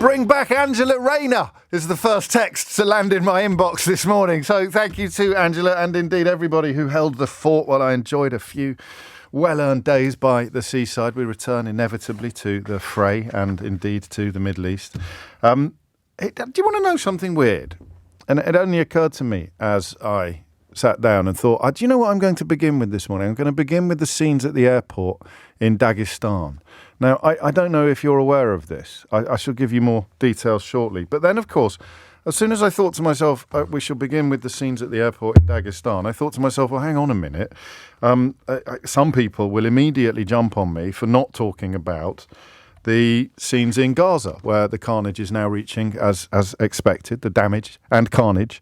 Bring back Angela Rayner is the first text to land in my inbox this morning. So thank you to Angela and indeed everybody who held the fort while I enjoyed a few well-earned days by the seaside. We return inevitably to the fray and indeed to the Middle East. Do you want to know something weird? And it only occurred to me as I sat down and thought, do you know what I'm going to begin with this morning? I'm going to begin with the scenes at the airport in Dagestan. Now, I don't know if you're aware of this. I shall give you more details shortly. But then, of course, as soon as I thought to myself, we shall begin with the scenes at the airport in Dagestan, I thought to myself, well, hang on a minute. Some people will immediately jump on me for not talking about the scenes in Gaza, where the carnage is now reaching, as expected, the damage and carnage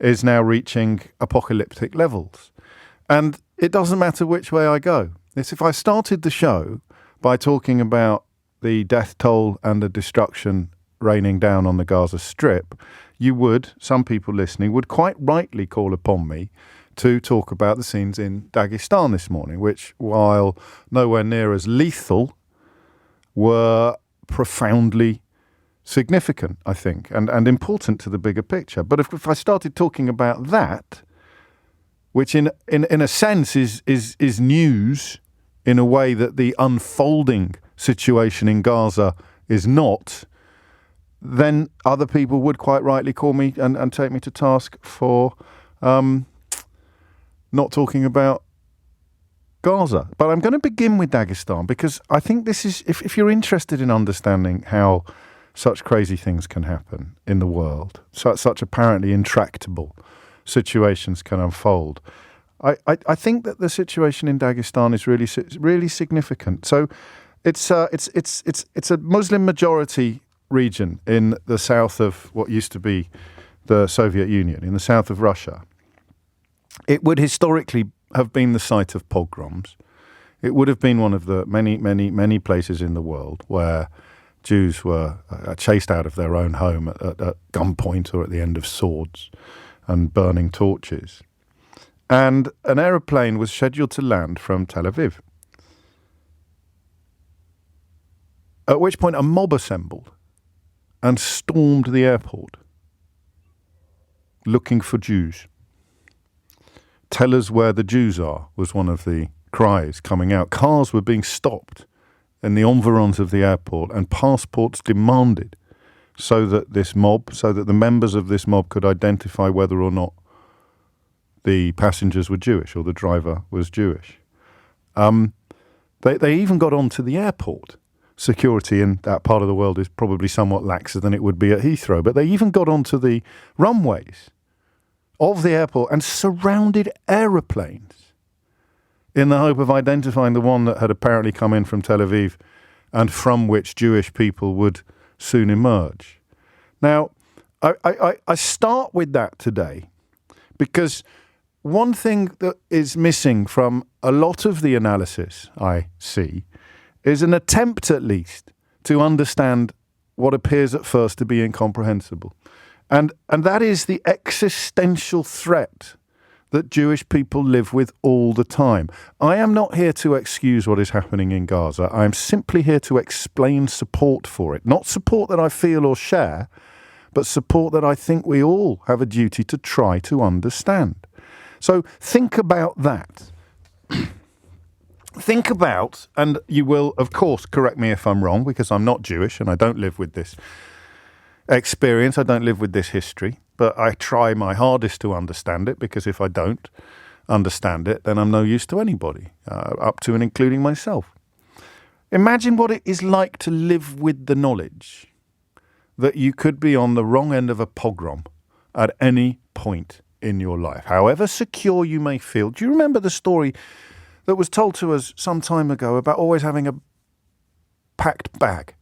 is now reaching apocalyptic levels. And it doesn't matter which way I go. It's if I started the show by talking about the death toll and the destruction raining down on the Gaza Strip, some people listening would quite rightly call upon me to talk about the scenes in Dagestan this morning, which, while nowhere near as lethal, were profoundly significant, I think, and important to the bigger picture. But if I started talking about that, which in a sense is news in a way that the unfolding situation in Gaza is not, then other people would quite rightly call me and take me to task for not talking about Gaza. But I'm going to begin with Dagestan because I think this is, if you're interested in understanding how such crazy things can happen in the world, such apparently intractable situations can unfold, I think that the situation in Dagestan is really significant. So it's a Muslim majority region in the south of what used to be the Soviet Union, in the south of Russia. It would historically have been the site of pogroms. It would have been one of the many places in the world where Jews were chased out of their own home at gunpoint or at the end of swords and burning torches. And an aeroplane was scheduled to land from Tel Aviv. At which point a mob assembled and stormed the airport looking for Jews. Tell us where the Jews are was one of the cries coming out. Cars were being stopped in the environs of the airport and passports demanded so that the members of this mob could identify whether or not the passengers were Jewish or the driver was Jewish. They even got onto the airport. Security in that part of the world is probably somewhat laxer than it would be at Heathrow, but they even got onto the runways of the airport and surrounded aeroplanes in the hope of identifying the one that had apparently come in from Tel Aviv and from which Jewish people would soon emerge. Now, I start with that today because one thing that is missing from a lot of the analysis I see is an attempt, at least, to understand what appears at first to be incomprehensible. And that is the existential threat that Jewish people live with all the time. I am not here to excuse what is happening in Gaza. I am simply here to explain support for it. Not support that I feel or share, but support that I think we all have a duty to try to understand. So think about that. Think about, and you will, of course, correct me if I'm wrong, because I'm not Jewish and I don't live with this experience, I don't live with this history, but I try my hardest to understand it, because if I don't understand it, then I'm no use to anybody, up to and including myself. Imagine what it is like to live with the knowledge that you could be on the wrong end of a pogrom at any point in your life, however secure you may feel. Do you remember the story that was told to us some time ago about always having a packed bag?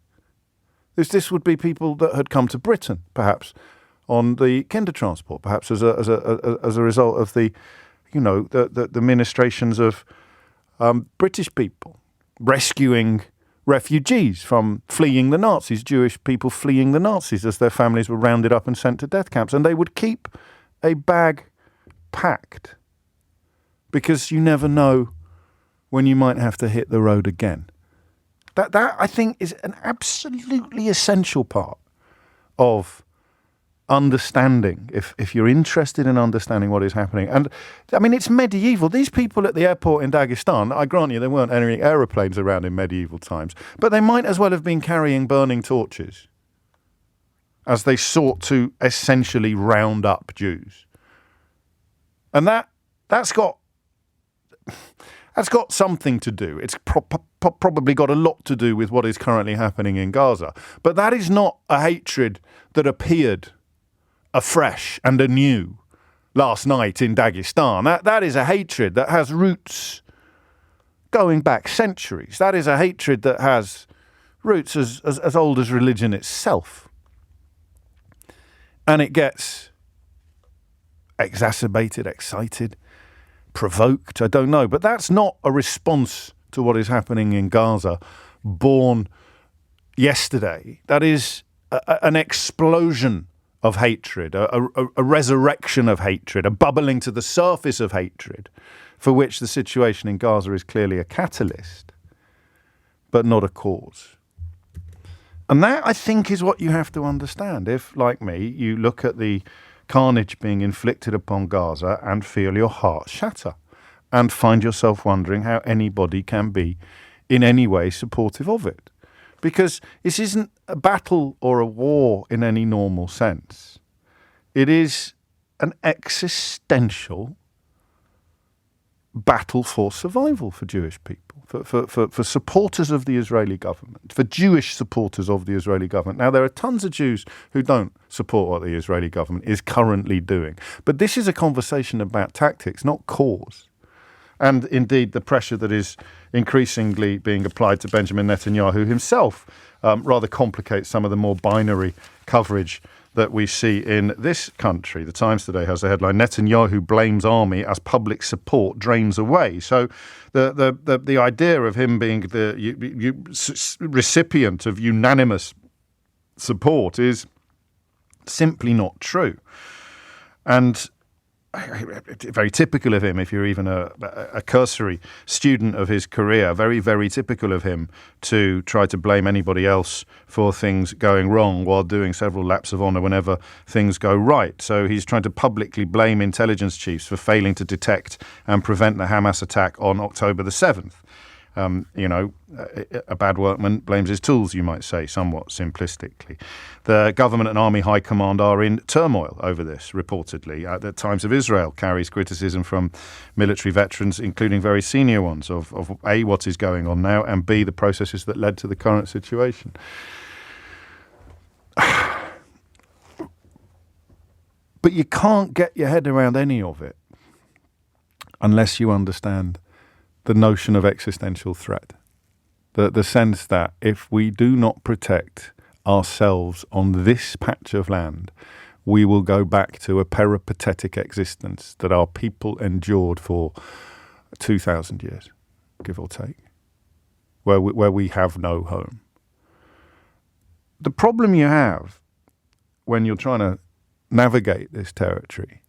This would be people that had come to Britain, perhaps on the kinder transport, perhaps as a result of the ministrations of British people rescuing refugees from fleeing the Nazis, Jewish people fleeing the Nazis as their families were rounded up and sent to death camps. And they would keep a bag packed because you never know when you might have to hit the road again. That I think is an absolutely essential part of understanding, if you're interested in understanding what is happening. And I mean, it's medieval. These people at the airport in Dagestan, I grant you there weren't any aeroplanes around in medieval times, but they might as well have been carrying burning torches as they sought to essentially round up Jews. And that's got something to do. It's probably got a lot to do with what is currently happening in Gaza. But that is not a hatred that appeared afresh and anew last night in Dagestan. That is a hatred that has roots going back centuries. That is a hatred that has roots as old as religion itself. And it gets exacerbated, excited, provoked, I don't know. But that's not a response to what is happening in Gaza born yesterday. That is an explosion of hatred, a resurrection of hatred, a bubbling to the surface of hatred, for which the situation in Gaza is clearly a catalyst, but not a cause. And that, I think, is what you have to understand. If, like me, you look at the carnage being inflicted upon Gaza and feel your heart shatter and find yourself wondering how anybody can be in any way supportive of it. Because this isn't a battle or a war in any normal sense. It is an existential battle for survival for Jewish people, for supporters of the Israeli government, for Jewish supporters of the Israeli government. Now, there are tons of Jews who don't support what the Israeli government is currently doing. But this is a conversation about tactics, not cause. And indeed, the pressure that is increasingly being applied to Benjamin Netanyahu himself rather complicates some of the more binary coverage that we see in this country. The Times today has a headline: Netanyahu blames army as public support drains away. So the idea of him being the recipient of unanimous support is simply not true. And very typical of him, if you're even a cursory student of his career, very, very typical of him to try to blame anybody else for things going wrong while doing several laps of honour whenever things go right. So he's trying to publicly blame intelligence chiefs for failing to detect and prevent the Hamas attack on October the 7th. A bad workman blames his tools, you might say, somewhat simplistically. The government and army high command are in turmoil over this, reportedly. The Times of Israel carries criticism from military veterans, including very senior ones, of A, what is going on now, and B, the processes that led to the current situation. But you can't get your head around any of it unless you understand the notion of existential threat, the sense that if we do not protect ourselves on this patch of land, we will go back to a peripatetic existence that our people endured for 2,000 years, give or take, where we have no home. The problem you have when you're trying to navigate this territory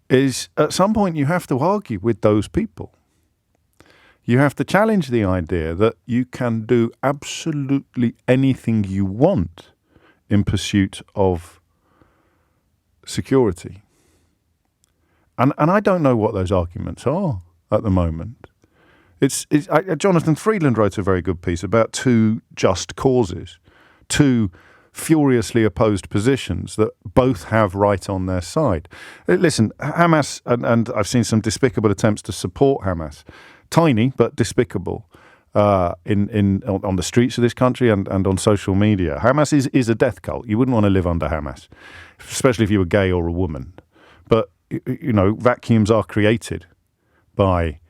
is at some point you have to argue with those people. You have to challenge the idea that you can do absolutely anything you want in pursuit of security. And I don't know what those arguments are at the moment. Jonathan Freedland wrote a very good piece about two just causes, two furiously opposed positions that both have right on their side. Listen, Hamas, and I've seen some despicable attempts to support Hamas, tiny but despicable, on the streets of this country and on social media. Hamas is a death cult. You wouldn't want to live under Hamas, especially if you were gay or a woman. But, vacuums are created by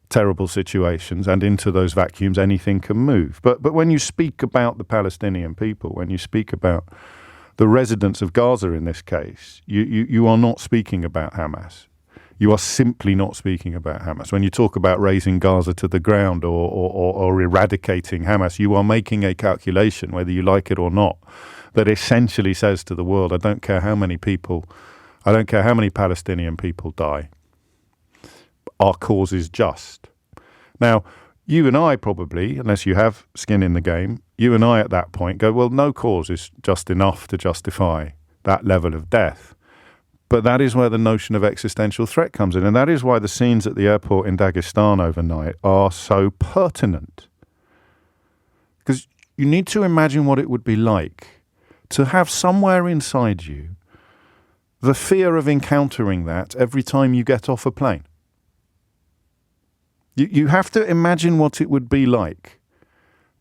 terrible situations, and into those vacuums anything can move. But when you speak about the Palestinian people, when you speak about the residents of Gaza in this case, you are not speaking about Hamas. You are simply not speaking about Hamas. When you talk about raising Gaza to the ground or eradicating Hamas, you are making a calculation, whether you like it or not, that essentially says to the world, I don't care how many Palestinian people die. Our cause is just. Now, you and I probably, unless you have skin in the game, you and I at that point go, well, no cause is just enough to justify that level of death. But that is where the notion of existential threat comes in. And that is why the scenes at the airport in Dagestan overnight are so pertinent. Because you need to imagine what it would be like to have somewhere inside you the fear of encountering that every time you get off a plane. You have to imagine what it would be like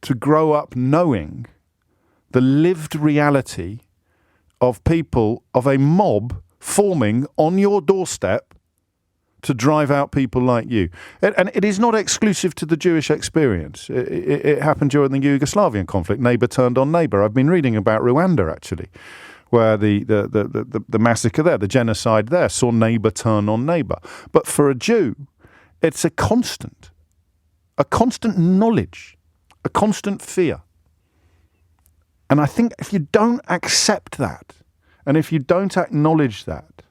to grow up knowing the lived reality of people, of a mob forming on your doorstep to drive out people like you. And it is not exclusive to the Jewish experience. It happened during the Yugoslavian conflict. Neighbour turned on neighbour. I've been reading about Rwanda, actually, where the massacre there, the genocide there, saw neighbour turn on neighbour. But for a Jew, it's a constant knowledge, a constant fear. And I think if you don't accept that, and if you don't acknowledge that,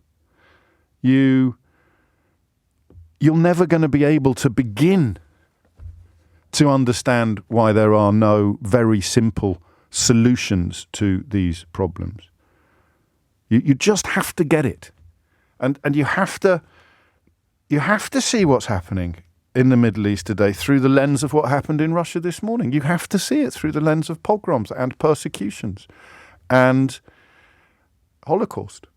you're never going to be able to begin to understand why there are no very simple solutions to these problems. You just have to get it. And you have to see what's happening in the Middle East today through the lens of what happened in Russia this morning. You have to see it through the lens of pogroms and persecutions and Holocaust.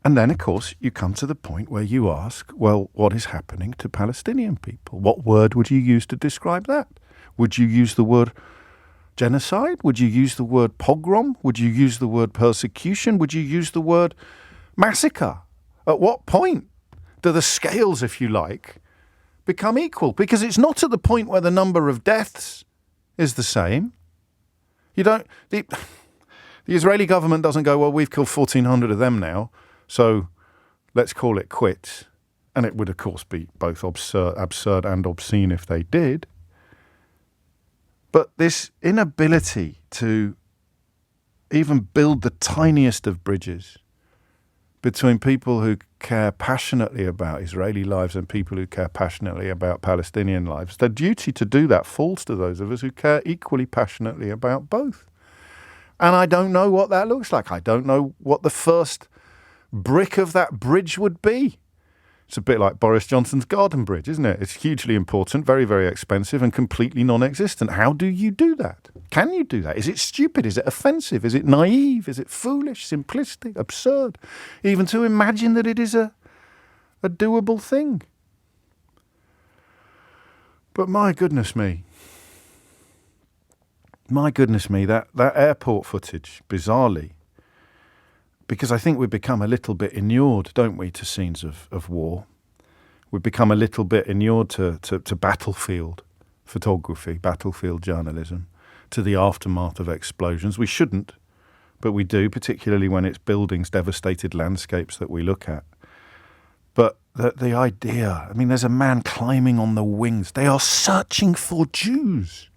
And then, of course, you come to the point where you ask, well, what is happening to Palestinian people? What word would you use to describe that? Would you use the word genocide? Would you use the word pogrom? Would you use the word persecution? Would you use the word massacre? At what point do the scales, if you like, become equal? Because it's not at the point where the number of deaths is the same. The Israeli government doesn't go, well, we've killed 1,400 of them now, so let's call it quits. And it would, of course, be both absurd and obscene if they did. But this inability to even build the tiniest of bridges between people who care passionately about Israeli lives and people who care passionately about Palestinian lives, the duty to do that falls to those of us who care equally passionately about both. And I don't know what that looks like. I don't know what the first brick of that bridge would be. It's a bit like Boris Johnson's Garden Bridge, isn't it? It's hugely important, very, very expensive and completely non-existent. How do you do that? Can you do that? Is it stupid? Is it offensive? Is it naive? Is it foolish, simplistic, absurd? Even to imagine that it is a doable thing. But my goodness me, that airport footage, bizarrely, because I think we've become a little bit inured, don't we, to scenes of war. We've become a little bit inured to battlefield photography, battlefield journalism, to the aftermath of explosions. We shouldn't, but we do, particularly when it's buildings, devastated landscapes that we look at. But the idea, I mean, there's a man climbing on the wings. They are searching for Jews.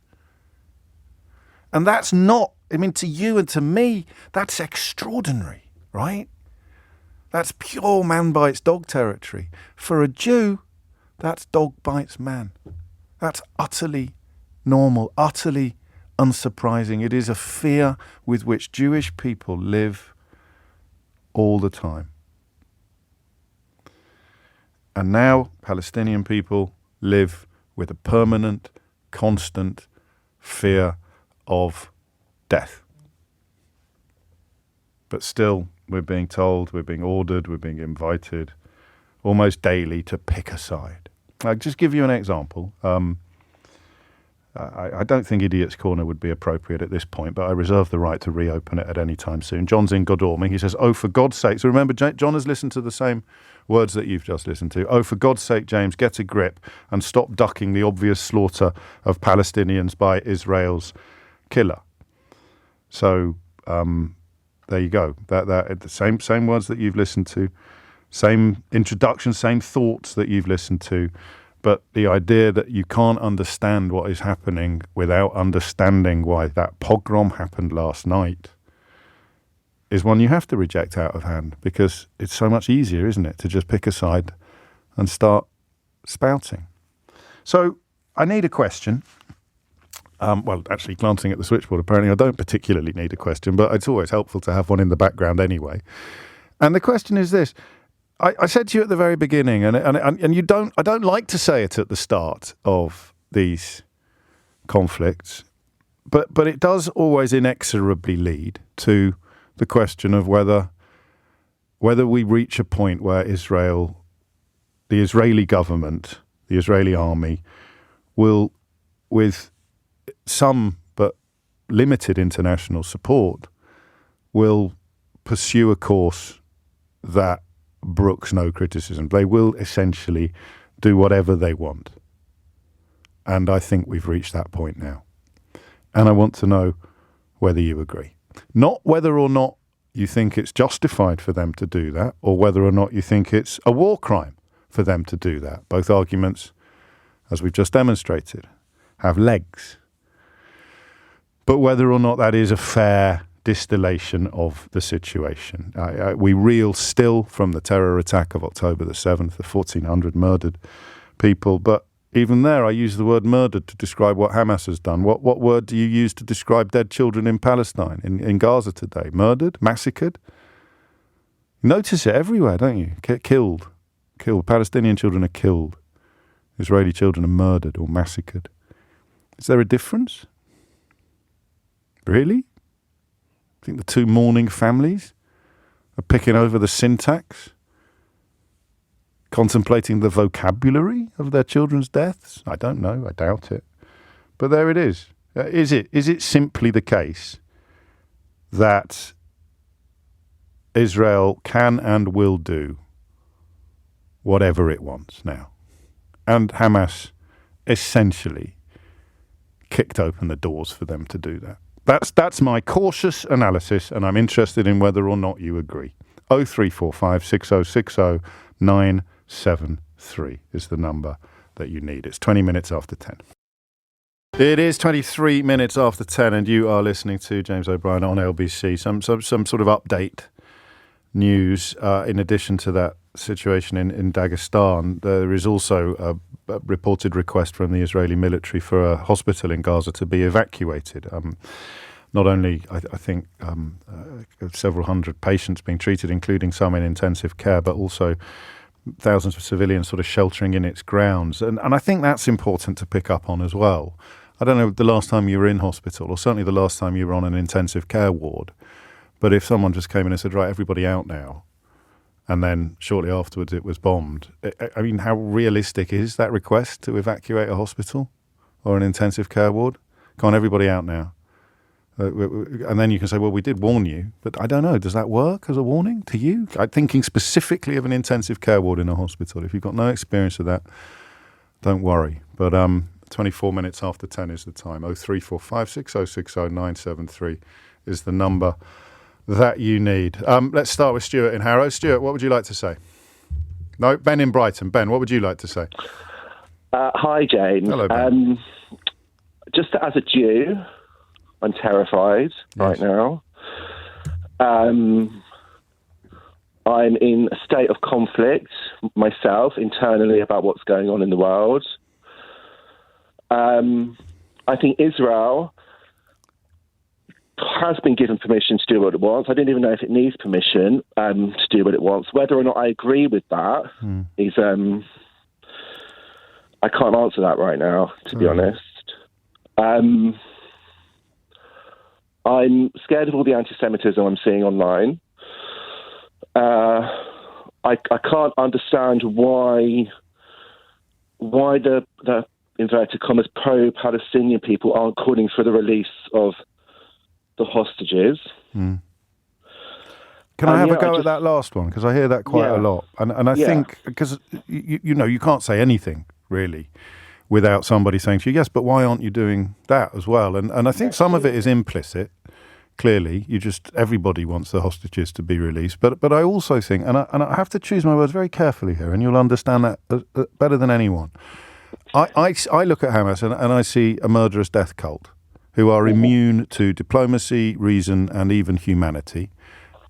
And that's not, I mean, to you and to me, that's extraordinary. Right? That's pure man bites dog territory. For a Jew, that's dog bites man. That's utterly normal, utterly unsurprising. It is a fear with which Jewish people live all the time. And now Palestinian people live with a permanent, constant fear of death. But still, we're being told, we're being ordered, we're being invited almost daily to pick a side. I'll just give you an example. I don't think Idiot's Corner would be appropriate at this point, but I reserve the right to reopen it at any time soon. John's in Godalming. He says, oh, for God's sake. So remember, John has listened to the same words that you've just listened to. Oh, for God's sake, James, get a grip and stop ducking the obvious slaughter of Palestinians by Israel's killer. So, there you go. That the same words that you've listened to, same introduction, same thoughts that you've listened to, but the idea that you can't understand what is happening without understanding why that pogrom happened last night is one you have to reject out of hand, because it's so much easier, isn't it, to just pick a side and start spouting. So I need a question. Well, actually, glancing at the switchboard, apparently I don't particularly need a question, but it's always helpful to have one in the background anyway. And the question is this. I said to you at the very beginning, and you don't. I don't like to say it at the start of these conflicts, but it does always inexorably lead to the question of whether we reach a point where Israel, the Israeli government, the Israeli army, will, with some but limited international support, will pursue a course that brooks no criticism. They will essentially do whatever they want. And I think we've reached that point now. And I want to know whether you agree. Not whether or not you think it's justified for them to do that, or whether or not you think it's a war crime for them to do that. Both arguments, as we've just demonstrated, have legs. But whether or not that is a fair distillation of the situation. We reel still from the terror attack of October the 7th, the 1,400 murdered people. But even there, I use the word murdered to describe what Hamas has done. What word do you use to describe dead children in Palestine, in Gaza today? Murdered? Massacred? Notice it everywhere, don't you? Killed. Palestinian children are killed. Israeli children are murdered or massacred. Is there a difference? Really? I think the two mourning families are picking over the syntax, contemplating the vocabulary of their children's deaths. I don't know. I doubt it. But there it is. Is it simply the case that Israel can and will do whatever it wants now? And Hamas essentially kicked open the doors for them to do that. That's my cautious analysis, and I'm interested in whether or not you agree. 0345 6060 973 is the number that you need. It's 20 minutes after 10. It is 23 minutes after 10, and you are listening to James O'Brien on LBC. Some sort of update news. In addition to that situation in Dagestan, there is also a reported request from the Israeli military for a hospital in Gaza to be evacuated. Not only, I think, several hundred patients being treated, including some in intensive care, but also thousands of civilians sort of sheltering in its grounds. And I think that's important to pick up on as well. I don't know the last time you were in hospital, or certainly the last time you were on an intensive care ward, but if someone just came in and said, right, everybody out now, and then shortly afterwards it was bombed. I mean, how realistic is that request to evacuate a hospital or an intensive care ward? Come on, everybody out now. And then you can say, well, we did warn you. But I don't know, does that work as a warning to you? I'm thinking specifically of an intensive care ward in a hospital. If you've got no experience of that, don't worry. But 24 minutes after 10 is the time. 0345 6060 973 is the number that you need. Let's start with Stuart in Harrow. Stuart, what would you like to say? No, Ben in Brighton. Ben, what would you like to say? Hi, James. Hello, Ben. Just as a Jew, I'm terrified right now. I'm in a state of conflict myself internally about what's going on in the world. I think Israel has been given permission to do what it wants. I don't even know if it needs permission to do what it wants. Whether or not I agree with that is, I can't answer that right now, to be honest. I'm scared of all the anti-Semitism I'm seeing online. I can't understand why the inverted commas pro-Palestinian people aren't calling for the release of the hostages. Can I have a go at that last one? Because I hear that quite a lot. And I think, because, you can't say anything, really, without somebody saying to you, yes, but why aren't you doing that as well? And I think some of it is implicit, clearly. Everybody wants the hostages to be released. But I also think, and I have to choose my words very carefully here, and you'll understand that better than anyone. I look at Hamas and I see a murderous death cult who are immune to diplomacy, reason, and even humanity.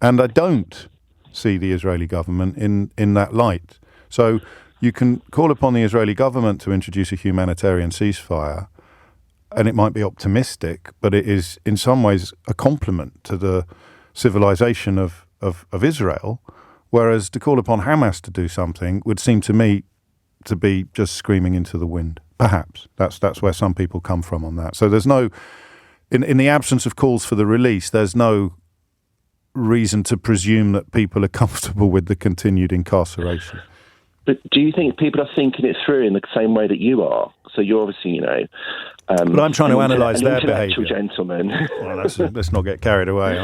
And I don't see the Israeli government in that light. So You can call upon the Israeli government to introduce a humanitarian ceasefire, and it might be optimistic, but it is in some ways a compliment to the civilization of Israel, whereas to call upon Hamas to do something would seem to me to be just screaming into the wind. Perhaps. That's where some people come from on that. So there's no, in the absence of calls for the release, there's no reason to presume that people are comfortable with the continued incarceration. But do you think people are thinking it through in the same way that you are? So you're obviously, but I'm trying to analyse their behaviour. behaviour. Gentleman. Well, let's not get carried away.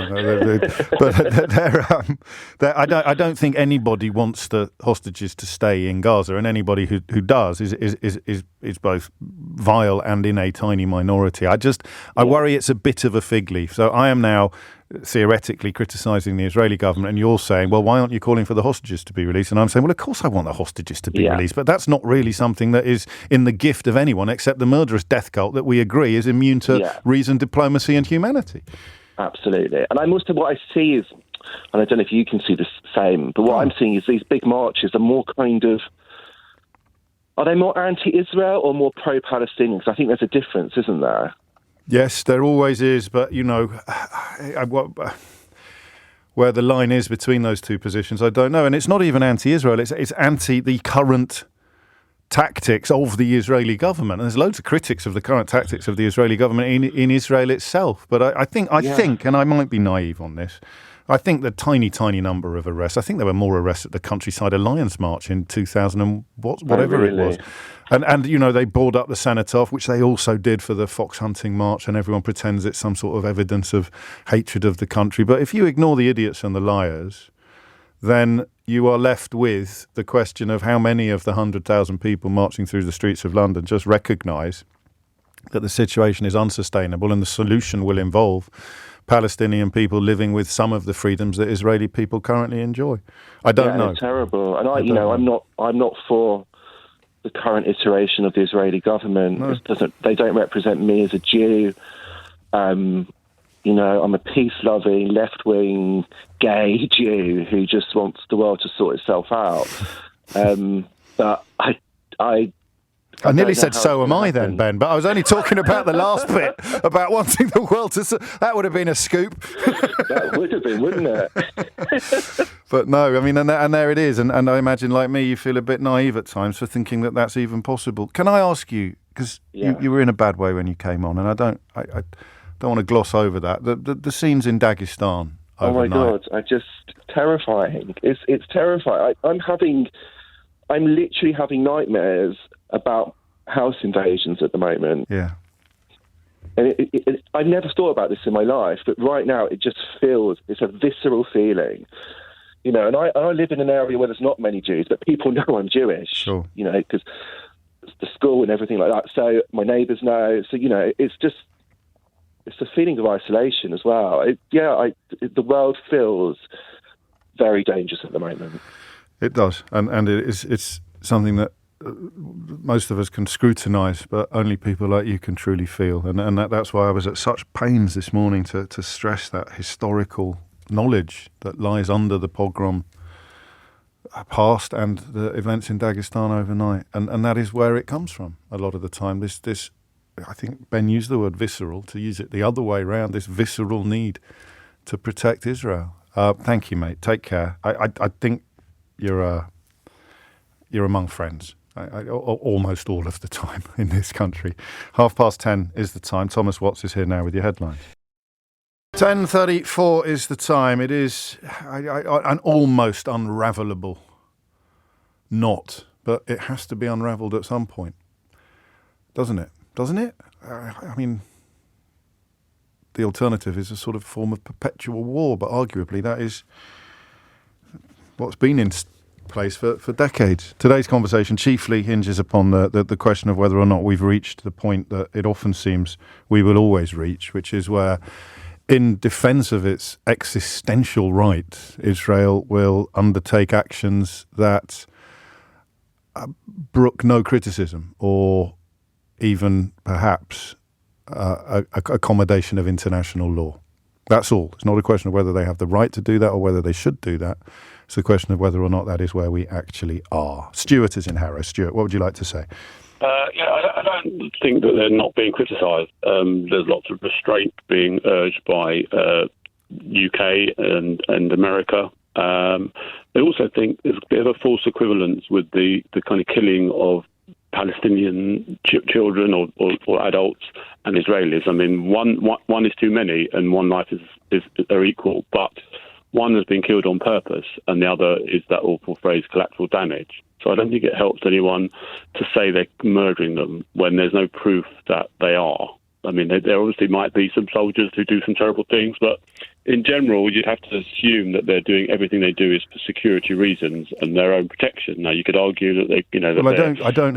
But I don't think anybody wants the hostages to stay in Gaza, and anybody who does is both vile and in a tiny minority. I worry it's a bit of a fig leaf. So I am now theoretically criticising the Israeli government, and you're saying, well, why aren't you calling for the hostages to be released? And I'm saying, well, of course I want the hostages to be released, but that's not really something that is in the gift of anyone except the murderous death cult that we agree is immune to reason, diplomacy and humanity. Absolutely. And what I see is, and I don't know if you can see the same, but what I'm seeing is these big marches are more are they more anti-Israel or more pro-Palestinian? Because I think there's a difference, isn't there? Yes, there always is, but, where the line is between those two positions, I don't know. And it's not even anti-Israel, it's anti the current tactics of the Israeli government. And there's loads of critics of the current tactics of the Israeli government in Israel itself. But I think, and I might be naive on this, I think the tiny number of arrests, I think there were more arrests at the Countryside Alliance March in 2000 and whatever it was. And they board up the cenotaph, which they also did for the fox hunting march, and everyone pretends it's some sort of evidence of hatred of the country. But if you ignore the idiots and the liars, then you are left with the question of how many of the 100,000 people marching through the streets of London just recognise that the situation is unsustainable and the solution will involve Palestinian people living with some of the freedoms that Israeli people currently enjoy. I don't know. It's terrible. And I'm not for the current iteration of the Israeli government. No. They don't represent me as a Jew. I'm a peace-loving, left-wing, gay Jew who just wants the world to sort itself out. But I nearly said so am I then, Ben, but I was only talking about the last bit, about wanting the world to... That would have been a scoop. That would have been, wouldn't it? But no, I mean, and there it is. And I imagine, like me, you feel a bit naive at times for thinking that that's even possible. Can I ask you, because you were in a bad way when you came on, and I don't want to gloss over that, the scenes in Dagestan overnight. Oh my God, terrifying. It's terrifying. I'm literally having nightmares about house invasions at the moment. Yeah. And I never thought about this in my life, but right now it just feels, it's a visceral feeling. And I live in an area where there's not many Jews, but people know I'm Jewish. Sure. Because the school and everything like that. So my neighbours know. So, it's a feeling of isolation as well. The world feels very dangerous at the moment. It does. And it's something that most of us can scrutinise, but only people like you can truly feel. And that's why I was at such pains this morning to stress that historical knowledge that lies under the pogrom past and the events in Dagestan overnight. And that is where it comes from a lot of the time. This I think Ben used the word visceral, to use it the other way around, this visceral need to protect Israel. Thank you, mate. Take care. I think you're among friends. Almost all of the time in this country. 10:30 is the time. Thomas Watts is here now with your headlines. 10:34 is the time. It is an almost unravelable knot, but it has to be unravelled at some point, doesn't it? I mean, the alternative is a sort of form of perpetual war, but arguably that is what's been in place for decades. Today's conversation chiefly hinges upon the question of whether or not we've reached the point that it often seems we will always reach, which is where, in defence of its existential right, Israel will undertake actions that brook no criticism or even perhaps accommodation of international law. That's all. It's not a question of whether they have the right to do that or whether they should do that. It's a question of whether or not that is where we actually are. Stuart is in Harrow. Stuart, what would you like to say? I don't think that they're not being criticised. There's lots of restraint being urged by UK and America. I also think there's a bit of a false equivalence with the kind of killing of Palestinian children or adults and Israelis. I mean, one is too many, and one life are equal, but one has been killed on purpose, and the other is that awful phrase, collateral damage. So I don't think it helps anyone to say they're murdering them when there's no proof that they are. I mean, there obviously might be some soldiers who do some terrible things, but in general, you'd have to assume that they're doing everything they do is for security reasons and their own protection. Now, you could argue that they, that well, I don't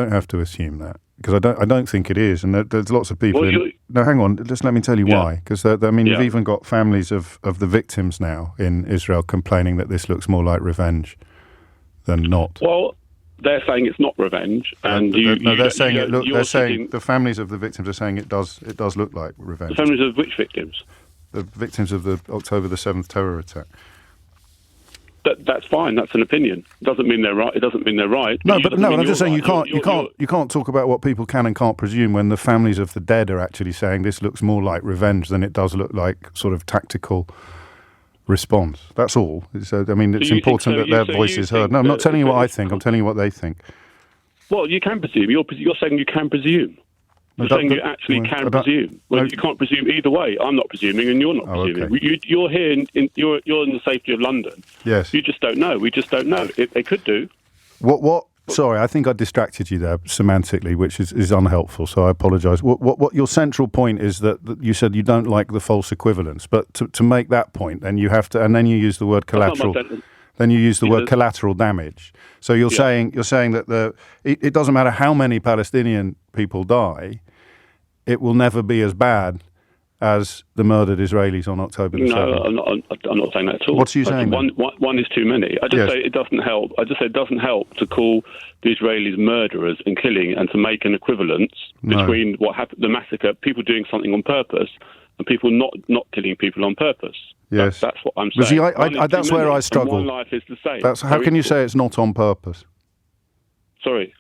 have to assume that, because I don't think it is, and there's lots of people. No, hang on, just let me tell you why. Because you've even got families of the victims now in Israel complaining that this looks more like revenge than not. Well, they're saying it's not revenge, and they're saying it. Look, they're saying the families of the victims are saying it does look like revenge. The families of which victims? The victims of the October the 7th terror attack. That's fine. That's an opinion. It doesn't mean they're right. It doesn't mean they're right. No, but I'm just saying you can't talk about what people can and can't presume when the families of the dead are actually saying this looks more like revenge than it does look like sort of tactical response. That's all. So, I mean, it's important that their voice is heard. No, I'm not telling you what I think. I'm telling you what they think. Well, you can presume. You're saying you can presume. You're saying you actually can presume. Well, you can't presume either way. I'm not presuming, and you're not presuming. Okay. You're here. You're in the safety of London. Yes. You just don't know. We just don't know. They could do. What? Sorry, I think I distracted you there semantically, which is unhelpful. So I apologise. What your central point is that you said you don't like the false equivalence, but to make that point, then you have to, and then you use the word collateral. Then you use the word collateral damage. So you're saying that it doesn't matter how many Palestinian people die, it will never be as bad as the murdered Israelis on October the 7th. No, I'm not saying that at all. What's you saying? One is too many. I just say it doesn't help. I just say it doesn't help to call the Israelis murderers and killing, and to make an equivalence between what happened, the massacre, people doing something on purpose, and people not killing people on purpose. Yes, that's what I'm saying. See, that's where I struggle. One life is the same. How can you say it's not on purpose? Sorry.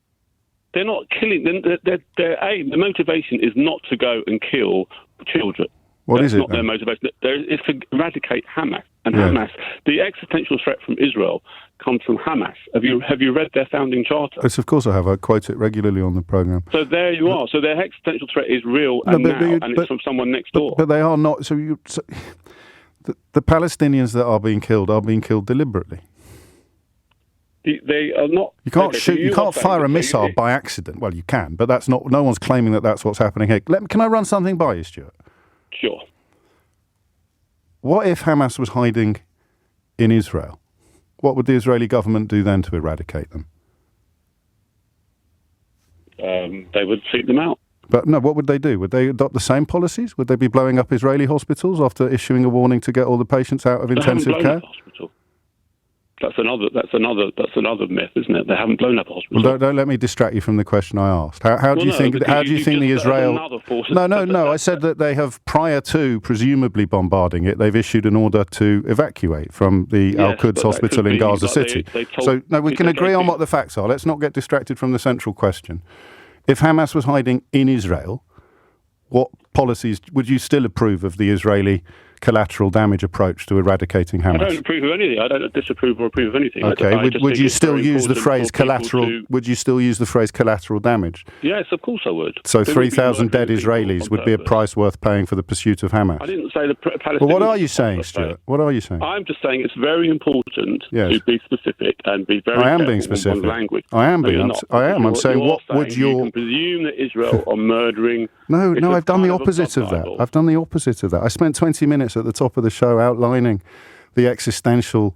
They're not killing. Their aim, the motivation is not to go and kill children. What is it? Not their motivation. It's to eradicate Hamas. And Hamas, the existential threat from Israel comes from Hamas. Have you read their founding charter? Yes, of course I have. I quote it regularly on the programme. So there you are. So their existential threat is real and it's from someone next door. But they are not. The Palestinians that are being killed deliberately. They are not. You can't shoot. You can't fire a missile by accident. Well, you can, but that's not. No one's claiming that that's what's happening here. Can I run something by you, Stuart? Sure. What if Hamas was hiding in Israel? What would the Israeli government do then to eradicate them? They would seek them out. But no, what would they do? Would they adopt the same policies? Would they be blowing up Israeli hospitals after issuing a warning to get all the patients out of intensive care? That's another myth, isn't it? They haven't blown up a hospital. Well, don't let me distract you from the question I asked. How do you think the Israel? No. I said that they have, prior to presumably bombarding it, they've issued an order to evacuate from the Al-Quds hospital in Gaza City. So we can agree on what the facts are. Let's not get distracted from the central question. If Hamas was hiding in Israel, what policies would you still approve of the Israeli collateral damage approach to eradicating Hamas? I don't approve of anything. I don't disapprove or approve of anything. Okay. Would you still use the phrase collateral? Would you still use the phrase collateral damage? Yes, of course I would. So 3,000 dead Israelis would be a price worth paying for the pursuit of Hamas. I didn't say the Palestinians. Well, what are you saying, Stuart? What are you saying? I'm just saying it's very important to be specific and be very careful. I am being specific. Language. I am being. I am. I'm saying what would your? You can presume that Israel are murdering. No. I've done the opposite of that. I've done the opposite of that. I spent 20 minutes at the top of the show outlining the existential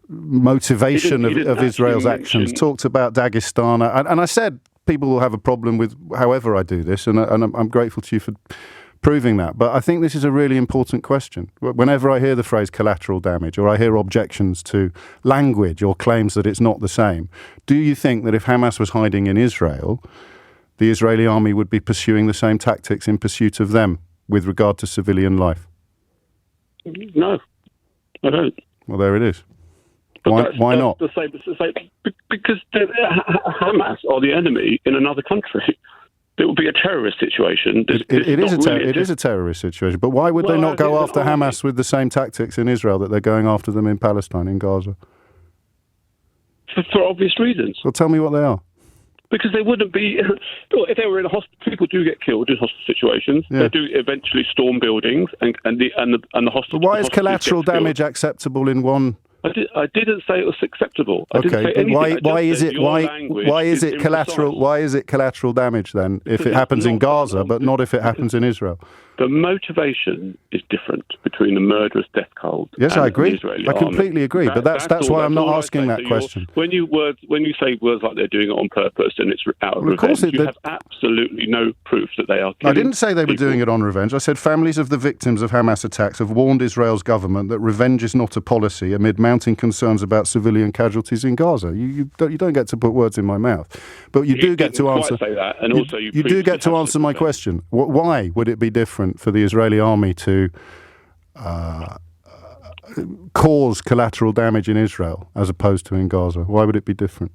motivation of Israel's actions, talked about Dagestan, and I said people will have a problem with however I do this, and I'm grateful to you for proving that. But I think this is a really important question. Whenever I hear the phrase collateral damage, or I hear objections to language or claims that it's not the same, do you think that if Hamas was hiding in Israel, the Israeli army would be pursuing the same tactics in pursuit of them with regard to civilian life? No, I don't. Well, there it is. But Why not? Because Hamas are the enemy in another country. It would be a terrorist situation. It is a terrorist situation. But why would they not go after Hamas with the same tactics in Israel that they're going after them in Palestine, in Gaza? For obvious reasons. Well, tell me what they are. Because they wouldn't be. If they were in a hospital, people do get killed in hostage situations. Yeah. They do eventually storm buildings, and the hostage. But why is collateral damage acceptable in one? I didn't say it was acceptable. Okay, but why is it collateral damage then if it happens in Gaza but not if it happens in Israel? The motivation is different between the murderous death cult. Yes, and I agree. The Israeli I completely agree. But that's why I'm not asking that question. When you say words like they're doing it on purpose and it's out of revenge, you have absolutely no proof that they are. I didn't say they were doing it on revenge. I said families of the victims of Hamas attacks have warned Israel's government that revenge is not a policy amid mounting concerns about civilian casualties in Gaza. You don't get to put words in my mouth, but you do get to answer. Say that, and also you do get to answer my question. Why would it be different for the Israeli army to cause collateral damage in Israel as opposed to in Gaza? Why would it be different?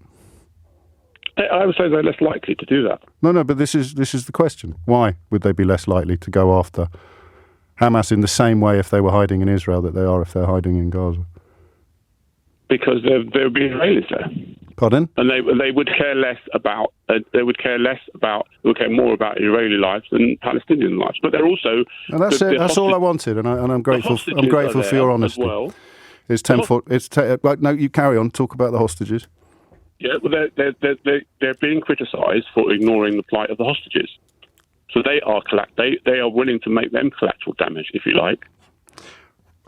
I would say they're less likely to do that. No, but this is the question. Why would they be less likely to go after Hamas in the same way if they were hiding in Israel that they are if they're hiding in Gaza? Because there would be Israelis there. Pardon? And they would care more about Israeli lives than Palestinian lives. But they're also. And that's all I wanted, and I'm grateful. I'm grateful for your honesty. Well. It's 10. Right, no, you carry on. Talk about the hostages. Yeah, well, they're being criticised for ignoring the plight of the hostages. So they are willing to make them collateral damage, if you like.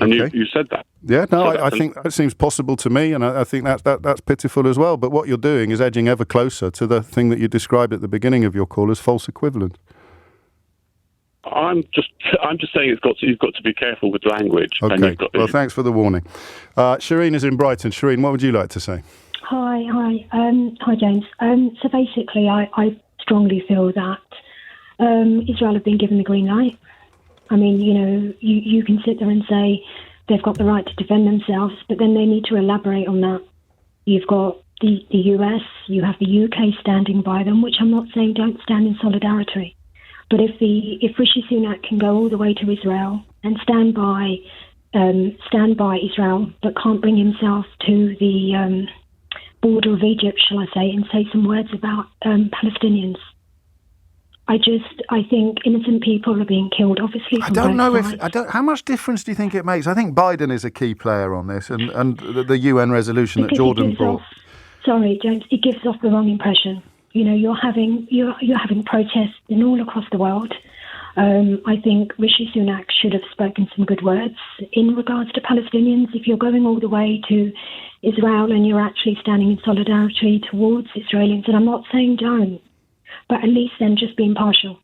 And okay. you said that. Yeah, no, I think that seems possible to me, and I think that's pitiful as well. But what you're doing is edging ever closer to the thing that you described at the beginning of your call as false equivalent. I'm just saying you've got to be careful with language. Okay. Well, thanks for the warning. Shireen is in Brighton. Shireen, what would you like to say? Hi, James. So basically, I strongly feel that Israel have been given the green light. I mean, you can sit there and say they've got the right to defend themselves, but then they need to elaborate on that. You've got the US, you have the UK standing by them, which I'm not saying don't stand in solidarity. But if Rishi Sunak can go all the way to Israel and stand by Israel, but can't bring himself to the border of Egypt, shall I say, and say some words about Palestinians. I think innocent people are being killed, obviously. I don't know how much difference do you think it makes? I think Biden is a key player on this, and the UN resolution that Jordan brought. Sorry, James, it gives off the wrong impression. You're having protests all across the world. I think Rishi Sunak should have spoken some good words in regards to Palestinians. If you're going all the way to Israel and you're actually standing in solidarity towards Israelis, and I'm not saying don't, but at least then just be impartial.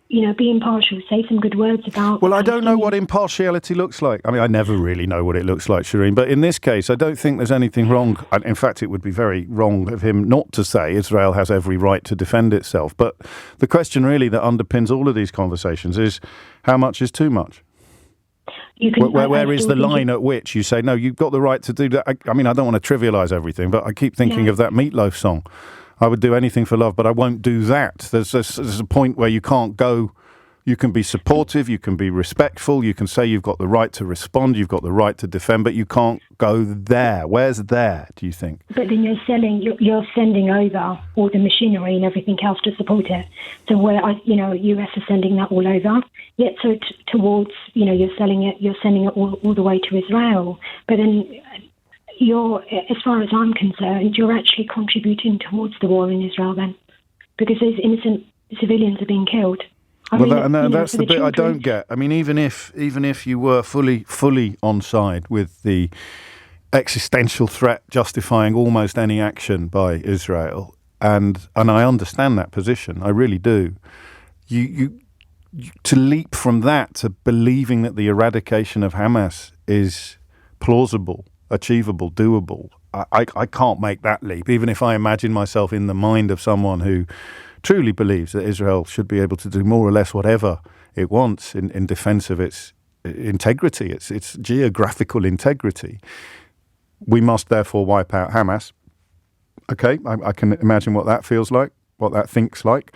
Be impartial, say some good words about... Well, I don't know what impartiality looks like. I mean, I never really know what it looks like, Shireen. But in this case, I don't think there's anything wrong. In fact, it would be very wrong of him not to say Israel has every right to defend itself. But the question really that underpins all of these conversations is how much is too much? Where is the line at which you say, no, you've got the right to do that? I mean, I don't want to trivialise everything, but I keep thinking of that Meatloaf song. I would do anything for love, but I won't do that. There's a point where you can't go. You can be supportive, you can be respectful, you can say you've got the right to respond, you've got the right to defend, but you can't go there. Where's there, do you think? But then you're sending over all the machinery and everything else to support it. So where US are sending that all over. Yet so towards you're sending it all the way to Israel. But then as far as I'm concerned, you're actually contributing towards the war in Israel then, because those innocent civilians are being killed. That's the bit I don't get. I mean, even if you were fully on side with the existential threat justifying almost any action by Israel, and I understand that position, I really do. You to leap from that to believing that the eradication of Hamas is plausible, achievable, doable. I can't make that leap, even if I imagine myself in the mind of someone who truly believes that Israel should be able to do more or less whatever it wants in defence of its integrity, its geographical integrity. We must therefore wipe out Hamas. Okay, I can imagine what that feels like, what that thinks like.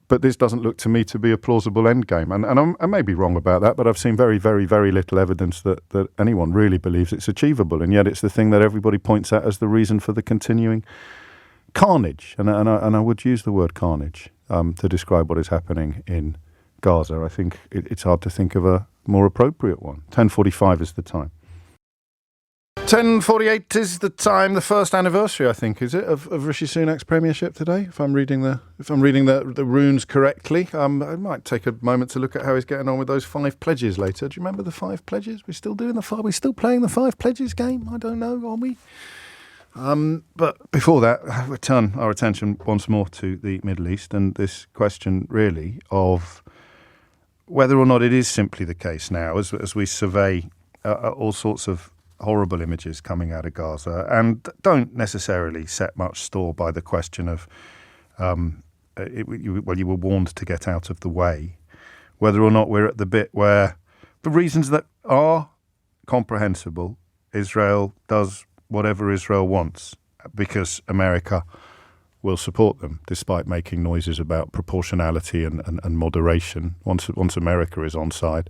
But this doesn't look to me to be a plausible endgame. And I may be wrong about that, but I've seen very, very, very little evidence that anyone really believes it's achievable. And yet it's the thing that everybody points at as the reason for the continuing carnage. And I would use the word carnage to describe what is happening in Gaza. I think it's hard to think of a more appropriate one. 10:45 is the time. 10:48 is the time. The first anniversary, I think, is it, of Rishi Sunak's premiership today? If I'm reading the runes correctly, I might take a moment to look at how he's getting on with those 5 pledges later. Do you remember the 5 pledges? We're still doing we're still playing the 5 pledges game. I don't know, are we? But before that, we turn our attention once more to the Middle East and this question, really, of whether or not it is simply the case now, as we survey all sorts of horrible images coming out of Gaza, and don't necessarily set much store by the question of, you were warned to get out of the way, whether or not we're at the bit where, for reasons that are comprehensible, Israel does whatever Israel wants because America will support them, despite making noises about proportionality and moderation. Once America is on side,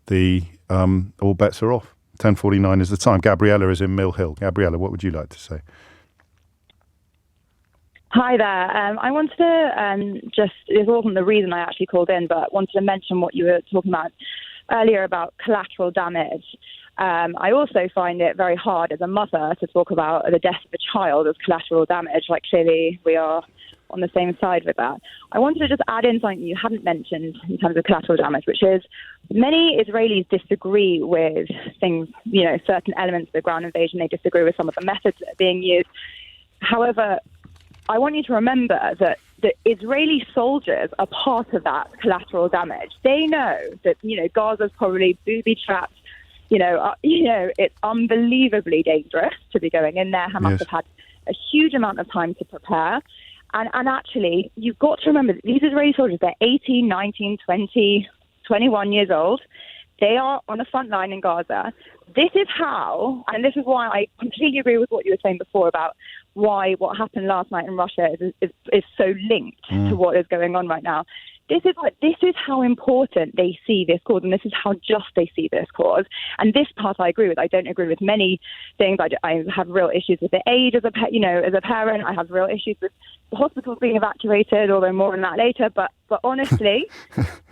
all bets are off. 10:49 is the time. Gabriella is in Mill Hill. Gabriella, what would you like to say? Hi there. I wanted to it wasn't the reason I actually called in, but wanted to mention what you were talking about earlier about collateral damage. I also find it very hard as a mother to talk about the death of a child as collateral damage. Like, clearly we are on the same side with that. I wanted to just add in something you hadn't mentioned in terms of collateral damage, which is many Israelis disagree with things, certain elements of the ground invasion. They disagree with some of the methods that are being used. However, I want you to remember that the Israeli soldiers are part of that collateral damage. They know that, Gaza's probably booby-trapped. It's unbelievably dangerous to be going in there. Hamas have had a huge amount of time to prepare. And actually, you've got to remember that these Israeli soldiers, they're 18, 19, 20, 21 years old. They are on the front line in Gaza. This is how, and this is why I completely agree with what you were saying before about why what happened last night in Russia is so linked to what is going on right now. This is how important they see this cause, and this is how just they see this cause. And this part I agree with. I don't agree with many things. I have real issues with the aid as a parent. I have real issues with the hospitals being evacuated, although more on that later. But honestly,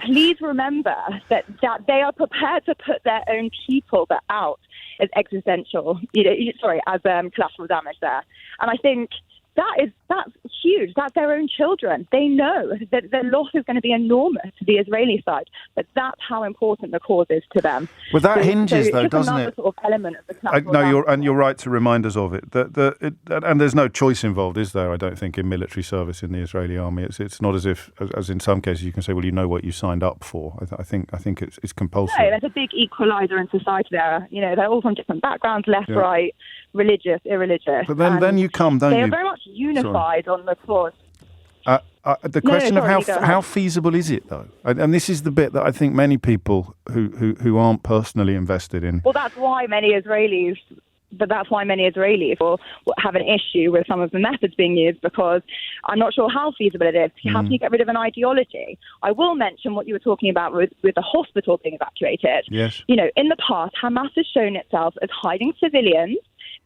please remember that they are prepared to put their own people out as existential, as collateral damage there. And I think that's huge. That's their own children. They know that their loss is going to be enormous to the Israeli side, but that's how important the cause is to them. Well, that hinges, though, doesn't it? Sort of element of the collateral you're right to remind us of it. And there's no choice involved, is there? I don't think in military service in the Israeli army, it's not as if, as in some cases, you can say, well, you know what you signed up for. I think it's compulsory. No, there's a big equaliser in society there. They're all from different backgrounds, left, right, religious, irreligious. But then you come, don't you? They are very much unified on the cause. The question of how feasible is it, though? And this is the bit that I think many people who aren't personally invested in. Well, that's why many Israelis will have an issue with some of the methods being used, because I'm not sure how feasible it is. How can you get rid of an ideology? I will mention what you were talking about with the hospital being evacuated. Yes. In the past, Hamas has shown itself as hiding civilians.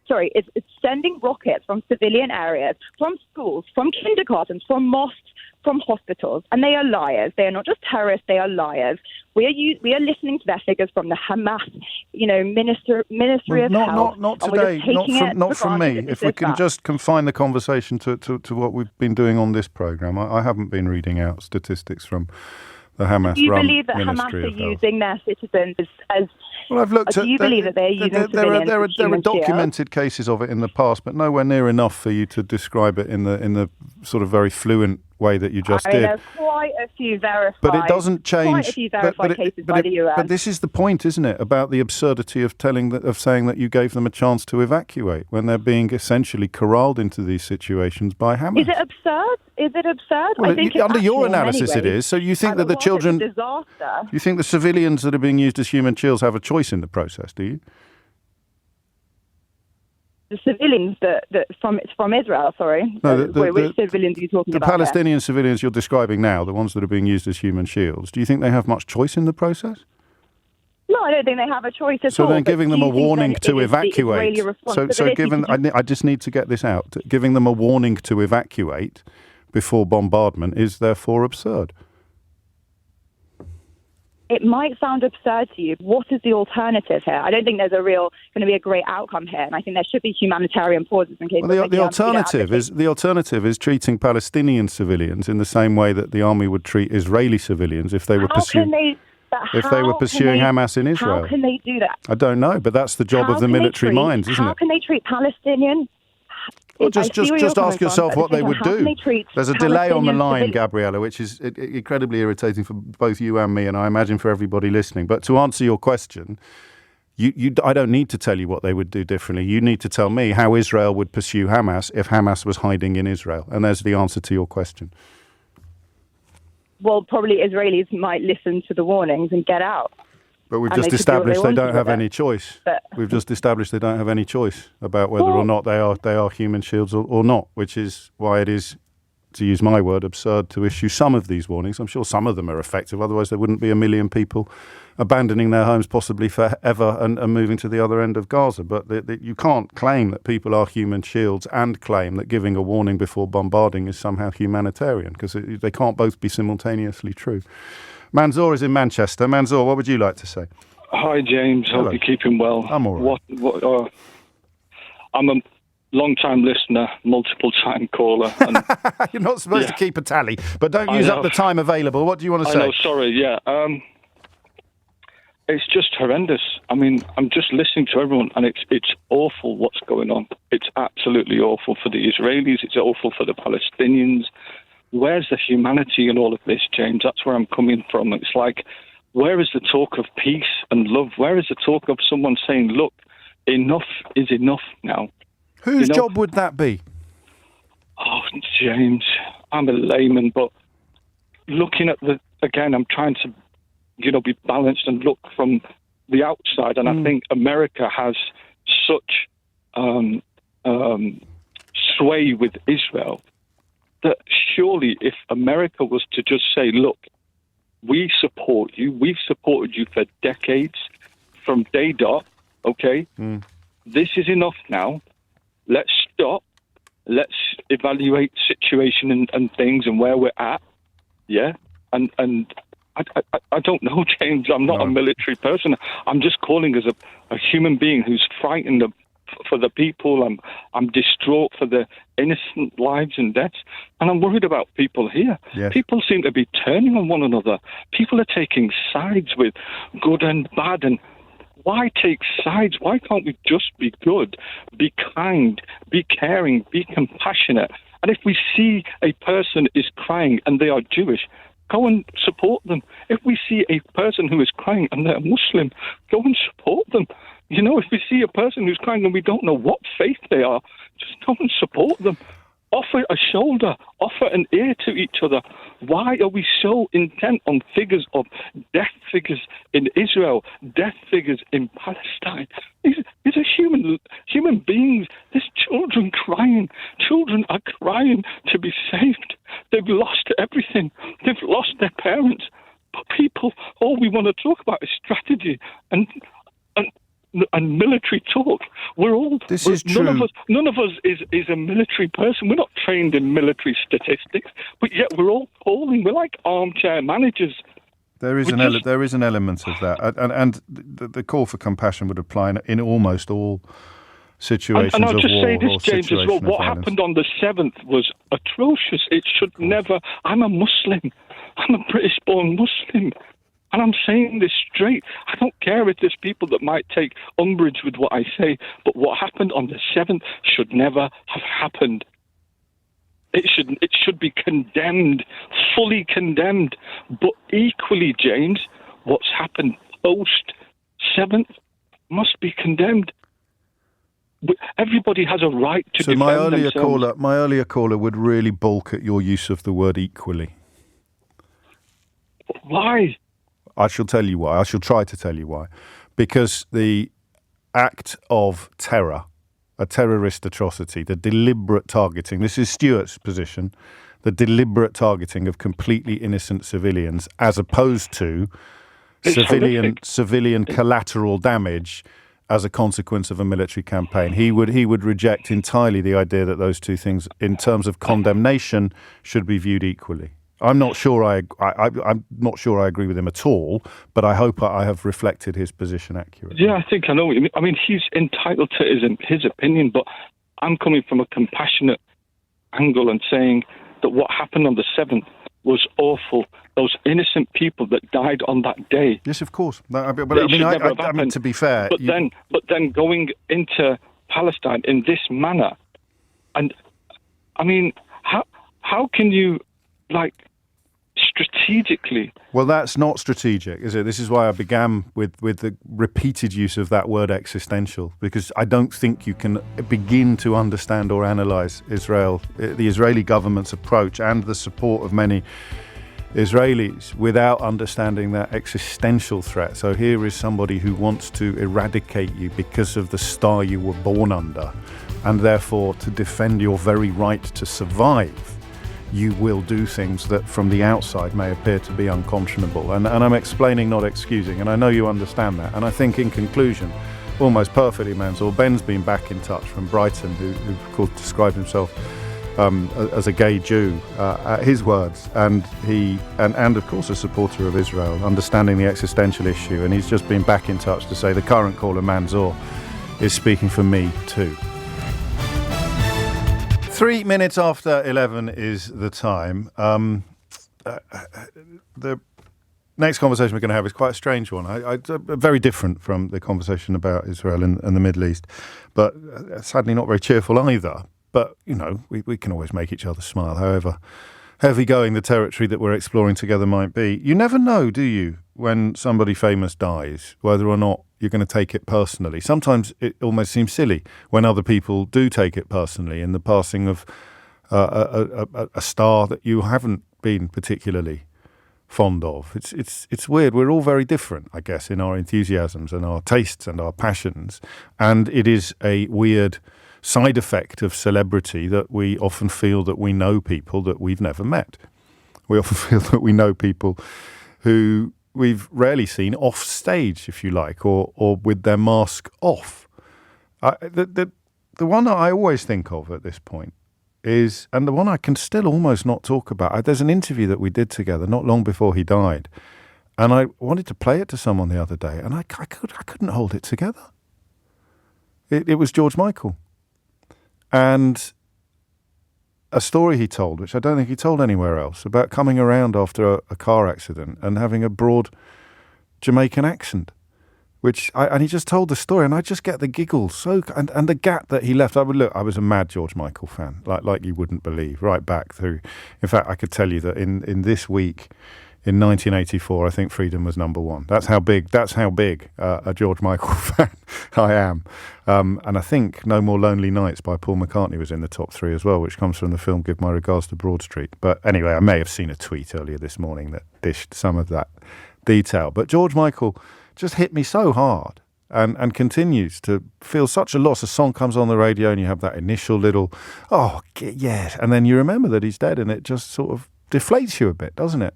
It's sending rockets from civilian areas, from schools, from kindergartens, from mosques, from hospitals, and they are liars. They are not just terrorists; they are liars. We are listening to their figures from the Hamas, Ministry of Health. Not today. Not from me. If we can just confine the conversation to what we've been doing on this program, I haven't been reading out statistics from the Hamas. Do you believe that Ministry Hamas of are Health. Using their citizens as? Well, I've looked at. Do you believe that they're using civilians? There are documented cases of it in the past, but nowhere near enough for you to describe it in the sort of very fluent way that you just I mean, did. there's quite a few verified. But it doesn't change. Quite a few verified cases by the UN. But this is the point, isn't it? About the absurdity of saying that you gave them a chance to evacuate when they're being essentially corralled into these situations by Hamas. Is it absurd? Is it absurd? Well, I think under your analysis, it is. So you think that the children, it's a disaster. you think the civilians that are being used as human shields have a choice in the process? Do you? The civilians that from Israel, sorry. No, which civilians are you talking the about? The Palestinian civilians you're describing now, the ones that are being used as human shields, do you think they have much choice in the process? No, I don't think they have a choice at all. So then giving them a warning to evacuate. So given, I just need to get this out. Giving them a warning to evacuate before bombardment is therefore absurd. It might sound absurd to you. What is the alternative here? I don't think there's going to be a great outcome here, and I think there should be humanitarian pauses in case. Well, the alternative is treating Palestinian civilians in the same way that the army would treat Israeli civilians if they were pursuing Hamas in Israel. How can they do that? I don't know, but that's the job of the military minds, isn't it? How can they treat Palestinian? Well, just ask yourself what they would do. There's a delay on the line, Gabriella, which is incredibly irritating for both you and me, and I imagine for everybody listening. But to answer your question, I don't need to tell you what they would do differently. You need to tell me how Israel would pursue Hamas if Hamas was hiding in Israel. And there's the answer to your question. Well, probably Israelis might listen to the warnings and get out. But we've just established they don't have any choice. We've just established they don't have any choice about whether or not they are human shields or not, which is why it is, to use my word, absurd to issue some of these warnings. I'm sure some of them are effective. Otherwise, there wouldn't be 1 million people abandoning their homes possibly forever and moving to the other end of Gaza. But you can't claim that people are human shields and claim that giving a warning before bombarding is somehow humanitarian, because they can't both be simultaneously true. Manzoor is in Manchester. Manzoor, what would you like to say? Hi, James. Hello. Hope you're keeping well. I'm all right. I'm a long-time listener, multiple-time caller. And you're not supposed to keep a tally, but don't use up the time available. What do you want to say? I know, sorry, yeah. It's just horrendous. I mean, I'm just listening to everyone, and it's awful what's going on. It's absolutely awful for the Israelis. It's awful for the Palestinians. Where's the humanity in all of this, James? That's where I'm coming from. It's like, where is the talk of peace and love? Where is the talk of someone saying, look, enough is enough now? Whose job would that be? Oh, James, I'm a layman, but looking at again, I'm trying to, be balanced and look from the outside. And I think America has such sway with Israel that surely if America was to just say, look, we support you, we've supported you for decades from day dot, okay? This is enough now. Let's stop. Let's evaluate situation and things and where we're at, yeah? And I don't know, James. I'm not a military person. I'm just calling as a human being who's frightened for the people. I'm distraught for the innocent lives and deaths, and I'm worried about people here. Yes. People seem to be turning on one another. People are taking sides with good and bad, and why take sides? Why can't we just be good, be kind, be caring, be compassionate? And if we see a person is crying and they are Jewish, go and support them. If we see a person who is crying and they're Muslim, go and support them. If we see a person who's crying and we don't know what faith they are, just go and support them. Offer a shoulder, offer an ear to each other. Why are we so intent on figures of death figures in Israel, death figures in Palestine? These are human beings. There's children crying. Children are crying to be saved. They've lost everything. They've lost their parents. But people, all we want to talk about is strategy and military talk. This is true. None of us is a military person. We're not trained in military statistics, but yet we're all polling. We're like armchair managers. There is an element of that, and the call for compassion would apply in almost all situations of war. And I'll just say this, James, as well. What happened on the 7th was atrocious. It should never. I'm a Muslim. I'm a British-born Muslim. And I'm saying this straight. I don't care if there's people that might take umbrage with what I say, but what happened on the 7th should never have happened. it should be condemned, fully condemned. But equally, James, what's happened post 7th must be condemned. Everybody has a right to defend themselves. My earlier caller would really balk at your use of the word equally. Why? I shall tell you why. I shall try to tell you why. Because the act of terror, a terrorist atrocity, the deliberate targeting, this is Stuart's position, the deliberate targeting of completely innocent civilians as opposed to civilian collateral damage as a consequence of a military campaign. He would reject entirely the idea that those two things, in terms of condemnation, should be viewed equally. I'm not sure I'm not sure I agree with him at all, but I hope I have reflected his position accurately. Yeah, I think I know what you mean. I mean, he's entitled to his opinion, but I'm coming from a compassionate angle and saying that what happened on the 7th was awful. Those innocent people that died on that day. Yes, of course. I mean, to be fair, but then going into Palestine in this manner, and I mean, how can you strategically? Well, that's not strategic, is it? This is why I began with the repeated use of that word existential, because I don't think you can begin to understand or analyse the Israeli government's approach and the support of many Israelis without understanding that existential threat. So here is somebody who wants to eradicate you because of the star you were born under, and therefore to defend your very right to survive, you will do things that from the outside may appear to be unconscionable. And I'm explaining, not excusing, and I know you understand that. And I think in conclusion, almost perfectly, Mansour, Ben's been back in touch from Brighton, who of course described himself as a gay Jew, at his words, and of course a supporter of Israel, understanding the existential issue, and he's just been back in touch to say the current caller, Mansour, is speaking for me too. 3 minutes after 11 is the time. The next conversation we're going to have is quite a strange one. Very different from the conversation about Israel and the Middle East, but sadly not very cheerful either. But, you know, we can always make each other smile, however heavy going the territory that we're exploring together might be. You never know, do you, when somebody famous dies, whether or not you're going to take it personally. Sometimes it almost seems silly when other people do take it personally in the passing of a star that you haven't been particularly fond of. It's weird. We're all very different, I guess, in our enthusiasms and our tastes and our passions. And it is a weird side effect of celebrity that we often feel that we know people that we've never met. We often feel that we know people who we've rarely seen off stage, if you like, or with their mask off. The one that I always think of at this point is, and the one I can still almost not talk about, there's an interview that we did together not long before he died, and I wanted to play it to someone the other day, and I couldn't hold it together. It was George Michael. And a story he told, which I don't think he told anywhere else, about coming around after a car accident and having a broad Jamaican accent, and he just told the story, and I just get the giggles. And the gap that he left. I was a mad George Michael fan, like you wouldn't believe, right back through. In fact, I could tell you that in this week, in 1984, I think Freedom was number one. That's how big a George Michael fan I am. And I think No More Lonely Nights by Paul McCartney was in the top 3 as well, which comes from the film Give My Regards to Broad Street. But anyway, I may have seen a tweet earlier this morning that dished some of that detail. But George Michael just hit me so hard and continues to feel such a loss. A song comes on the radio and you have that initial little, oh, yeah. And then you remember that he's dead and it just sort of deflates you a bit, doesn't it?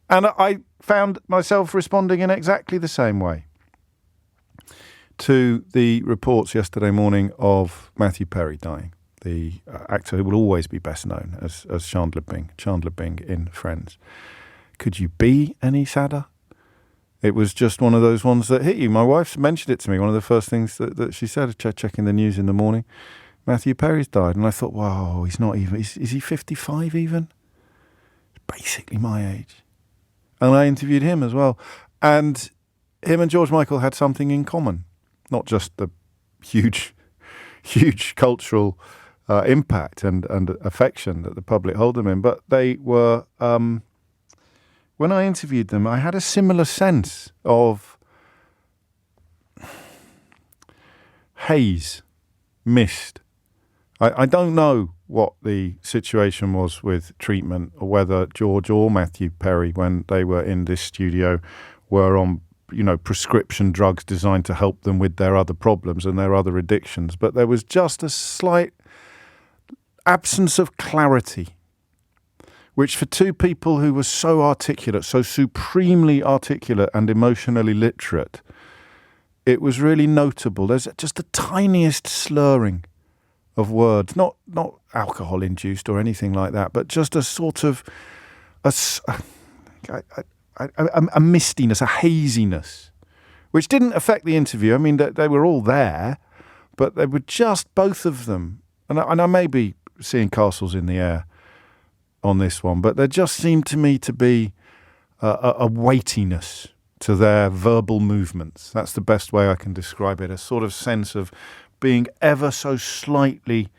And I found myself responding in exactly the same way to the reports yesterday morning of Matthew Perry dying, the actor who will always be best known as Chandler Bing in Friends. Could you be any sadder? It was just one of those ones that hit you. My wife mentioned it to me, one of the first things that she said, checking the news in the morning. Matthew Perry's died. And I thought, wow, he's not even, is he 55 even? Basically my age. And I interviewed him as well. And him and George Michael had something in common. Not just the huge cultural impact and affection that the public hold them in. But they were, when I interviewed them, I had a similar sense of haze, mist. I don't know what the situation was with treatment, or whether George or Matthew Perry, when they were in this studio, were on prescription drugs designed to help them with their other problems and their other addictions. But there was just a slight absence of clarity, which for two people who were so articulate, so supremely articulate and emotionally literate, it was really notable. There's just the tiniest slurring of words, not alcohol-induced or anything like that, but just a sort of a mistiness, a haziness, which didn't affect the interview. I mean, they were all there, but they were just, both of them, and I may be seeing castles in the air on this one, but there just seemed to me to be a weightiness to their verbal movements. That's the best way I can describe it, a sort of sense of being ever so slightly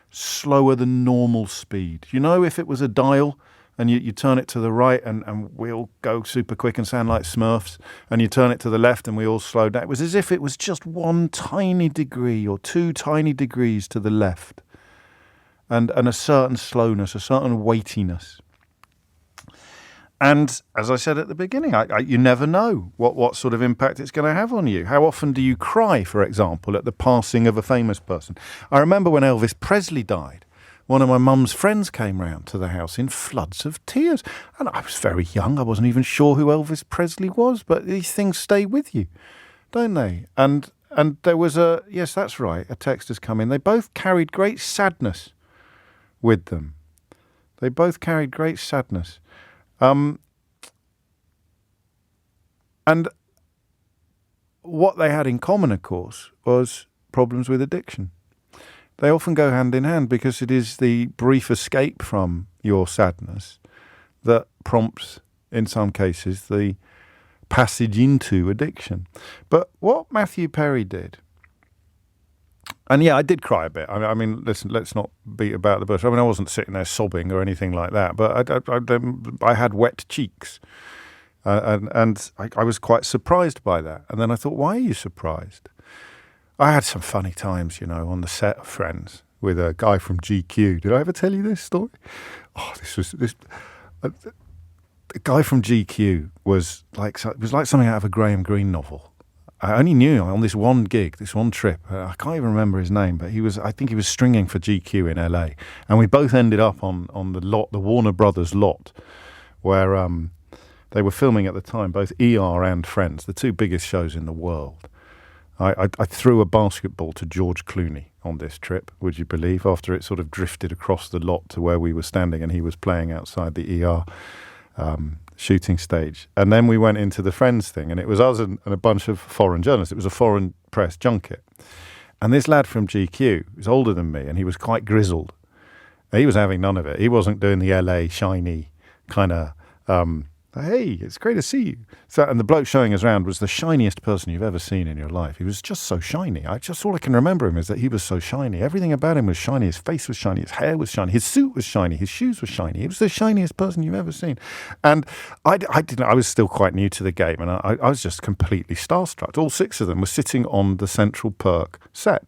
slower than normal speed. If it was a dial and you turn it to the right and we all go super quick and sound like Smurfs, and you turn it to the left and we all slow down, it was as if it was just one tiny degree or two tiny degrees to the left, and a certain slowness, a certain weightiness. And as I said at the beginning, you never know what sort of impact it's going to have on you. How often do you cry, for example, at the passing of a famous person? I remember when Elvis Presley died, one of my mum's friends came round to the house in floods of tears. And I was very young. I wasn't even sure who Elvis Presley was. But these things stay with you, don't they? And there was yes, that's right, a text has come in. They both carried great sadness with them. They both carried great sadness. And what they had in common, of course, was problems with addiction. They often go hand in hand, because it is the brief escape from your sadness that prompts, in some cases, the passage into addiction. But what Matthew Perry did, and yeah, I did cry a bit. I mean, listen, let's not beat about the bush. I mean, I wasn't sitting there sobbing or anything like that, but I had wet cheeks. And I was quite surprised by that. And then I thought, why are you surprised? I had some funny times, on the set of Friends with a guy from GQ. Did I ever tell you this story? Oh, the guy from GQ was like something out of a Graham Greene novel. I only knew him on this one gig, this one trip. I can't even remember his name, but I think he was stringing for GQ in LA. And we both ended up on the lot, the Warner Brothers lot, where they were filming at the time, both ER and Friends, the two biggest shows in the world. I threw a basketball to George Clooney on this trip, would you believe, after it sort of drifted across the lot to where we were standing, and he was playing outside the ER shooting stage. And then we went into the Friends thing, and it was us and a bunch of foreign journalists. It was a foreign press junket. And this lad from GQ was older than me, and he was quite grizzled. He was having none of it. He wasn't doing the LA shiny kind of, hey, it's great to see you. So, and the bloke showing us around was the shiniest person you've ever seen in your life. He was just so shiny. All I can remember him is that he was so shiny. Everything about him was shiny. His face was shiny. His hair was shiny. His suit was shiny. His shoes were shiny. He was the shiniest person you've ever seen. And I was still quite new to the game, and I was just completely starstruck. All six of them were sitting on the Central Perk set.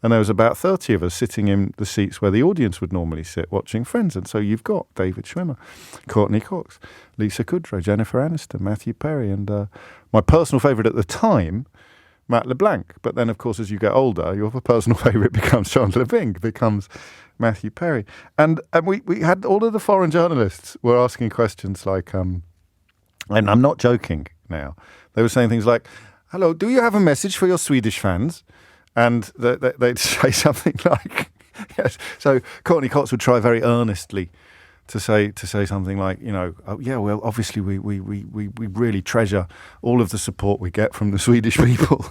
And there was about 30 of us sitting in the seats where the audience would normally sit watching Friends. And so you've got David Schwimmer, Courtney Cox, Lisa Kudrow, Jennifer Aniston, Matthew Perry, and my personal favourite at the time, Matt LeBlanc. But then, of course, as you get older, your personal favourite becomes Chandler Bing, becomes Matthew Perry. And we had all of the foreign journalists were asking questions like, and I'm not joking now, they were saying things like, hello, do you have a message for your Swedish fans? And they'd say something like, yes. So Courtney Cox would try very earnestly to say something like, oh, yeah, well, obviously we really treasure all of the support we get from the Swedish people,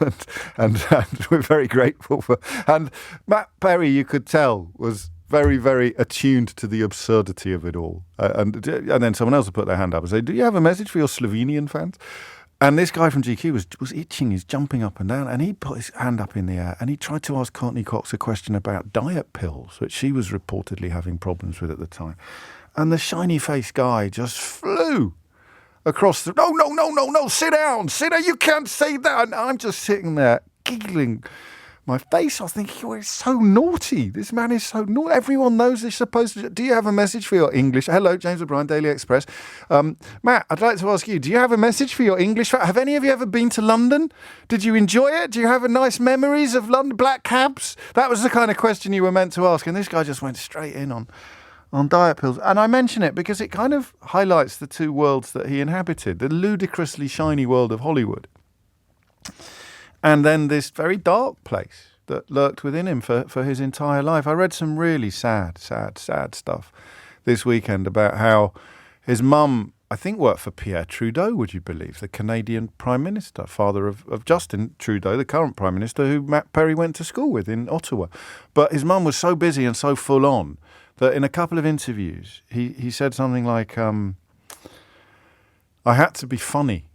and we're very grateful for. And Matt Perry, you could tell, was very, very attuned to the absurdity of it all. And then someone else would put their hand up and say, do you have a message for your Slovenian fans? And this guy from GQ was itching, he's jumping up and down, and he put his hand up in the air and he tried to ask Courtney Cox a question about diet pills, which she was reportedly having problems with at the time. And the shiny-faced guy just flew across the... No, sit down, you can't say that. And I'm just sitting there giggling my face off, thinking, oh, it's so naughty. This man is so naughty. Everyone knows they're supposed to... Do you have a message for your English? Hello, James O'Brien, Daily Express. Matt, I'd like to ask you, do you have a message for your English? Have any of you ever been to London? Did you enjoy it? Do you have nice memories of London black cabs? That was the kind of question you were meant to ask. And this guy just went straight in on diet pills. And I mention it because it kind of highlights the two worlds that he inhabited, the ludicrously shiny world of Hollywood, and then this very dark place that lurked within him for his entire life. I read some really sad stuff this weekend about how his mum, I think, worked for Pierre Trudeau, would you believe, the Canadian Prime Minister, father of Justin Trudeau, the current Prime Minister, who Matt Perry went to school with in Ottawa. But his mum was so busy and so full on that in a couple of interviews, he said something like, I had to be funny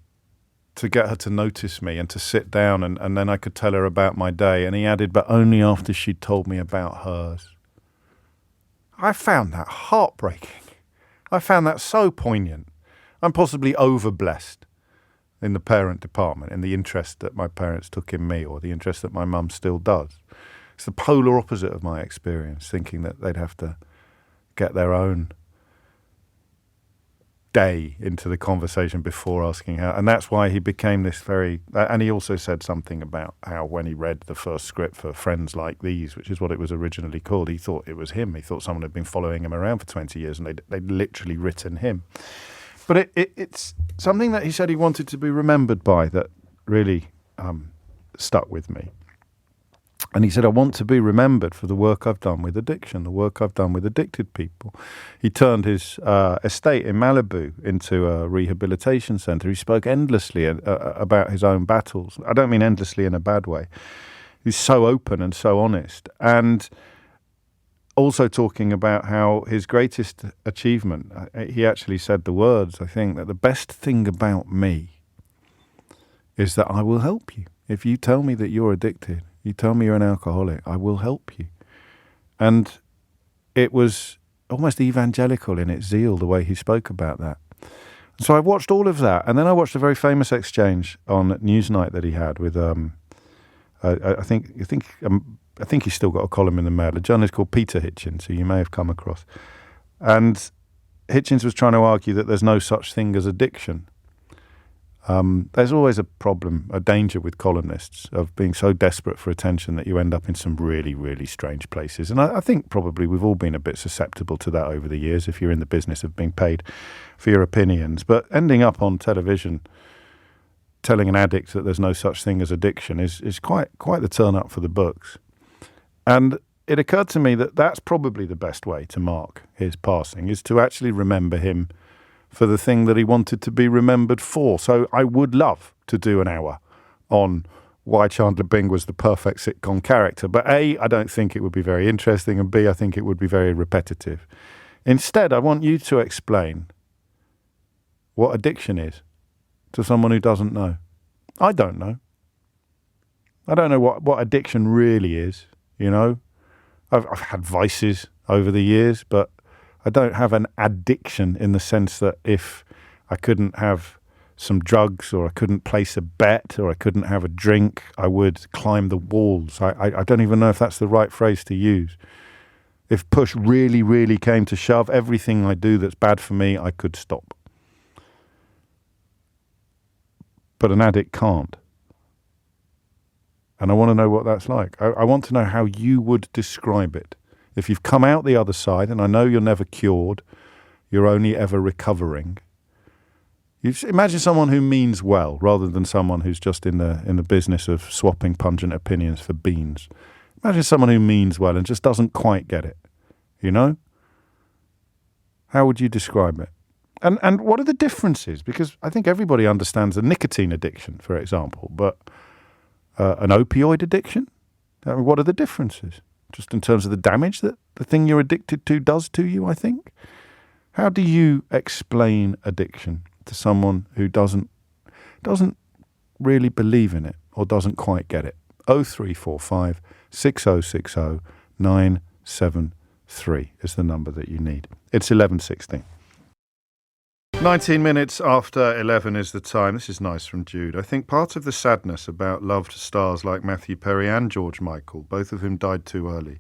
to get her to notice me and to sit down and then I could tell her about my day. And he added, but only after she'd told me about hers. I found that heartbreaking. I found that so poignant. I'm possibly overblessed in the parent department, in the interest that my parents took in me, or the interest that my mum still does. It's the polar opposite of my experience, thinking that they'd have to get their own day into the conversation before asking how. And that's why he became this very... And he also said something about how when he read the first script for Friends Like These, which is what it was originally called, he thought it was him. He thought someone had been following him around for 20 years and they'd literally written him. But it's something that he said he wanted to be remembered by that really stuck with me. And he said, I want to be remembered for the work I've done with addiction, the work I've done with addicted people. He turned his estate in Malibu into a rehabilitation centre. He spoke endlessly about his own battles. I don't mean endlessly in a bad way. He's so open and so honest. And also talking about how his greatest achievement, he actually said the words, I think, that the best thing about me is that I will help you. If you tell me that you're addicted, you tell me you're an alcoholic, I will help you. And it was almost evangelical in its zeal, the way he spoke about that. So I watched all of that. And then I watched a very famous exchange on Newsnight that he had with, I think he's still got a column in the Mail, a journalist called Peter Hitchens, who you may have come across. And Hitchens was trying to argue that there's no such thing as addiction. There's always a problem, a danger with columnists of being so desperate for attention that you end up in some really, really strange places. And I think probably we've all been a bit susceptible to that over the years if you're in the business of being paid for your opinions. But ending up on television telling an addict that there's no such thing as addiction is quite the turn up for the books. And it occurred to me that that's probably the best way to mark his passing, is to actually remember him for the thing that he wanted to be remembered for. So I would love to do an hour on why Chandler Bing was the perfect sitcom character. But A, I don't think it would be very interesting, and B, I think it would be very repetitive. Instead, I want you to explain what addiction is to someone who doesn't know. I don't know. I don't know what addiction really is, you know. I've had vices over the years, but I don't have an addiction in the sense that if I couldn't have some drugs, or I couldn't place a bet, or I couldn't have a drink, I would climb the walls. I don't even know if that's the right phrase to use. If push really, really came to shove, everything I do that's bad for me, I could stop. But an addict can't. And I want to know what that's like. I want to know how you would describe it. If you've come out the other side, and I know you're never cured, you're only ever recovering. You imagine someone who means well, rather than someone who's just in the business of swapping pungent opinions for beans. Imagine someone who means well and just doesn't quite get it. You know? How would you describe it? And what are the differences? Because I think everybody understands a nicotine addiction, for example, but an opioid addiction? I mean, what are the differences? Just in terms of the damage that the thing you're addicted to does to you, I think. How do you explain addiction to someone who doesn't doesn't really believe in it or doesn't quite get it. 0345 6060 973 is the number that you need. It's 11:16. 19 minutes after 11 is the time. This is nice from Jude. I think part of the sadness about loved stars like Matthew Perry and George Michael, both of whom died too early,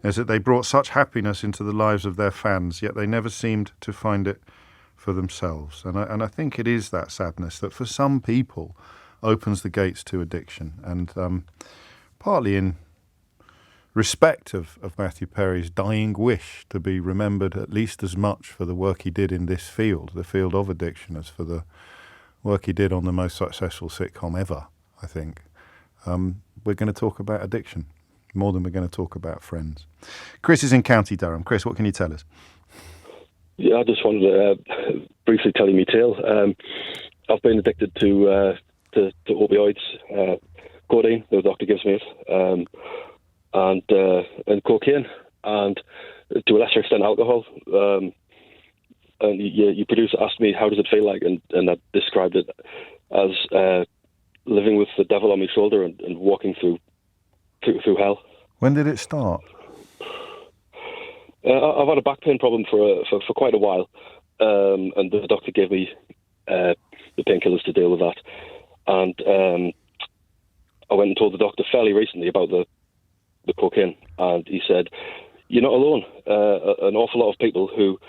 is that they brought such happiness into the lives of their fans, yet they never seemed to find it for themselves. And I think it is that sadness that for some people opens the gates to addiction. And partly in respect of Matthew Perry's dying wish to be remembered at least as much for the work he did in this field, the field of addiction, as for the work he did on the most successful sitcom ever, I think. We're going to talk about addiction more than we're going to talk about Friends. Chris is in County Durham. Chris, what can you tell us? Yeah, I just wanted to briefly tell you my tale. I've been addicted to opioids, codeine, the doctor gives me it, and cocaine, and to a lesser extent alcohol. And your producer asked me, how does it feel like? And I described it as living with the devil on my shoulder and walking through hell. When did it start? I've had a back pain problem for quite a while, and the doctor gave me the painkillers to deal with that. And I went and told the doctor fairly recently about the cocaine, and he said, "You're not alone. An awful lot of people who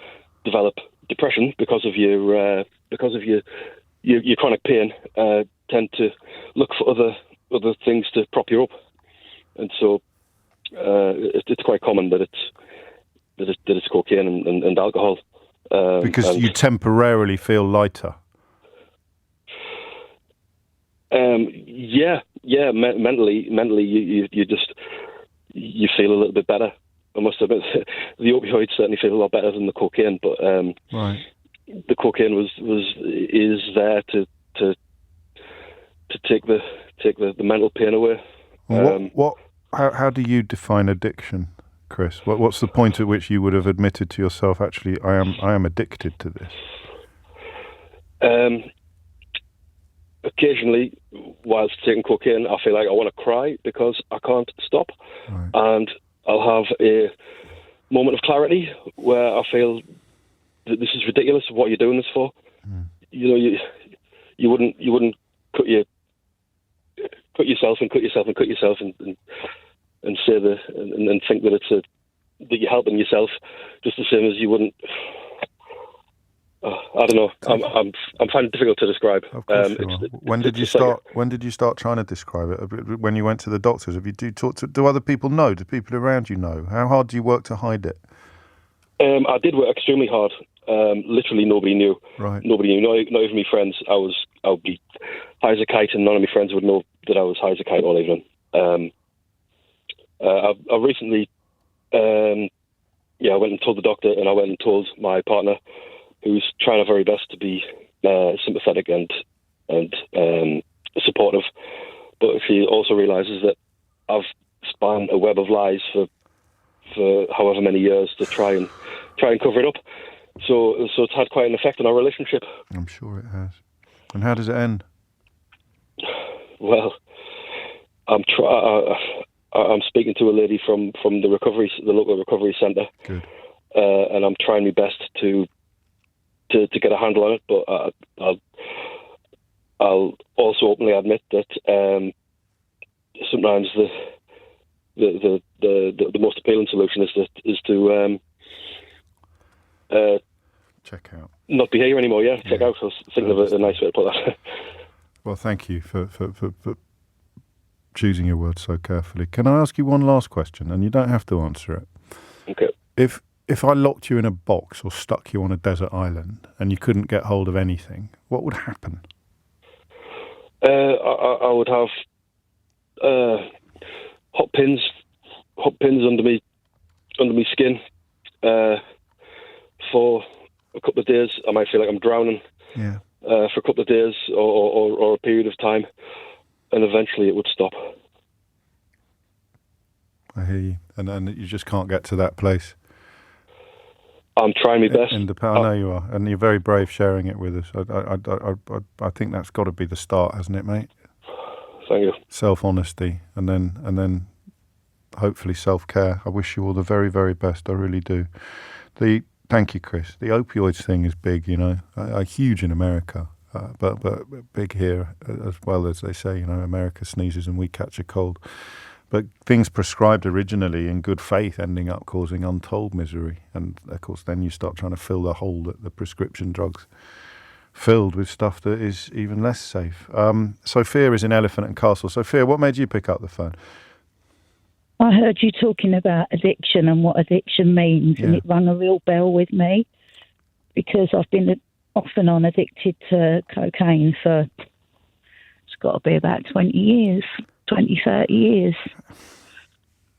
develop depression because of your chronic pain tend to look for other things to prop you up, and so it's quite common that it's cocaine and alcohol." Because you temporarily feel lighter. Yeah. Mentally, you just you feel a little bit better. I must admit, the opioids certainly feel a lot better than the cocaine, but right. The cocaine is there to take the mental pain away. How do you define addiction, Chris? What's the point at which you would have admitted to yourself, actually, I am addicted to this? Occasionally, whilst taking cocaine, I feel like I want to cry because I can't stop. Right. And I'll have a moment of clarity where I feel that this is ridiculous. What you're doing this for? Mm. You know, you wouldn't cut yourself and say and think that that you're helping yourself, just the same as you wouldn't. I don't know. I'm finding it difficult to describe. Of course you are. When did you start? When did you start trying to describe it? When you went to the doctors? Do other people know? Do people around you know? How hard do you work to hide it? I did work extremely hard. Literally, nobody knew. Right. Nobody knew. Not even my friends. I would be high as a kite, and none of my friends would know that I was high as a kite all evening. I recently, I went and told the doctor, and I went and told my partner, who's trying her very best to be sympathetic and supportive, but she also realises that I've spun a web of lies for however many years to try and cover it up. So it's had quite an effect on our relationship. I'm sure it has. And how does it end? Well, I'm speaking to a lady from the local recovery centre. Good. And I'm trying my best to get a handle on it, but I'll also openly admit that sometimes the most appealing solution is to check out, not be here anymore. Yeah, check out. I was thinking of a nice way to put that. Well, thank you for choosing your words so carefully. Can I ask you one last question, and you don't have to answer it? Okay. If I locked you in a box or stuck you on a desert island and you couldn't get hold of anything, what would happen? I would have hot pins under me skin for a couple of days. I might feel like I'm drowning. Yeah. For a couple of days or a period of time, and eventually it would stop. I hear you, and you just can't get to that place. I'm trying my best. I know you are, and you're very brave sharing it with us. I think that's got to be the start, hasn't it, mate? Thank you. Self-honesty, and then hopefully self-care. I wish you all the very, very best. I really do. Thank you, Chris. The opioids thing is big, huge in America, but big here as well. As they say, America sneezes and we catch a cold. But things prescribed originally in good faith ending up causing untold misery. And, of course, then you start trying to fill the hole that the prescription drugs filled with stuff that is even less safe. Sophia is in Elephant and Castle. Sophia, what made you pick up the phone? I heard you talking about addiction and what addiction means, and it rang a real bell with me because I've been off and on addicted to cocaine for, it's got to be about 20 years. 20, 30 years.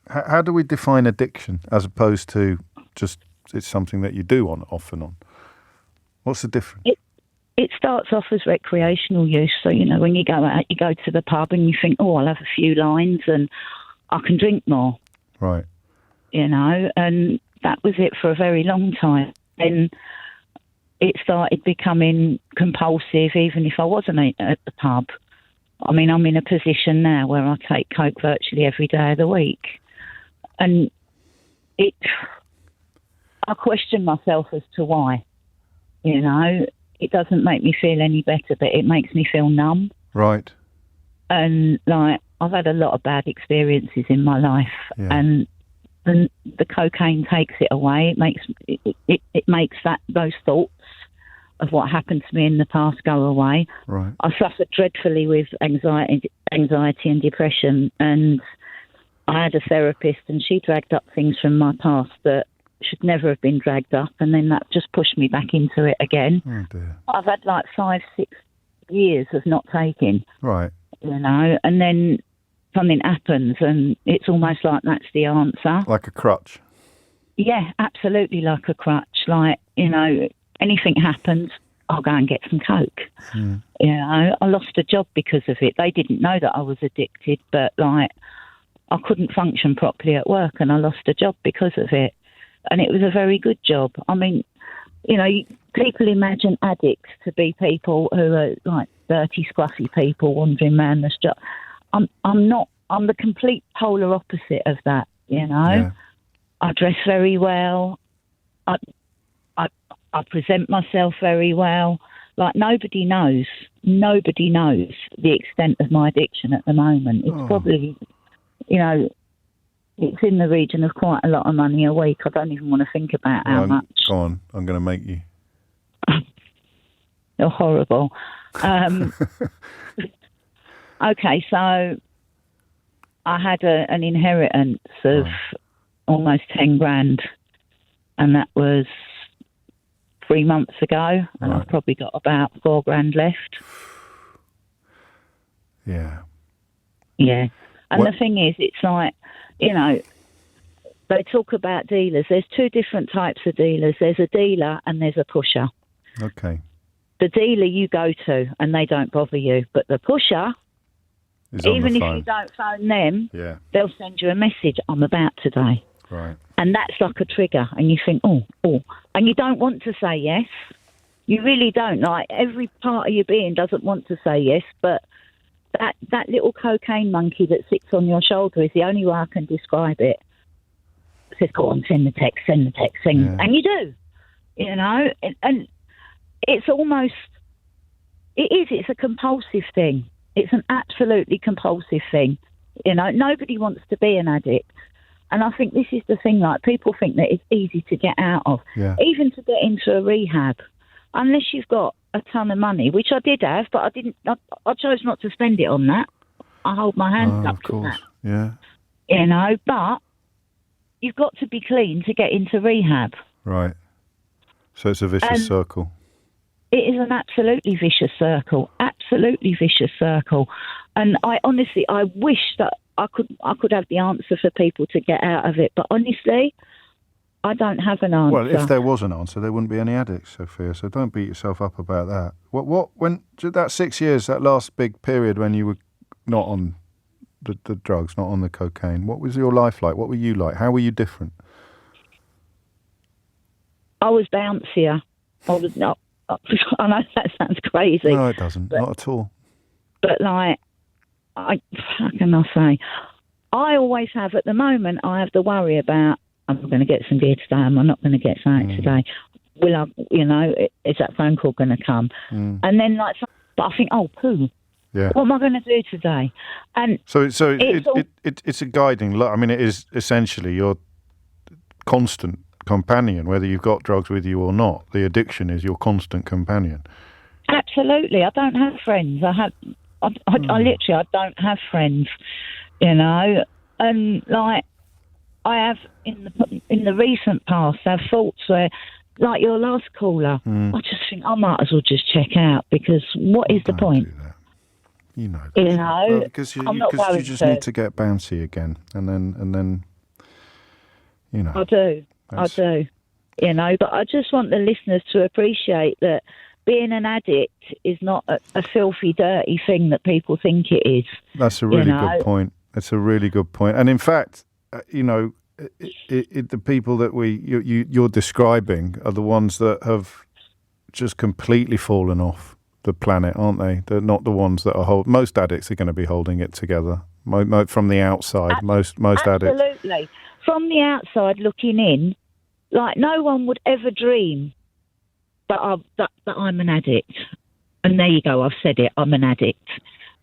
How do we define addiction as opposed to just it's something that you do off and on? What's the difference? It starts off as recreational use. So, when you go out, you go to the pub and you think, oh, I'll have a few lines and I can drink more. Right. And that was it for a very long time. Then it started becoming compulsive even if I wasn't at the pub. I mean, I'm in a position now where I take coke virtually every day of the week. And I question myself as to why. It doesn't make me feel any better, but it makes me feel numb. Right. And, I've had a lot of bad experiences in my life. Yeah. And the cocaine takes it away. It makes those thoughts of what happened to me in the past go away. Right. I suffered dreadfully with anxiety and depression, and I had a therapist and she dragged up things from my past that should never have been dragged up, and then that just pushed me back into it again. Oh dear. I've had 5-6 years of not taking. Right. And then something happens and it's almost like that's the answer. Like a crutch. Yeah, absolutely like a crutch. Anything happens, I'll go and get some coke. Mm. I lost a job because of it. They didn't know that I was addicted, but I couldn't function properly at work and I lost a job because of it. And it was a very good job. I mean, people imagine addicts to be people who are like dirty, scruffy people wandering around the street. I'm not. I'm the complete polar opposite of that, Yeah. I dress very well. I present myself very well. Nobody knows the extent of my addiction at the moment. It's probably, it's in the region of quite a lot of money a week. I don't even want to think about how much. Go on, I'm going to make you. You're horrible. Okay, so I had an inheritance of almost 10 grand, and that was 3 months ago, and I've probably got about 4 grand left. Yeah. Yeah. And the thing is, it's like, they talk about dealers. There's 2 different types of dealers. There's a dealer and there's a pusher. Okay. The dealer you go to and they don't bother you, but the pusher, even if you don't phone them, they'll send you a message, I'm about today. Right. And that's like a trigger. And you think, oh. And you don't want to say yes. You really don't. Every part of your being doesn't want to say yes, but that little cocaine monkey that sits on your shoulder is the only way I can describe it. It says, go on, send the text. Yeah. And you do, and it's almost, it's a compulsive thing. It's an absolutely compulsive thing. Nobody wants to be an addict. And I think this is the thing, people think that it's easy to get out of. Yeah. Even to get into a rehab. Unless you've got a ton of money, which I did have, but I chose not to spend it on that. I hold my hands up to that. Yeah. But you've got to be clean to get into rehab. Right. So it's a vicious circle. It is an absolutely vicious circle. And I honestly, I wish that I could have the answer for people to get out of it. But honestly, I don't have an answer. Well, if there was an answer, there wouldn't be any addicts, Sophia. So don't beat yourself up about that. When that 6 years, that last big period when you were not on the drugs, not on the cocaine, what was your life like? What were you like? How were you different? I was bouncier. I was not. I know that sounds crazy. No, it doesn't. Not at all. But how can I say? I always have, at the moment, I have to worry about, am I going to get some gear today? Am I not going to get something today? Will I, is that phone call going to come? And then, but I think, poo. Yeah. What am I going to do today? And so it's a guiding. I mean, it is essentially your constant companion, whether you've got drugs with you or not. The addiction is your constant companion. Absolutely. I don't have friends. I don't have friends, and I have in the recent past have thoughts where, like your last caller, I just think I might as well just check out, because what is the point? Do that. Because you just need to get bouncy again, and then I do. But I just want the listeners to appreciate that being an addict is not a filthy, dirty thing that people think it is. That's a really good point. It's a really good point. And in fact, the people that you're describing are the ones that have just completely fallen off the planet, aren't they? They're not the ones that are most addicts are going to be holding it together. From the outside, most addicts. Absolutely. From the outside looking in, like no one would ever dream that I'm an addict. And there you go, I've said it, I'm an addict.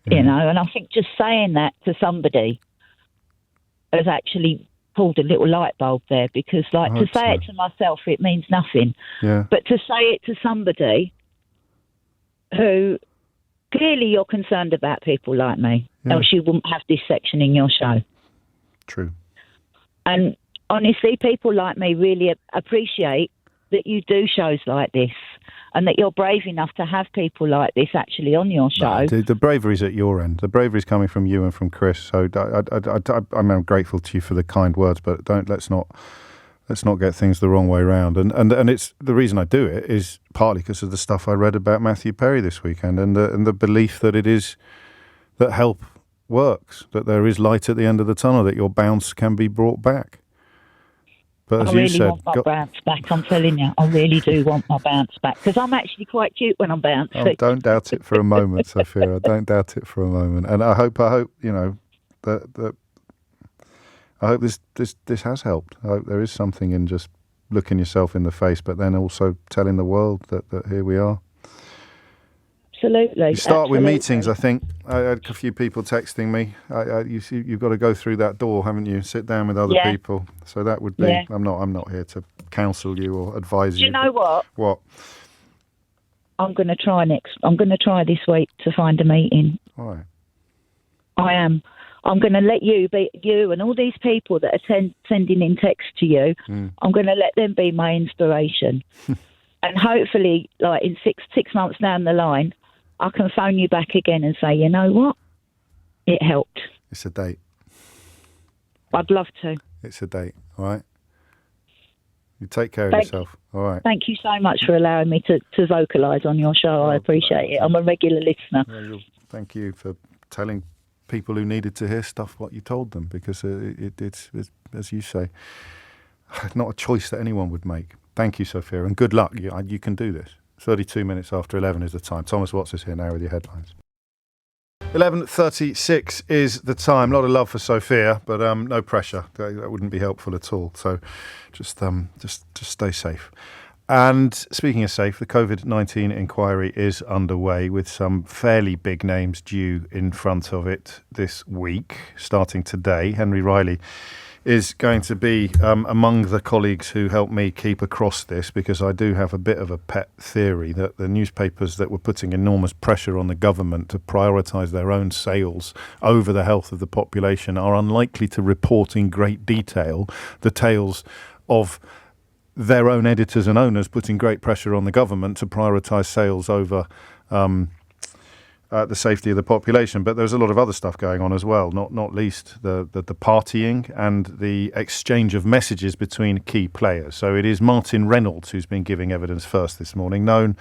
And I think just saying that to somebody has actually pulled a little light bulb there, because to say it to myself, it means nothing. Yeah. But to say it to somebody who clearly you're concerned about people like me, else you wouldn't have this section in your show. True. And honestly, people like me really appreciate that you do shows like this, and that you're brave enough to have people like this actually on your show. No, the bravery's at your end. The bravery's coming from you and from Chris. So I'm grateful to you for the kind words, but let's not get things the wrong way around. And it's the reason I do it is partly because of the stuff I read about Matthew Perry this weekend, and the belief that that help works, that there is light at the end of the tunnel, that your bounce can be brought back. But as I really you said, want my bounce back, I'm telling you. I really do want my bounce back, because I'm actually quite cute when I'm bouncing. Oh, don't doubt it for a moment, Sophia. I don't doubt it for a moment. And I hope that I hope this has helped. I hope there is something in just looking yourself in the face, but then also telling the world that here we are. Absolutely. You start with meetings, I think. I had a few people texting me. You've got to go through that door, haven't you? Sit down with other people. So that would be. Yeah. I'm not here to counsel you or advise you. Do you know what? What? I'm going to try this week to find a meeting. All right. I am. I'm going to let you and all these people that are sending in texts to you. I'm going to let them be my inspiration, and hopefully, like in six months down the line, I can phone you back again and say, you know what, it helped. It's a date. I'd love to. It's a date. All right. You take care of yourself. All right. Thank you so much for allowing me to vocalise on your show. I appreciate it. I'm a regular listener. Well, thank you for telling people who needed to hear stuff what you told them, because it's, as you say, not a choice that anyone would make. Thank you, Sophia, and good luck. You can do this. 32 minutes after 11 is the time. Thomas Watts is here now with your headlines. 11:36 is the time. A lot of love for Sophia, but no pressure. That wouldn't be helpful at all. So just stay safe. And speaking of safe, the COVID-19 inquiry is underway, with some fairly big names due in front of it this week, starting today. Henry Riley is going to be among the colleagues who help me keep across this, because I do have a bit of a pet theory that the newspapers that were putting enormous pressure on the government to prioritise their own sales over the health of the population are unlikely to report in great detail the tales of their own editors and owners putting great pressure on the government to prioritise sales over the safety of the population. But there's a lot of other stuff going on as well, not least the partying and the exchange of messages between key players. So it is Martin Reynolds who's been giving evidence first this morning, known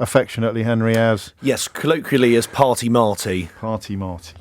affectionately, Henry, as... Yes, colloquially as Party Marty. Party Marty.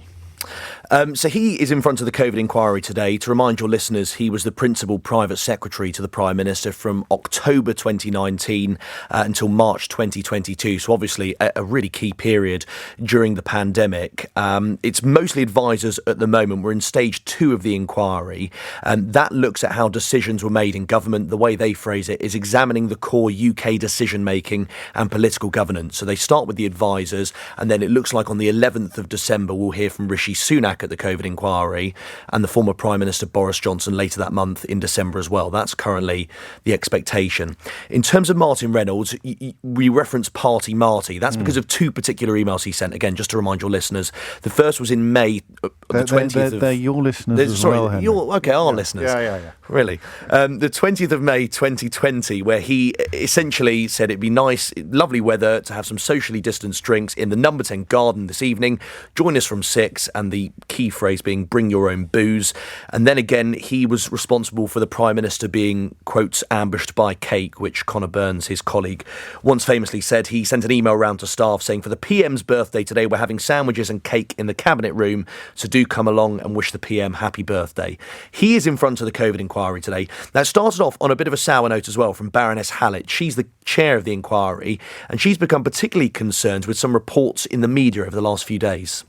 So he is in front of the COVID inquiry today. To remind your listeners, he was the principal private secretary to the Prime Minister from October 2019 until March 2022. So obviously a really key period during the pandemic. It's mostly advisors at the moment. We're in stage 2 of the inquiry. That looks at how decisions were made in government. The way they phrase it is examining the core UK decision-making and political governance. So they start with the advisors, and then it looks like on the 11th of December we'll hear from Rishi Sunak at the COVID inquiry, and the former Prime Minister Boris Johnson later that month in December as well. That's currently the expectation. In terms of Martin Reynolds, we reference Party Marty. That's because of 2 particular emails he sent. Again, just to remind your listeners, the first was in May, the 20th. They're your listeners as well, Henry. Our listeners. Yeah. Really. The 20th of May 2020, where he essentially said it'd be nice, lovely weather to have some socially distanced drinks in the number 10 garden this evening. Join us from 6, and the key phrase being bring your own booze. And then again, he was responsible for the Prime Minister being, quotes, ambushed by cake, which Conor Burns, his colleague, once famously said. He sent an email round to staff saying, for the PM's birthday today, we're having sandwiches and cake in the cabinet room, so do come along and wish the PM happy birthday. He is in front of the COVID inquiry today. Now, it started off on a bit of a sour note as well from Baroness Hallett. She's the chair of the inquiry, and she's become particularly concerned with some reports in the media over the last few days.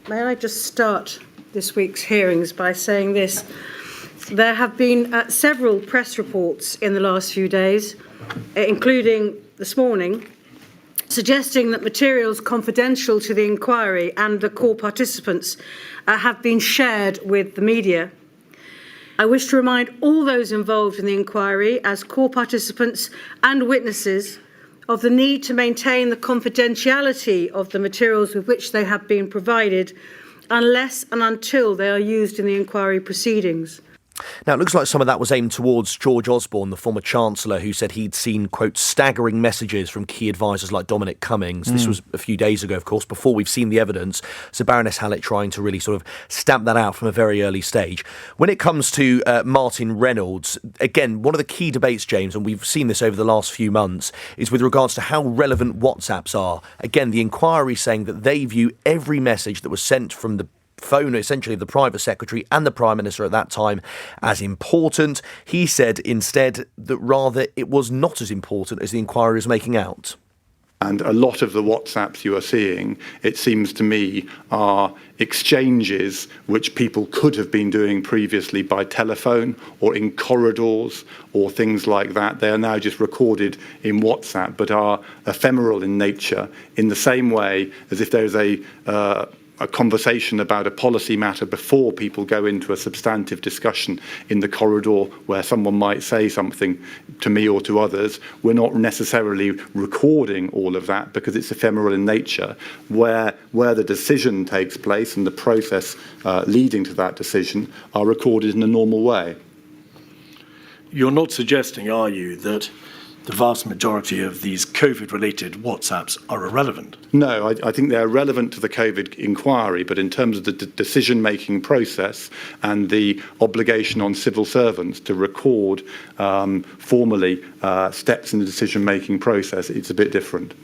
May I just start this week's hearings by saying this? There have been several press reports in the last few days, including this morning, suggesting that materials confidential to the inquiry and the core participants have been shared with the media. I wish to remind all those involved in the inquiry, as core participants and witnesses, of the need to maintain the confidentiality of the materials with which they have been provided unless and until they are used in the inquiry proceedings. Now, it looks like some of that was aimed towards George Osborne, the former Chancellor, who said he'd seen, quote, staggering messages from key advisors like Dominic Cummings. This was a few days ago, of course, before we've seen the evidence. So Baroness Hallett trying to really sort of stamp that out from a very early stage. When it comes to Martin Reynolds, again, one of the key debates, James, and we've seen this over the last few months, is with regards to how relevant WhatsApps are. Again, the inquiry saying that they view every message that was sent from the phone, essentially the private secretary and the Prime Minister at that time, as important. He said instead that rather it was not as important as the inquiry is making out. And a lot of the WhatsApps you are seeing, it seems to me, are exchanges which people could have been doing previously by telephone or in corridors or things like that. They are now just recorded in WhatsApp, but are ephemeral in nature, in the same way as if there's a conversation about a policy matter before people go into a substantive discussion in the corridor where someone might say something to me or to others. We're not necessarily recording all of that because it's ephemeral in nature. Where the decision takes place and the process leading to that decision are recorded in a normal way. You're not suggesting, are you, that the vast majority of these COVID-related WhatsApps are irrelevant? No, I think they're relevant to the COVID inquiry, but in terms of the decision-making process and the obligation on civil servants to record formally steps in the decision-making process, it's a bit different.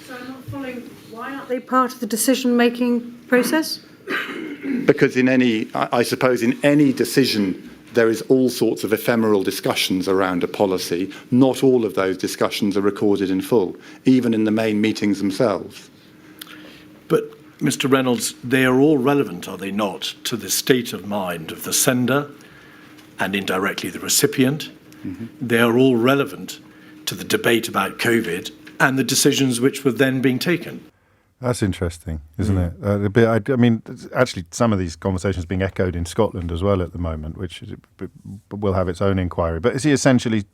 So I'm not following, why aren't they part of the decision-making process? Because I suppose in any decision, there is all sorts of ephemeral discussions around a policy. Not all of those discussions are recorded in full, even in the main meetings themselves. But, Mr. Reynolds, they are all relevant, are they not, to the state of mind of the sender and indirectly the recipient? Mm-hmm. They are all relevant to the debate about COVID and the decisions which were then being taken. That's interesting, isn't it? I mean, actually, some of these conversations being echoed in Scotland as well at the moment, which will have its own inquiry. But is he essentially,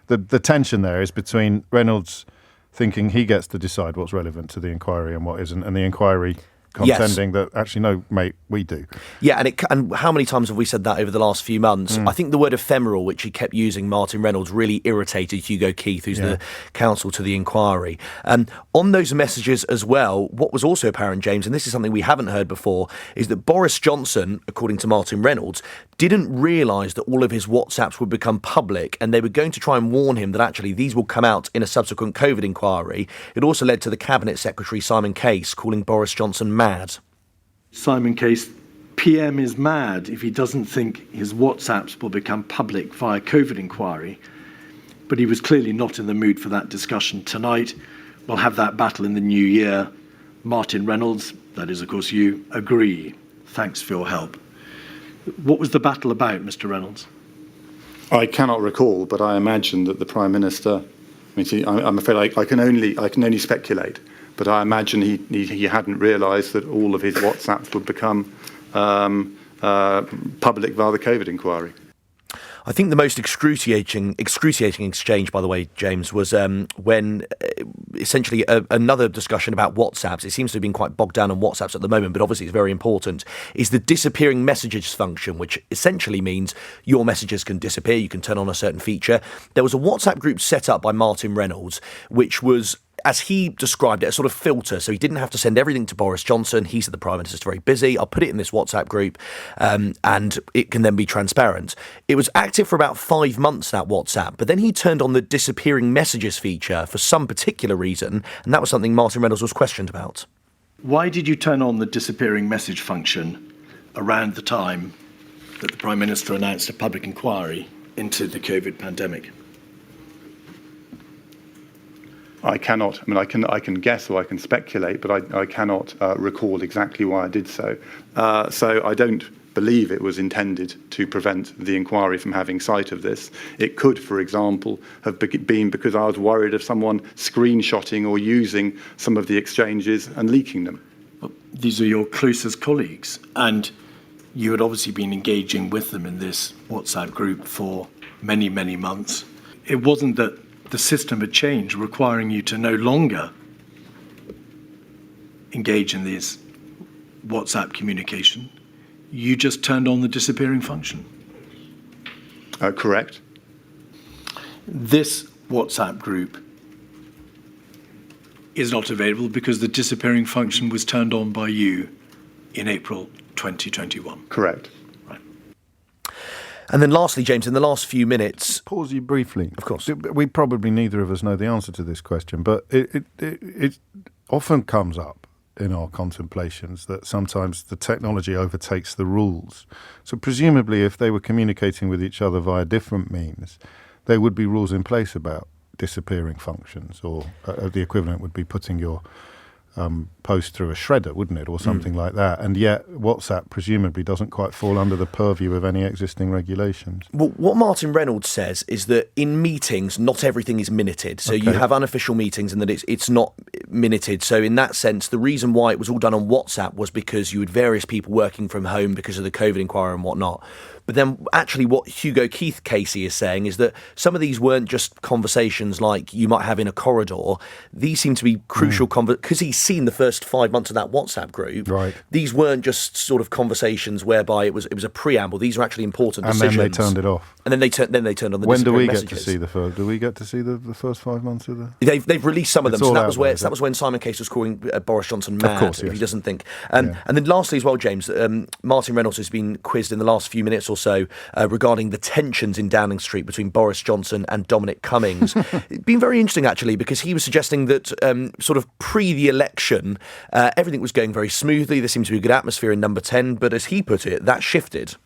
the tension there is between Reynolds thinking he gets to decide what's relevant to the inquiry and what isn't, and the inquiry contending that actually, no, mate, we do. Yeah, and how many times have we said that over the last few months? I think the word ephemeral, which he kept using, Martin Reynolds, really irritated Hugo Keith, who's the counsel to the inquiry. On those messages as well, what was also apparent, James, and this is something we haven't heard before, is that Boris Johnson, according to Martin Reynolds, didn't realise that all of his WhatsApps would become public, and they were going to try and warn him that actually these will come out in a subsequent COVID inquiry. It also led to the Cabinet Secretary, Simon Case, calling Boris Johnson mad. Simon Case, PM is mad if he doesn't think his WhatsApps will become public via COVID inquiry, but he was clearly not in the mood for that discussion tonight. We'll have that battle in the new year. Martin Reynolds, that is, of course, you, agree. Thanks for your help. What was the battle about, Mr. Reynolds? I cannot recall, but I imagine that the Prime Minister, I'm afraid I can only speculate, but I imagine he hadn't realised that all of his WhatsApps would become public via the COVID inquiry. I think the most excruciating exchange, by the way, James, was when essentially another discussion about WhatsApps. It seems to have been quite bogged down on WhatsApps at the moment, but obviously it's very important, is the disappearing messages function, which essentially means your messages can disappear. You can turn on a certain feature. There was a WhatsApp group set up by Martin Reynolds, which was, as he described it, a sort of filter. So he didn't have to send everything to Boris Johnson. He said the Prime Minister's very busy. I'll put it in this WhatsApp group and it can then be transparent. It was active for about 5 months, that WhatsApp, but then he turned on the disappearing messages feature for some particular reason, and that was something Martin Reynolds was questioned about. Why did you turn on the disappearing message function around the time that the Prime Minister announced a public inquiry into the COVID pandemic? I cannot. I can guess or I can speculate, but I cannot recall exactly why I did so. So I don't believe it was intended to prevent the inquiry from having sight of this. It could, for example, have been because I was worried of someone screenshotting or using some of the exchanges and leaking them. Well, these are your closest colleagues, and you had obviously been engaging with them in this WhatsApp group for many, many months. It wasn't that the system had changed, requiring you to no longer engage in this WhatsApp communication. You just turned on the disappearing function. Correct. This WhatsApp group is not available because the disappearing function was turned on by you in April 2021. Correct. And then lastly, James, in the last few minutes... Pause you briefly. Of course. We probably neither of us know the answer to this question, but it often comes up in our contemplations that sometimes the technology overtakes the rules. So presumably if they were communicating with each other via different means, there would be rules in place about disappearing functions, or the equivalent would be putting your post through a shredder, wouldn't it, or something like that? And yet WhatsApp presumably doesn't quite fall under the purview of any existing regulations. Well, what Martin Reynolds says is that in meetings, not everything is minuted. So you have unofficial meetings and that it's not minuted. So in that sense, the reason why it was all done on WhatsApp was because you had various people working from home because of the COVID inquiry and whatnot. But then actually what Hugo Keith Casey is saying is that some of these weren't just conversations like you might have in a corridor. These seem to be crucial because he's seen the first 5 months of that WhatsApp group. Right. These weren't just sort of conversations whereby it was a preamble. These are actually important decisions. And then they turned it off. And then they turned on the When do we messages. get to see the first? Do we get to see the first 5 months of the? They've released some of them. It's So all that was when Simon Case was calling Boris Johnson mad. Of course, yes. If he doesn't think. And then lastly as well, James, Martin Reynolds has been quizzed in the last few minutes or so regarding the tensions in Downing Street between Boris Johnson and Dominic Cummings. It's been very interesting actually, because he was suggesting that sort of pre the election, everything was going very smoothly. There seemed to be a good atmosphere in Number 10, but as he put it, that shifted.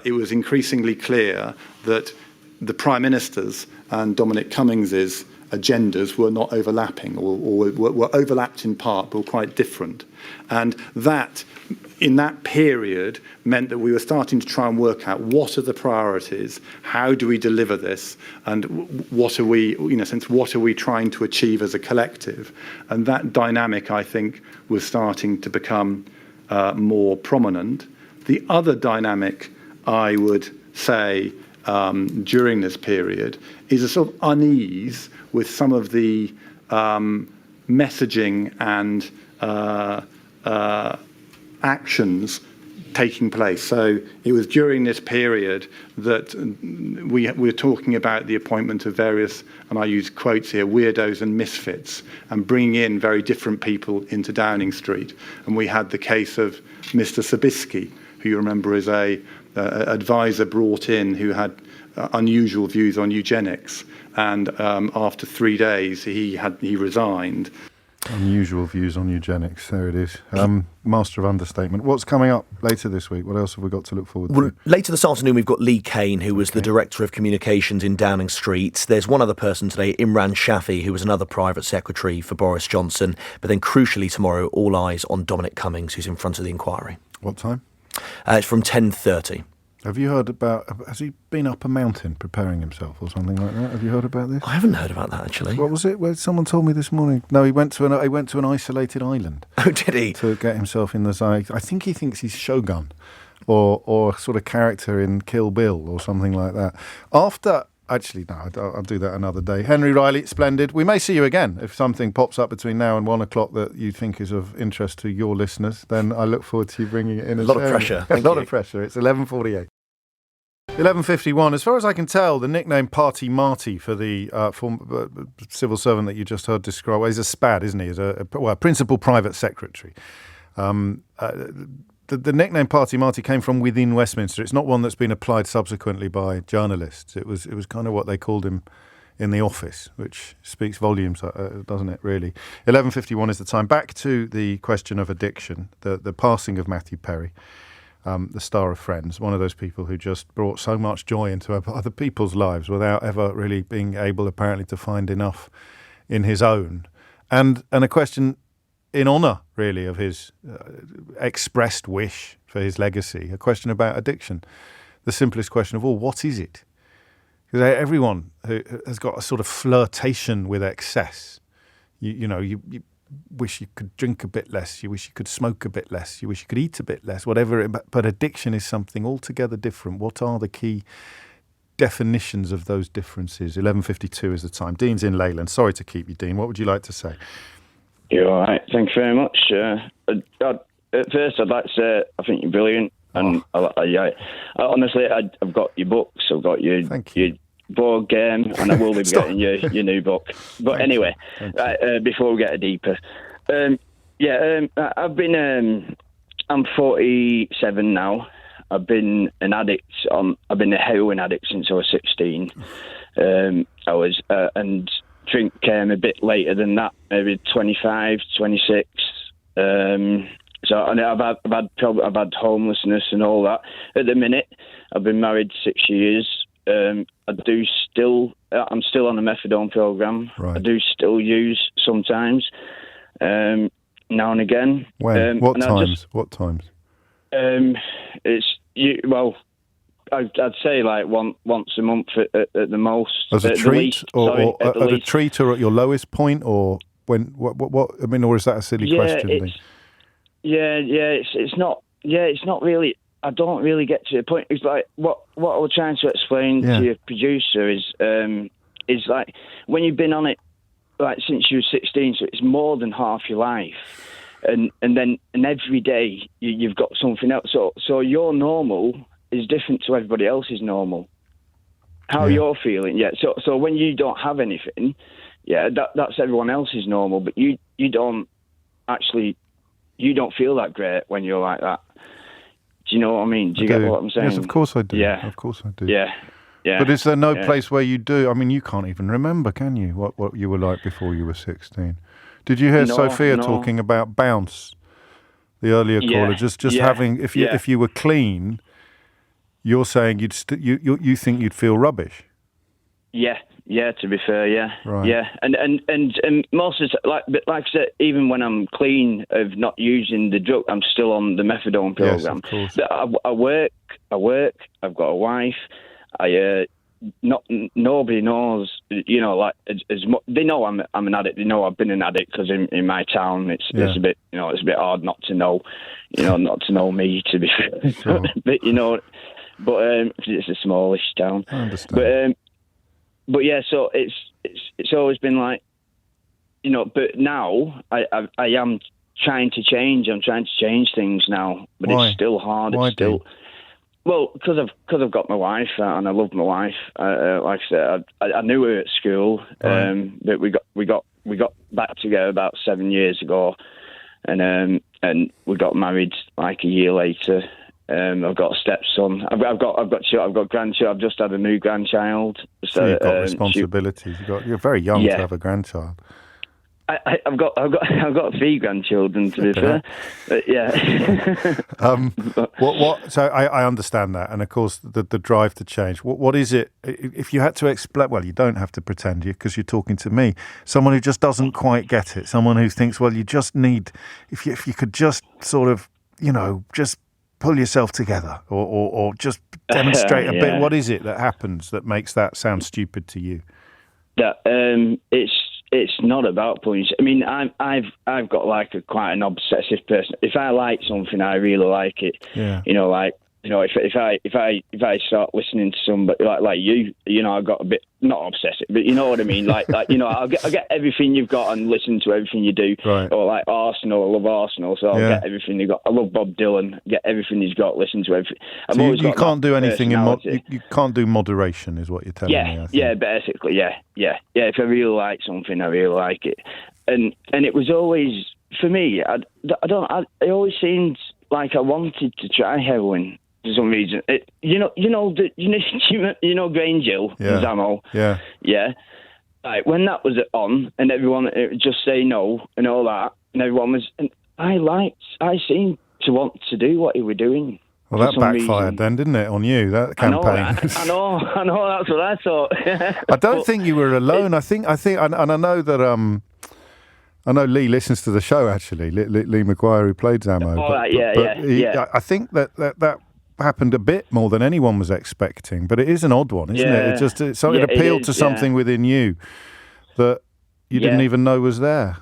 It was increasingly clear that the Prime Minister's and Dominic Cummings's agendas were not overlapping, or were overlapped in part, but were quite different. And that, in that period, meant that we were starting to try and work out what are the priorities, how do we deliver this, and what are we, what are we trying to achieve as a collective? And that dynamic, I think, was starting to become more prominent. The other dynamic, I would say, during this period is a sort of unease with some of the messaging and actions taking place. So it was during this period that we were talking about the appointment of various, and I use quotes here, weirdos and misfits, and bringing in very different people into Downing Street. And we had the case of Mr. Sabisky, who you remember is a advisor brought in who had unusual views on eugenics, and after 3 days he resigned. Unusual views on eugenics. There it is. Master of understatement. What's coming up later this week? What else have we got to look forward to? Well, later this afternoon, we've got Lee Kane, who was the Director of Communications in Downing Street. There's one other person today, Imran Shafi, who was another private secretary for Boris Johnson. But then crucially tomorrow, all eyes on Dominic Cummings, who's in front of the inquiry. What time? It's from 10:30. Have you heard has he been up a mountain preparing himself or something like that? Have you heard about this? I haven't heard about that, actually. What was it? Well, someone told me this morning. No, he went to an isolated island. Oh, did he? To get himself in the zone. I think he thinks he's Shogun or a sort of character in Kill Bill or something like that. Actually, no, I'll do that another day. Henry Riley, splendid. We may see you again if something pops up between now and 1 o'clock that you think is of interest to your listeners. Then I look forward to you bringing it in. A lot of pressure. A lot of pressure. It's 11:48. 11:51. As far as I can tell, the nickname Party Marty for the former civil servant that you just heard described, well, he's a SPAD, isn't he? He's a principal private secretary. The nickname Party Marty came from within Westminster. It's not one that's been applied subsequently by journalists. It was kind of what they called him in the office, which speaks volumes, doesn't it, really? 11:51 is the time. Back to the question of addiction, the passing of Matthew Perry, the star of Friends, one of those people who just brought so much joy into other people's lives without ever really being able, apparently, to find enough in his own. And a question in honour, really, of his expressed wish for his legacy, a question about addiction. The simplest question of all, what is it? Because everyone who has got a sort of flirtation with excess. You wish you could drink a bit less, you wish you could smoke a bit less, you wish you could eat a bit less, whatever. But addiction is something altogether different. What are the key definitions of those differences? 11:52 is the time. Dean's in Leyland. Sorry to keep you, Dean. What would you like to say? You're all right. Thank you very much. At first, I'd like to say I think you're brilliant. And honestly, I've got your books, I've got your board game, and I will be getting your new book. But anyway, before we get deeper, I've been. I'm 47 now. I've been an addict. I've been a heroin addict since I was 16. And drink came a bit later than that, maybe 25, 26. So I've had homelessness and all that. At the minute, I've been married 6 years. I'm still on a methadone program. Right. I do still use sometimes, now and again. When? What times? I'd say like once a month at the most. As a treat, or at a treat, or at your lowest point, or when? What? I mean, or is that a silly question? It's not really. I don't really get to the point. It's like what I was trying to explain to your producer is like when you've been on it like since you were 16, so it's more than half your life, and every day you've got something else. So your normal is different to everybody else's normal. How you're feeling, So when you don't have anything, that's everyone else's normal, but you don't feel that great when you're like that. Do you know what I mean? Do you get what I'm saying? Yes, of course I do. Yeah. Of course I do. Yeah. But is there no place where you do? I mean, you can't even remember, can you, what you were like before you were 16? Did you hear Sophia talking about bounce, the earlier caller? Just having, if you were clean, you're saying you think you'd feel rubbish. Yeah, to be fair, right. Yeah, and most of the, like I said, even when I'm clean of not using the drug, I'm still on the methadone program. Yes, of course. I work. I've got a wife. Nobody knows, as much. They know I'm an addict. They know I've been an addict because in my town it's a bit, it's a bit hard not to know, not to know me, to be fair. Sure. But because it's a smallish town. I understand. But yeah, so it's always been like, but now I am trying to change. I'm trying to change things now, but It's still hard. Why? Well, because I've got my wife and I love my wife. Like I said, I knew her at school, but we got back together about 7 years ago, and we got married like a year later. I've got a stepson. I've got grandchildren. I've just had a new grandchild. So you've got responsibilities. You're very young to have a grandchild. I've got 3 grandchildren, to be fair. But yeah. So I understand that, and of course the drive to change. What is it? If you had to explain, well, you don't have to pretend because you're talking to me. Someone who just doesn't quite get it. Someone who thinks, well, you just need, if you could just sort of, just pull yourself together, or just demonstrate a bit. What is it that happens that makes that sound stupid to you? That it's not about pulling. I mean, I've got like quite an obsessive person. If I like something, I really like it. Yeah. If I start listening to somebody like you, I've got a bit not obsessive, but you know what I mean. I'll get everything you've got and listen to everything you do. Right. Or like Arsenal, I love Arsenal, so I'll get everything you got. I love Bob Dylan, get everything he's got, listen to everything. So you can't do anything you can't do moderation, is what you're telling me. I think. Yeah, basically, yeah. If I really like something, I really like it, and it was always for me. It always seemed like I wanted to try heroin. For some reason, Grange Hill, Zamo. Yeah. Like when that was on, and everyone just say no and all that, and everyone was, and I seemed to want to do what he were doing. Well, that backfired then, didn't it, on you? That campaign. I know. That's what I thought. I don't think you were alone. I think, and I know that. I know Lee listens to the show. Actually, Lee McGuire, who played Zamo. I think that happened a bit more than anyone was expecting, but it is an odd one, isn't it? It appealed to something within you that you didn't even know was there.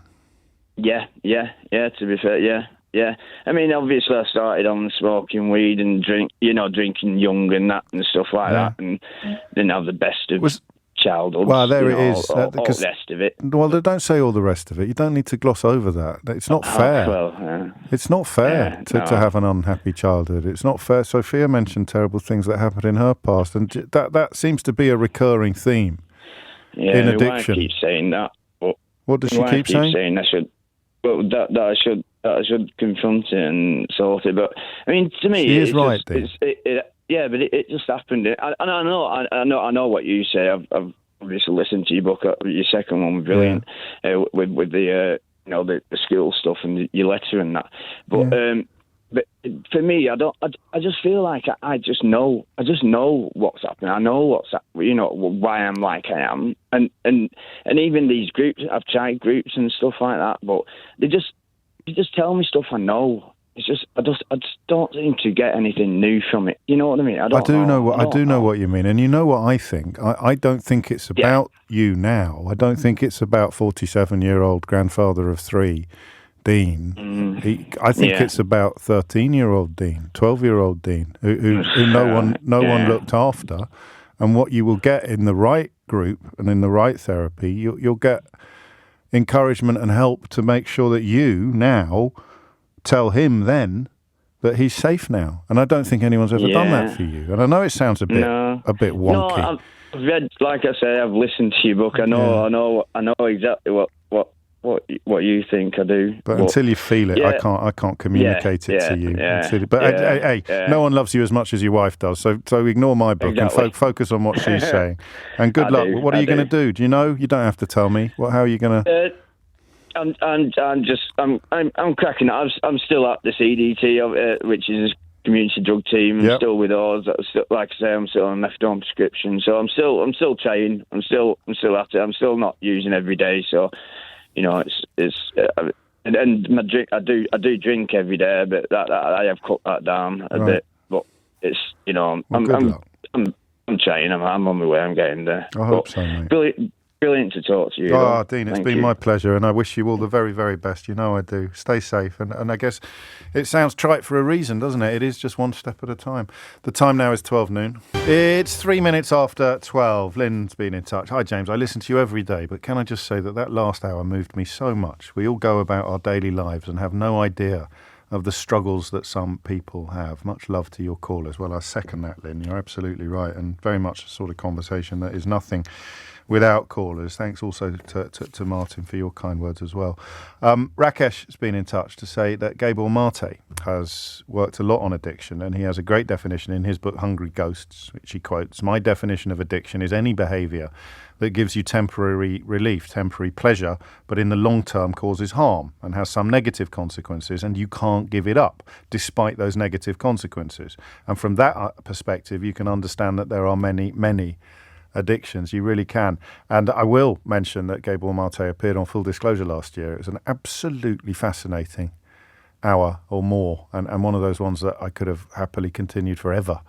Yeah. To be fair, yeah. I mean, obviously, I started on smoking weed and drinking young and that and stuff like that, and didn't have the best of childhood. Well, there it is. All the rest of it. Well, don't say all the rest of it. You don't need to gloss over that. It's not fair. It's not fair to have an unhappy childhood. It's not fair. Sophia mentioned terrible things that happened in her past, and that seems to be a recurring theme in addiction. My wife keeps saying that. But what does she keep saying? Saying I should confront it and sort it. But I mean, to me, she is right. Yeah, but it just happened. And I know what you say. I've obviously listened to your book. Your second one was brilliant, with the the school stuff and your letter and that. But but for me, I just feel like I just know what's happening. I know why I'm like I am, and even these groups. I've tried groups and stuff like that, but they just tell me stuff I know. It's just I just don't seem to get anything new from it. You know what I mean? I do know what you mean, and you know what I think. I don't think it's about you now. I don't think it's about 47-year-old grandfather of 3, Dean. I think it's about 13-year-old Dean, 12-year-old Dean, who no one looked after, and what you will get in the right group and in the right therapy, you'll get encouragement and help to make sure that you now tell him then that he's safe now. And I don't think anyone's ever done that for you. And I know it sounds a bit wonky. No, I've read, like I say, I've listened to your book. I know exactly what you think I do. But until you feel it, I can't communicate it to you. But no one loves you as much as your wife does. So ignore my book and focus on what she's saying. And good luck. What are you going to do? Do you know? You don't have to tell me. How are you going to? I'm cracking it. I'm still at the CDT, which is a community drug team. I'm still with ours. Like I say, I'm still on methadone prescription. So I'm still trying. I'm still at it. I'm still not using every day. So it's and my drink. I do drink every day, but that I have cut that down a bit. But it's I'm trying. I'm on my way. I'm getting there. I hope so, mate. Brilliant to talk to you. Oh, Dean, it's been my pleasure, and I wish you all the very, very best. You know I do. Stay safe, and I guess it sounds trite for a reason, doesn't it? It is just one step at a time. The time now is 12 noon. It's 3 minutes after 12. Lynn's been in touch. Hi, James. I listen to you every day, but can I just say that last hour moved me so much. We all go about our daily lives and have no idea of the struggles that some people have. Much love to your callers. Well, I second that, Lynn. You're absolutely right, and very much the sort of conversation that is nothing without callers. Thanks also to Martin for your kind words as well. Rakesh has been in touch to say that Gabor Mate has worked a lot on addiction, and he has a great definition in his book Hungry Ghosts, which he quotes: "My definition of addiction is any behaviour that gives you temporary relief, temporary pleasure, but in the long term causes harm and has some negative consequences, and you can't give it up despite those negative consequences. And from that perspective, you can understand that there are many, many addictions. You really can. And I will mention that Gabriel Marte appeared on Full Disclosure last year. It was an absolutely fascinating hour or more, and one of those ones that I could have happily continued forever,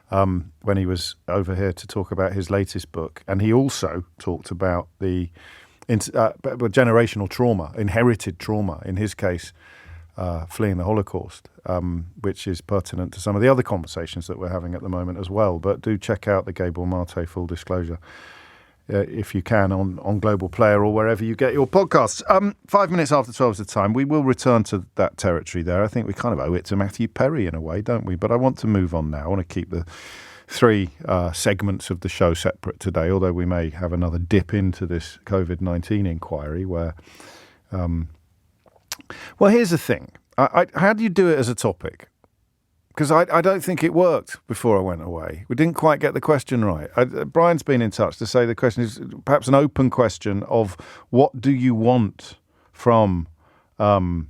when he was over here to talk about his latest book. And he also talked about the generational trauma, inherited trauma, in his case, fleeing the Holocaust, which is pertinent to some of the other conversations that we're having at the moment as well. But do check out the Gabriel Marte Full Disclosure, if you can, on Global Player or wherever you get your podcasts. 5 minutes after 12 is the time. We will return to that territory there. I think we kind of owe it to Matthew Perry in a way, don't we? But I want to move on now. I want to keep the three segments of the show separate today, although we may have another dip into this COVID-19 inquiry where... Well, here's the thing. How do you do it as a topic? Because I don't think it worked before I went away. We didn't quite get the question right. Brian's been in touch to say the question is perhaps an open question of what do you want from the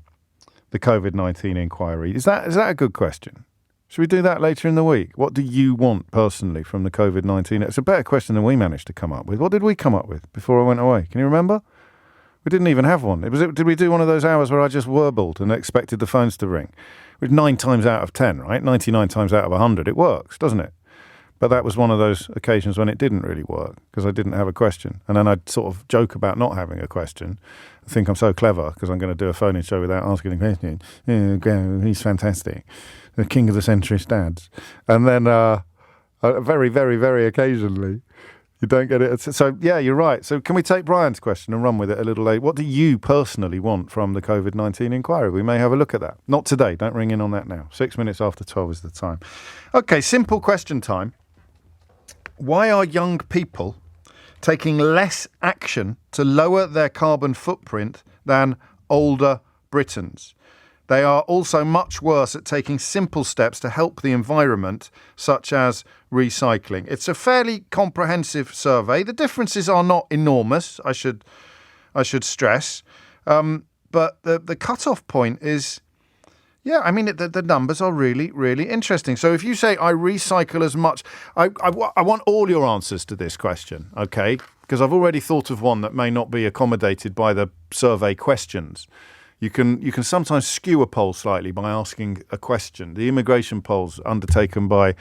COVID-19 inquiry? Is that a good question? Should we do that later in the week? What do you want personally from the COVID-19? It's a better question than we managed to come up with. What did we come up with before I went away? Can you remember? We didn't even have one. Did we do one of those hours where I just warbled and expected the phones to ring? With 9 times out of 10, right? 99 times out of 100, it works, doesn't it? But that was one of those occasions when it didn't really work because I didn't have a question. And then I'd sort of joke about not having a question. I think I'm so clever because I'm going to do a phone-in show without asking a question. He's fantastic. The king of the centrist dads. And then very, very, very occasionally... You don't get it. So, yeah, you're right. So can we take Brian's question and run with it a little later? What do you personally want from the COVID-19 inquiry? We may have a look at that. Not today. Don't ring in on that now. 6 minutes after 12 is the time. Okay, simple question time. Why are young people taking less action to lower their carbon footprint than older Britons? They are also much worse at taking simple steps to help the environment, such as recycling. It's a fairly comprehensive survey. The differences are not enormous, I should stress. But the cut-off point is, the numbers are really, really interesting. So if you say, I recycle as much, I want all your answers to this question, okay? Because I've already thought of one that may not be accommodated by the survey questions. You can sometimes skew a poll slightly by asking a question. The immigration polls undertaken by,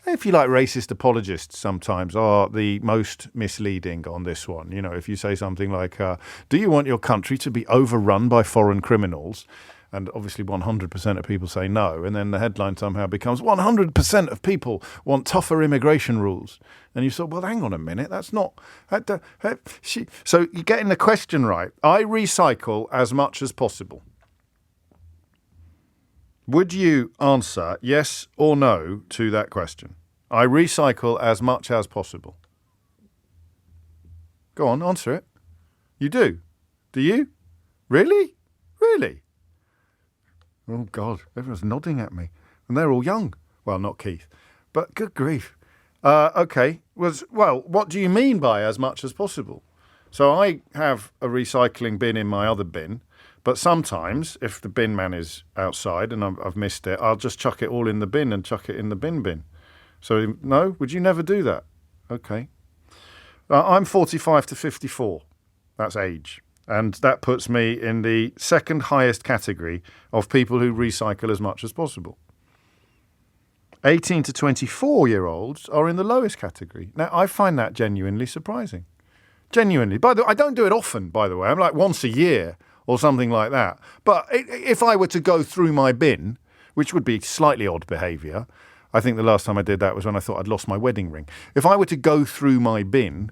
if you like, racist apologists sometimes are the most misleading on this one. You know, if you say something like, do you want your country to be overrun by foreign criminals? And obviously 100% of people say no. And then the headline somehow becomes 100% of people want tougher immigration rules. And you thought, well, hang on a minute. That's not... So you're getting the question right. I recycle as much as possible. Would you answer yes or no to that question? I recycle as much as possible. Go on, answer it. You do. Do you? Really? Really? Oh, God, everyone's nodding at me. And they're all young. Well, not Keith. But good grief. Okay. Well, what do you mean by as much as possible? So I have a recycling bin in my other bin, but sometimes if the bin man is outside and I've missed it, I'll just chuck it all in the bin and chuck it in the bin. So, no? Would you never do that? Okay. I'm 45 to 54. That's age. And that puts me in the second highest category of people who recycle as much as possible. 18 to 24-year-olds are in the lowest category. Now, I find that genuinely surprising. Genuinely. By the way, I don't do it often, by the way. I'm like once a year or something like that. But if I were to go through my bin, which would be slightly odd behaviour, I think the last time I did that was when I thought I'd lost my wedding ring. If I were to go through my bin,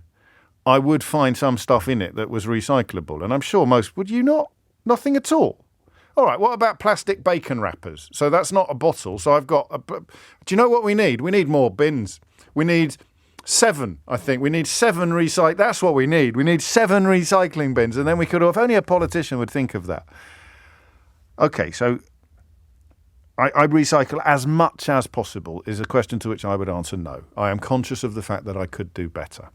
I would find some stuff in it that was recyclable. And I'm sure most, would you not? Nothing at all. All right, what about plastic bacon wrappers? So that's not a bottle. So I've got, do you know what we need? We need more bins. We need 7, I think. We need 7 that's what we need. We need 7 recycling bins. And then we could, if only a politician would think of that. Okay, so I recycle as much as possible is a question to which I would answer no. I am conscious of the fact that I could do better.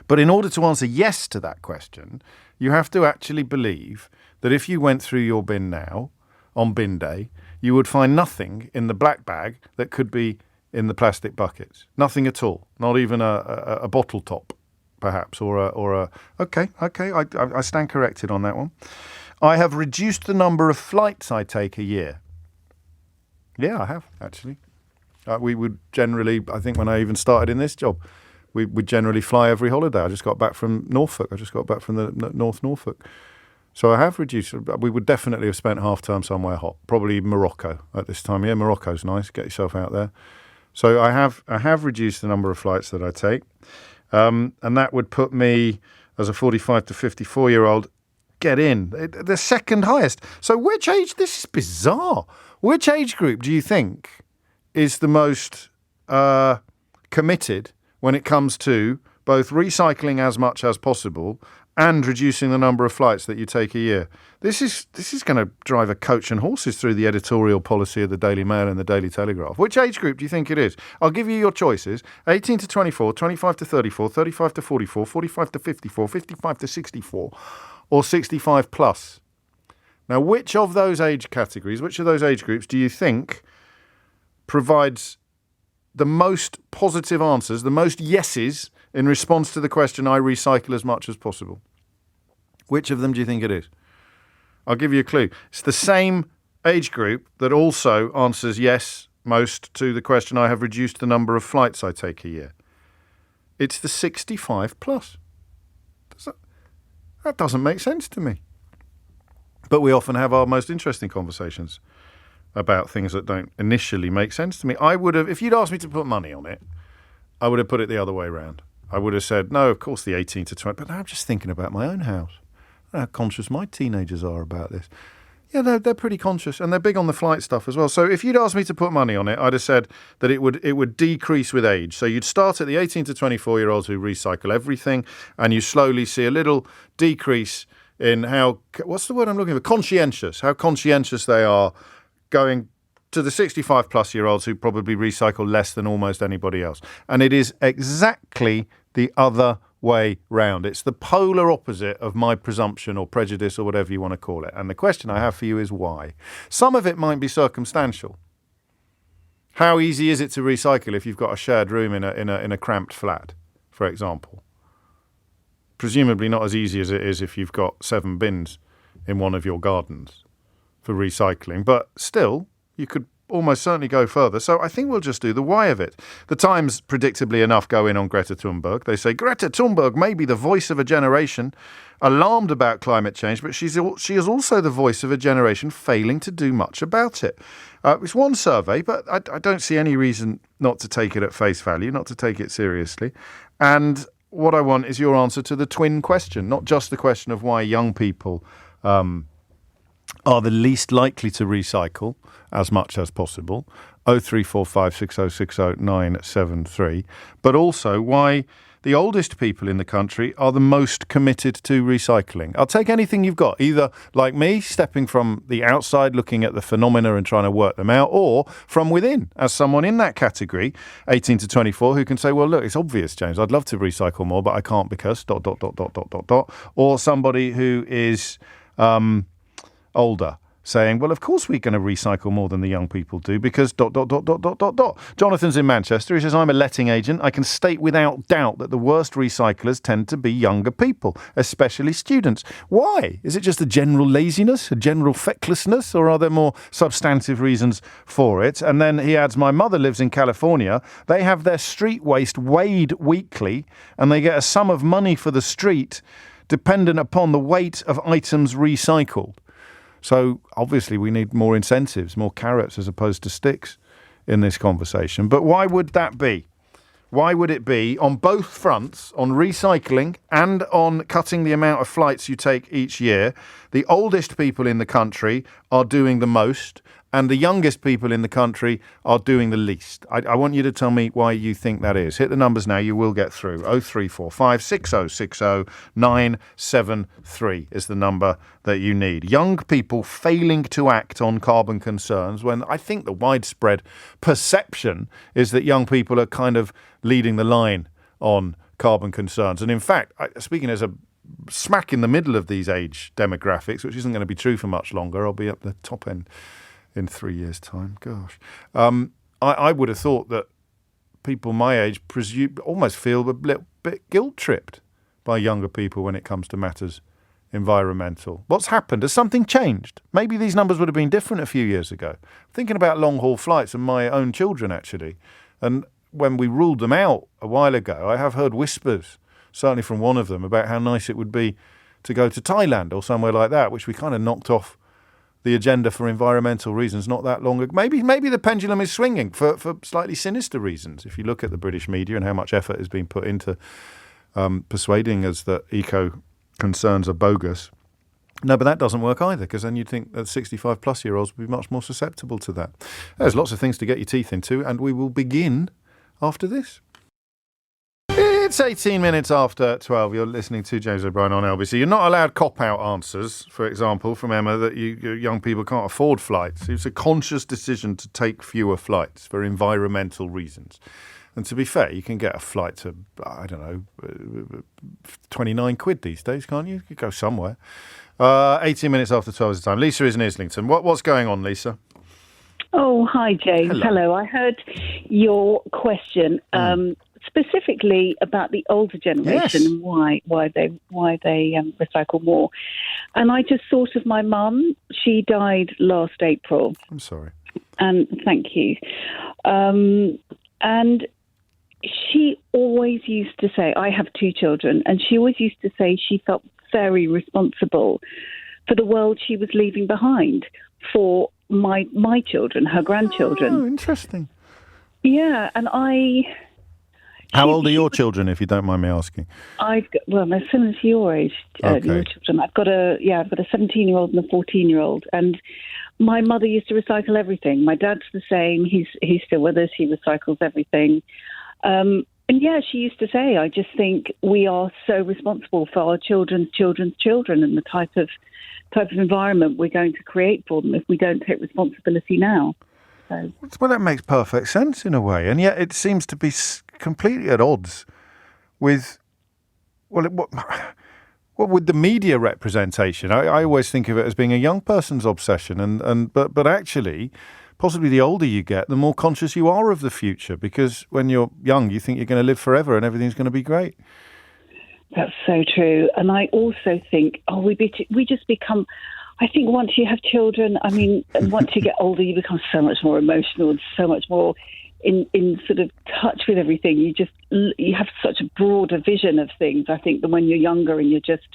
But in order to answer yes to that question, you have to actually believe that if you went through your bin now, on bin day, you would find nothing in the black bag that could be in the plastic buckets. Nothing at all. Not even a bottle top, perhaps, or a. Okay, I stand corrected on that one. I have reduced the number of flights I take a year. Yeah, I have, actually. We would generally, I think when I even started in this job, we would generally fly every holiday. I just got back from Norfolk. I just got back from the North Norfolk. So I have reduced. We would definitely have spent half term somewhere hot, probably Morocco at this time. Yeah, Morocco's nice. Get yourself out there. So I have reduced the number of flights that I take, and that would put me as a 45 to 54-year-old. Get in the second highest. So which age? This is bizarre. Which age group do you think is the most committed when it comes to both recycling as much as possible and reducing the number of flights that you take a year? This is going to drive a coach and horses through the editorial policy of the Daily Mail and the Daily Telegraph. Which age group do you think it is? I'll give you your choices. 18 to 24, 25 to 34, 35 to 44, 45 to 54, 55 to 64, or 65 plus. Now, which of those age categories, which of those age groups do you think provides the most positive answers, the most yeses in response to the question, I recycle as much as possible? Which of them do you think it is? I'll give you a clue. It's the same age group that also answers yes most to the question, I have reduced the number of flights I take a year. It's the 65 plus. That doesn't make sense to me. But we often have our most interesting conversations about things that don't initially make sense to me. I would have, if you'd asked me to put money on it, I would have put it the other way around. I would have said, no, of course the 18 to 20, but now I'm just thinking about my own house. I don't know how conscious my teenagers are about this. Yeah, they're pretty conscious, and they're big on the flight stuff as well. So if you'd asked me to put money on it, I'd have said that it would decrease with age. So you'd start at the 18 to 24-year-olds who recycle everything, and you slowly see a little decrease in how, what's the word I'm looking for? Conscientious. How conscientious they are, going to the 65-plus-year-olds who probably recycle less than almost anybody else. And it is exactly the other way round. It's the polar opposite of my presumption or prejudice or whatever you want to call it. And the question I have for you is why? Some of it might be circumstantial. How easy is it to recycle if you've got a shared room in a cramped flat, for example? Presumably not as easy as it is if you've got 7 bins in one of your gardens for recycling. But still, you could almost certainly go further. So I think we'll just do the why of it. The Times, predictably enough, go in on Greta Thunberg. They say Greta Thunberg may be the voice of a generation alarmed about climate change, but she is also the voice of a generation failing to do much about it. It's one survey, but I don't see any reason not to take it at face value, not to take it seriously. And what I want is your answer to the twin question, not just the question of why young people are the least likely to recycle as much as possible, 0345 6060 973, but also why the oldest people in the country are the most committed to recycling. I'll take anything you've got, either like me, stepping from the outside, looking at the phenomena and trying to work them out, or from within, as someone in that category, 18 to 24, who can say, well, look, it's obvious, James, I'd love to recycle more, but I can't because ... Or somebody who is older, saying, well, of course we're going to recycle more than the young people do because ... Jonathan's in Manchester. He says, I'm a letting agent. I can state without doubt that the worst recyclers tend to be younger people, especially students. Why? Is it just a general laziness, a general fecklessness, or are there more substantive reasons for it? And then he adds, my mother lives in California. They have their street waste weighed weekly, and they get a sum of money for the street dependent upon the weight of items recycled. So obviously we need more incentives, more carrots as opposed to sticks in this conversation. But why would that be? Why would it be on both fronts, on recycling and on cutting the amount of flights you take each year? The oldest people in the country are doing the most and the youngest people in the country are doing the least. I want you to tell me why you think that is. Hit the numbers now, you will get through. 0345 6060 973 is the number that you need. Young people failing to act on carbon concerns when I think the widespread perception is that young people are kind of leading the line on carbon concerns. And in fact, speaking as a smack in the middle of these age demographics, which isn't going to be true for much longer, I'll be at the top end in 3 years' time. Gosh. I would have thought that people my age almost feel a little bit guilt-tripped by younger people when it comes to matters environmental. What's happened? Has something changed? Maybe these numbers would have been different a few years ago. Thinking about long-haul flights and my own children, actually. And when we ruled them out a while ago, I have heard whispers, certainly from one of them, about how nice it would be to go to Thailand or somewhere like that, which we kind of knocked off the agenda for environmental reasons not that long ago. Maybe the pendulum is swinging for slightly sinister reasons. If you look at the British media and how much effort has been put into persuading us that eco concerns are bogus. No, but that doesn't work either, because then you'd think that 65-plus-year-olds would be much more susceptible to that. There's lots of things to get your teeth into, and we will begin after this. It's 18 minutes after 12. You're listening to James O'Brien on LBC. You're not allowed cop-out answers, for example, from Emma, that you young people can't afford flights. It's a conscious decision to take fewer flights for environmental reasons. And to be fair, you can get a flight to, 29 quid these days, can't you? You could go somewhere. 18 minutes after 12 is the time. Lisa is in Islington. What's going on, Lisa? Oh, hi, James. Hello. I heard your question specifically about the older generation and why they recycle more. And I just thought of my mum. She died last April. I'm sorry. And thank you. And she always used to say, I have 2 children, and she always used to say she felt very responsible for the world she was leaving behind for my children, her grandchildren. Oh, interesting. Yeah, and How old are your children, if you don't mind me asking? They're similar to your age, your children. I've got a 17-year-old and a 14-year-old, and my mother used to recycle everything. My dad's the same. He's still with us. He recycles everything. And yeah, she used to say, I just think we are so responsible for our children's children and the type of environment we're going to create for them if we don't take responsibility now. So. Well, that makes perfect sense in a way, and yet it seems to be completely at odds with what with the media representation. I always think of it as being a young person's obsession, but actually, possibly the older you get, the more conscious you are of the future, because when you're young, you think you're going to live forever and everything's going to be great. That's so true. And I also think, we just become, I think once you have children, and once you get older, you become so much more emotional and so much more in sort of touch with everything. You have such a broader vision of things, I think, than when you're younger and you just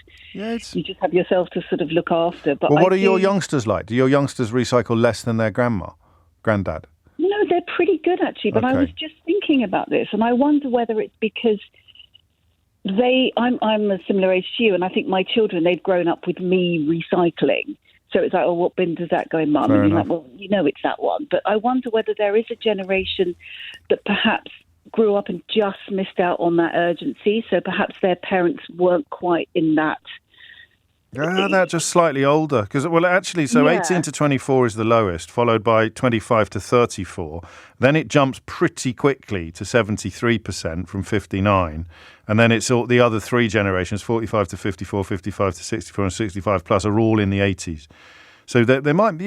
have yourself to sort of look after. But what are your youngsters like? Do your youngsters recycle less than their granddad? No, they're pretty good actually. But I was just thinking about this, and I wonder whether it's because I'm a similar age to you, and I think my children, they've grown up with me recycling. So it's like, oh, what bin does that go in, Mum? And you're like, well, it's that one. But I wonder whether there is a generation that perhaps grew up and just missed out on that urgency. So perhaps their parents weren't quite in that. They're just slightly older. 18 to 24 is the lowest, followed by 25 to 34. Then it jumps pretty quickly to 73% from 59. And then it's all the other 3 generations, 45 to 54, 55 to 64, and 65 plus, are all in the 80s. So there might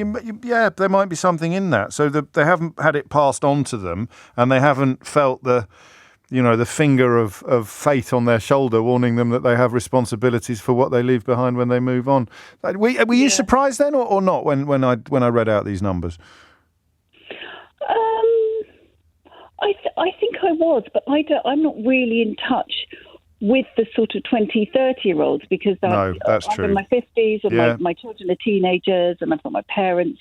be something in that. So they haven't had it passed on to them, and they haven't felt the finger of fate on their shoulder warning them that they have responsibilities for what they leave behind when they move on. Were you surprised then or not when I read out these numbers? I think I was, but I'm not really in touch with the sort of 20, 30-year-olds because I'm in my 50s and my children are teenagers and I've got my parents.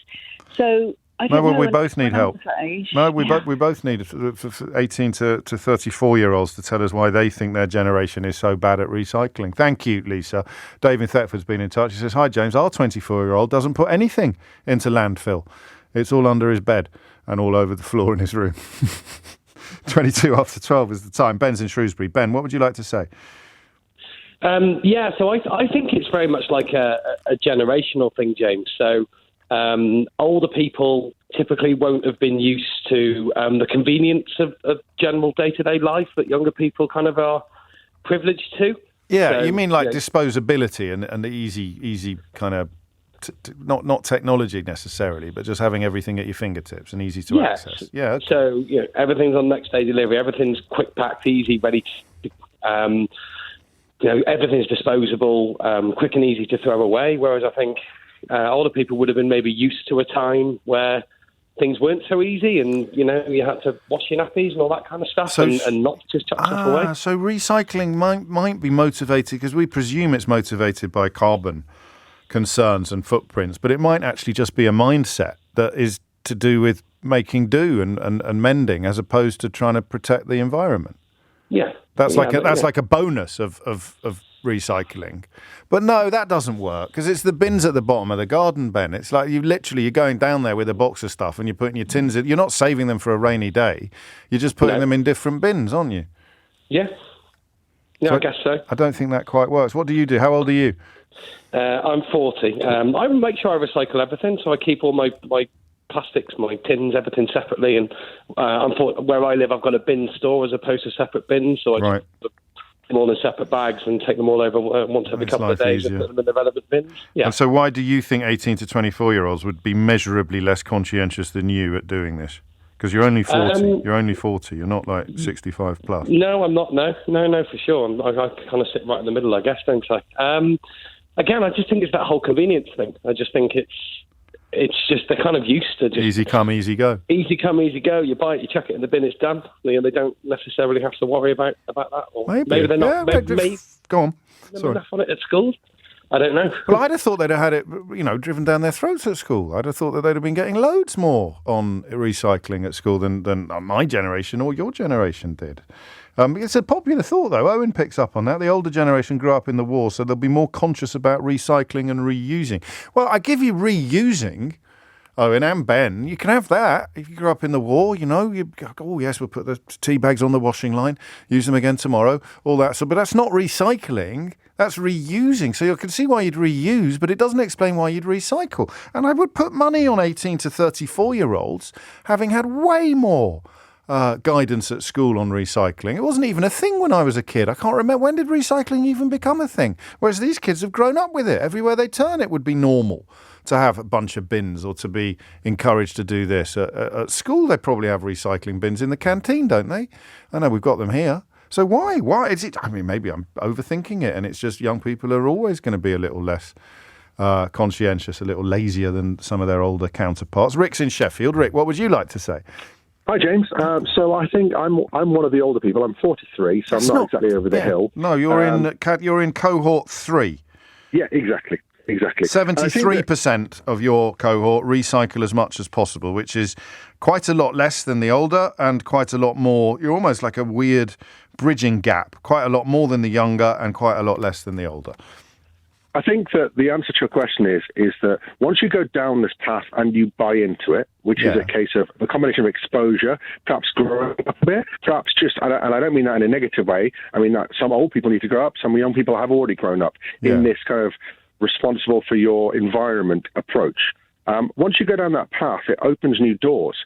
So I don't know. We both need help. We both need 18 to 34-year-olds to tell us why they think their generation is so bad at recycling. Thank you, Lisa. Dave in Thetford's been in touch. He says, hi, James, our 24-year-old doesn't put anything into landfill. It's all under his bed and all over the floor in his room. 22 after 12 is the time. Ben's in Shrewsbury. Ben, what would you like to say? So I think it's very much like a generational thing, James. So older people typically won't have been used to the convenience of general day-to-day life that younger people kind of are privileged to. Yeah, So, you mean like disposability and the easy kind of, not technology necessarily, but just having everything at your fingertips and easy to access. Yeah. Okay. So, everything's on next day delivery. Everything's quick packed, easy, ready to, everything's disposable, quick and easy to throw away. Whereas I think older people would have been maybe used to a time where things weren't so easy and, you had to wash your nappies and all that kind of stuff and not just chuck stuff away. So recycling might be motivated, because we presume it's motivated by carbon concerns and footprints, but it might actually just be a mindset that is to do with making do and mending, as opposed to trying to protect the environment. Yeah. That's like a bonus of recycling. But no, that doesn't work, because it's the bins at the bottom of the garden, Ben. It's like you're going down there with a box of stuff and you're putting your tins in. You're not saving them for a rainy day. You're just putting them in different bins, aren't you? Yeah. Yeah, I guess so. I don't think that quite works. What do you do? How old are you? I'm 40. I make sure I recycle everything, so I keep all my plastics, my tins, everything separately. And where I live, I've got a bin store as opposed to separate bins, so I just put them all in separate bags and take them all over once every couple of days and put them in the relevant bins. Yeah. And so why do you think 18 to 24-year-olds would be measurably less conscientious than you at doing this? Because you're only 40. You're only 40. You're not like 65 plus. No, I'm not. No, for sure. I kind of sit right in the middle, I guess, don't I? Again, I just think it's that whole convenience thing. I just think it's just they're kind of used to just easy come, easy go. Easy come, easy go. You buy it, you chuck it in the bin, it's done. They don't necessarily have to worry about that. Or maybe they're not. Maybe go on. Sorry. Enough on it at school. I don't know. Well, I'd have thought they'd have had it, driven down their throats at school. I'd have thought that they'd have been getting loads more on recycling at school than my generation or your generation did. It's a popular thought, though. Owen picks up on that. The older generation grew up in the war, so they'll be more conscious about recycling and reusing. Well, I give you reusing, Owen and Ben. You can have that. If you grew up in the war, you go, oh, yes, we'll put the tea bags on the washing line, use them again tomorrow, all that. So, but that's not recycling. That's reusing. So you can see why you'd reuse, but it doesn't explain why you'd recycle. And I would put money on 18 to 34-year-olds having had way more guidance at school on recycling. It wasn't even a thing when I was a kid. I can't remember, when did recycling even become a thing? Whereas these kids have grown up with it. Everywhere they turn, it would be normal to have a bunch of bins or to be encouraged to do this. At school, they probably have recycling bins in the canteen, don't they? I know we've got them here. So why? Why is it? I mean, maybe I'm overthinking it, and it's just young people are always going to be a little less conscientious, a little lazier than some of their older counterparts. Rick's in Sheffield. Rick, what would you like to say? Hi, James. So I think I'm one of the older people. I'm 43, so I'm not exactly over the hill. No, you're in cohort 3. Yeah, exactly. 73% of your cohort recycle as much as possible, which is quite a lot less than the older and quite a lot more. You're almost like a weird bridging gap, quite a lot more than the younger and quite a lot less than the older. I think that the answer to your question is that once you go down this path and you buy into it, which is a case of a combination of exposure, perhaps growing up a bit, perhaps just, and I don't mean that in a negative way, I mean that some old people need to grow up, some young people have already grown up in this kind of responsible for your environment approach. Once you go down that path, it opens new doors.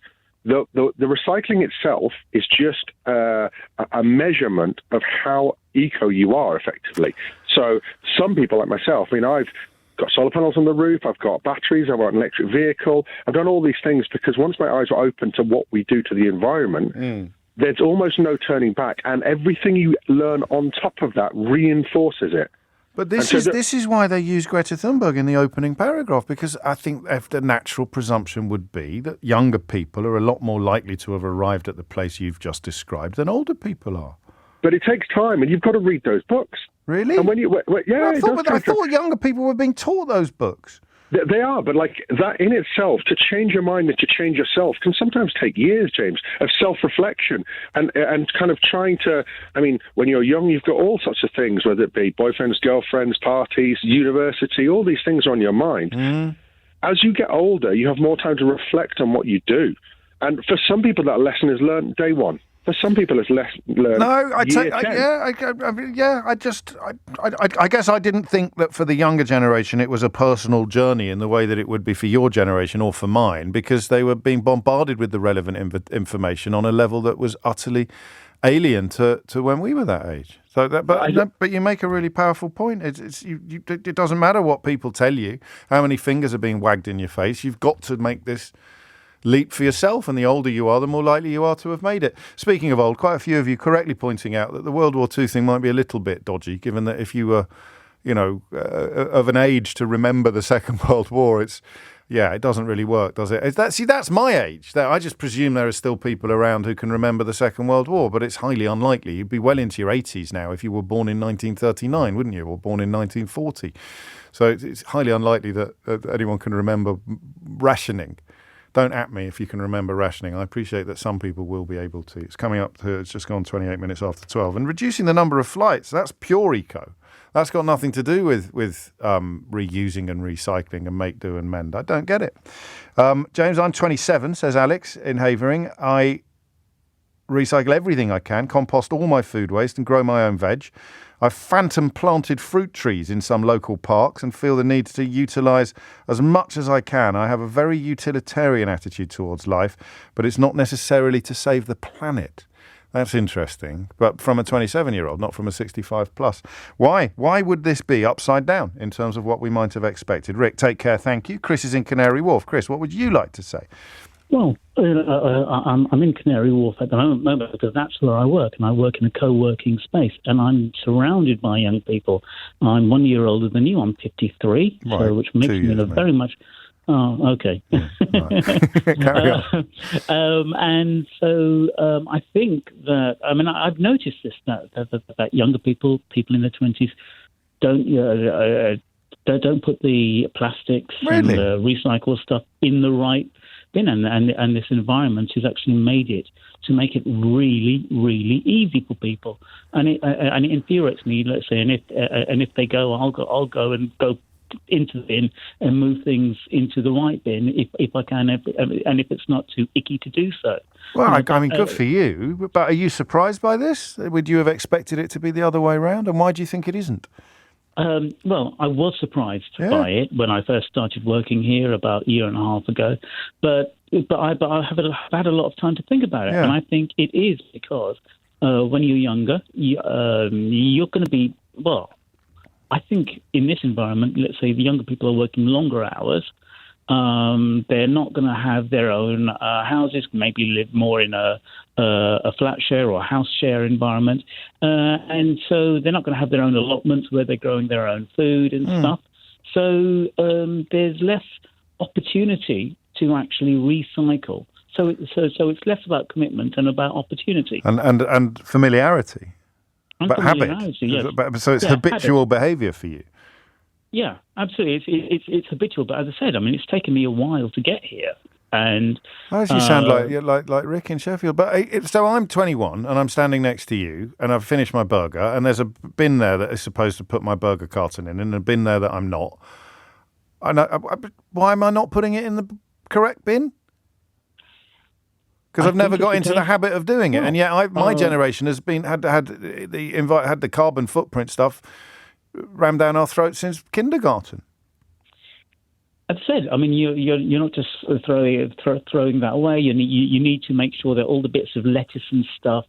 The recycling itself is just a measurement of how eco you are, effectively. So some people like myself, I mean, I've got solar panels on the roof, I've got batteries, I've got an electric vehicle. I've done all these things because once my eyes were open to what we do to the environment, there's almost no turning back. And everything you learn on top of that reinforces it. But this is why they use Greta Thunberg in the opening paragraph, because I think the natural presumption would be that younger people are a lot more likely to have arrived at the place you've just described than older people are. But it takes time, and you've got to read those books. Really? And when you, I thought younger people were being taught those books. They are, but like that in itself, to change your mind and to change yourself can sometimes take years, James, of self-reflection and kind of trying to, I mean, when you're young, you've got all sorts of things, whether it be boyfriends, girlfriends, parties, university, all these things are on your mind. As you get older, you have more time to reflect on what you do. And for some people, that lesson is learned day one. For some people, it's less learned. No, I guess I didn't think that for the younger generation it was a personal journey in the way that it would be for your generation or for mine, because they were being bombarded with the relevant information on a level that was utterly alien to when we were that age. So but you make a really powerful point. It doesn't matter what people tell you, how many fingers are being wagged in your face. You've got to make this leap for yourself, and the older you are, the more likely you are to have made it. Speaking of old, quite a few of you correctly pointing out that the World War II thing might be a little bit dodgy, given that if you were, of an age to remember the Second World War, it doesn't really work, does it? That's my age. I just presume there are still people around who can remember the Second World War, but it's highly unlikely. You'd be well into your 80s now if you were born in 1939, wouldn't you, or born in 1940. So it's highly unlikely that anyone can remember rationing. Don't at me if you can remember rationing. I appreciate that some people will be able to. It's just gone 28 minutes after 12. And reducing the number of flights, that's pure eco. That's got nothing to do with reusing and recycling and make, do and mend. I don't get it. James, I'm 27, says Alex in Havering. I recycle everything I can, compost all my food waste and grow my own veg. I've phantom planted fruit trees in some local parks and feel the need to utilise as much as I can. I have a very utilitarian attitude towards life, but it's not necessarily to save the planet. That's interesting, but from a 27-year-old, not from a 65 plus. Why? Why would this be upside down in terms of what we might have expected? Rick, take care, thank you. Chris is in Canary Wharf. Chris, what would you like to say? Well, I'm in Canary Wharf at the moment because that's where I work, and I work in a co-working space, and I'm surrounded by young people. I'm 1 year older than you. I'm 53, right. So which makes me very much. Oh, okay. Yeah, right. Carry on. And so I think that I've noticed this that younger people in their 20s, don't put the plastics and recycle stuff in the right bin, and this environment has actually made it to make it really, really easy for people, and it infuriates me. Let's say, and if they go, I'll go into the bin and move things into the right bin if I can, and if it's not too icky to do so. Well, good for you. But are you surprised by this? Would you have expected it to be the other way around? And why do you think it isn't? Well, I was surprised by it when I first started working here about a year and a half ago, but I have had a lot of time to think about it, and I think it is because when you're younger, you're going to be, well, I think in this environment, let's say the younger people are working longer hours. They're not going to have their own houses, maybe live more in a flat share or a house share environment. And so they're not going to have their own allotments where they're growing their own food and stuff. So there's less opportunity to actually recycle. So it's less about commitment and about opportunity. And familiarity. But habit. Yes. So it's habitual behaviour for you. Yeah, absolutely. It's habitual, but as I said, it's taken me a while to get here. And you sound like Rick in Sheffield. But so I'm 21 and I'm standing next to you, and I've finished my burger, and there's a bin there that is supposed to put my burger carton in, and a bin there that I'm not. Why am I not putting it in the correct bin? Because I've never got into the habit of doing it, and yet my generation has had the carbon footprint stuff rammed down our throats since kindergarten. As I said, you're not just throwing that away. You need to make sure that all the bits of lettuce and stuff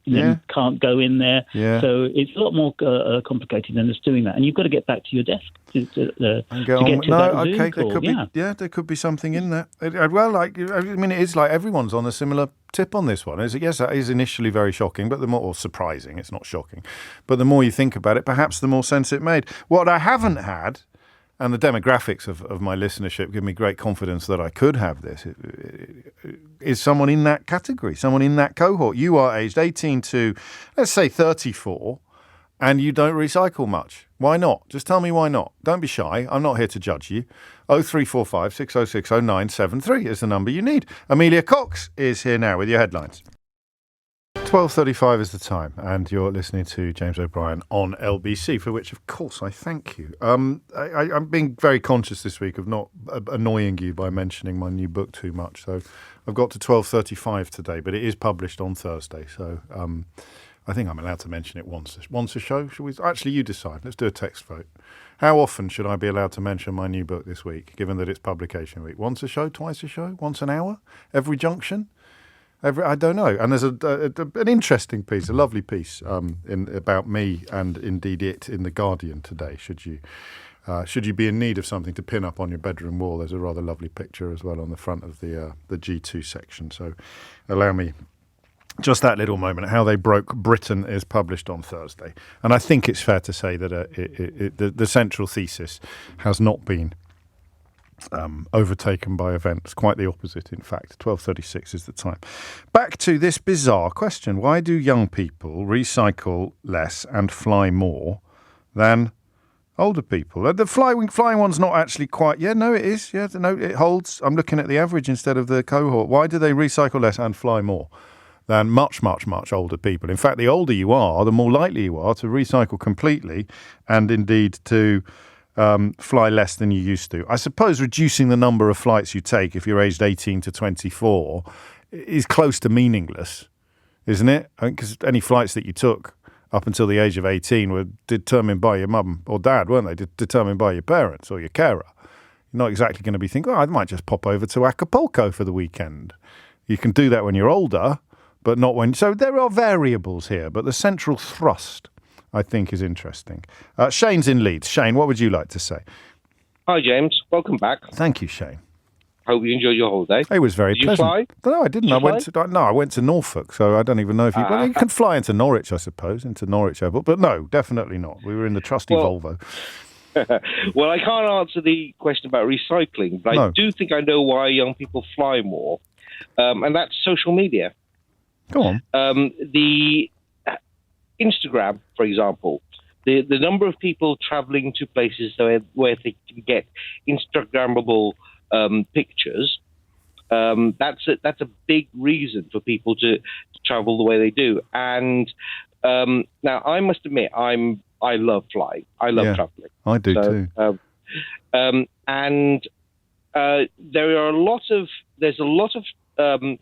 can't go in there. Yeah. So it's a lot more complicated than just doing that. And you've got to get back to your desk to get to that Zoom call. There could be something in there. It is like everyone's on a similar tip on this one. Yes, that is initially very shocking, but the more surprising, it's not shocking. But the more you think about it, perhaps the more sense it made. What I haven't had, and the demographics of my listenership give me great confidence that I could have this, is someone in that category, someone in that cohort. You are aged 18 to, let's say, 34, and you don't recycle much. Why not? Just tell me why not. Don't be shy. I'm not here to judge you. 0345 606 0973 is the number you need. Amelia Cox is here now with your headlines. 12:35 is the time, and you're listening to James O'Brien on LBC, for which, of course, I thank you. I'm being very conscious this week of not annoying you by mentioning my new book too much. So I've got to 12:35 today, but it is published on Thursday. So I think I'm allowed to mention it once a show. Should we? Actually, you decide. Let's do a text vote. How often should I be allowed to mention my new book this week, given that it's publication week? Once a show, twice a show, once an hour, every junction? I don't know. And there's an interesting piece, a lovely piece about me and indeed it in The Guardian today. Should you be in need of something to pin up on your bedroom wall, there's a rather lovely picture as well on the front of the G2 section. So allow me just that little moment. How They Broke Britain is published on Thursday. And I think it's fair to say that the central thesis has not been overtaken by events. Quite the opposite, in fact. 12:36 is the time. Back to this bizarre question. Why do young people recycle less and fly more than older people? The flying one's not actually quite... Yeah, no, it is. Yeah, no, it holds. I'm looking at the average instead of the cohort. Why do they recycle less and fly more than much, much, much older people? In fact, the older you are, the more likely you are to recycle completely and indeed to fly less than you used to. I suppose reducing the number of flights you take if you're aged 18 to 24 is close to meaningless, isn't it? Because any flights that you took up until the age of 18 were determined by your mum or dad, weren't they? Determined by your parents or your carer. You're not exactly going to be thinking, I might just pop over to Acapulco for the weekend. You can do that when you're older, but not when... So there are variables here, but the central thrust, I think, is interesting. Shane's in Leeds. Shane, what would you like to say? Hi, James. Welcome back. Thank you, Shane. Hope you enjoyed your holiday. It was very pleasant. Did you fly? No, I didn't. I went to Norfolk, so I don't even know if you... Well, you can fly into Norwich, I suppose, into Norwich Airport. But no, definitely not. We were in the trusty Volvo. Well, I can't answer the question about recycling, but I do think I know why young people fly more, and that's social media. Go on. The Instagram, for example, the number of people traveling to places where they can get Instagrammable pictures, that's a big reason for people to travel the way they do. And now, I must admit, I love flying. I love traveling. I do too. And there's a lot of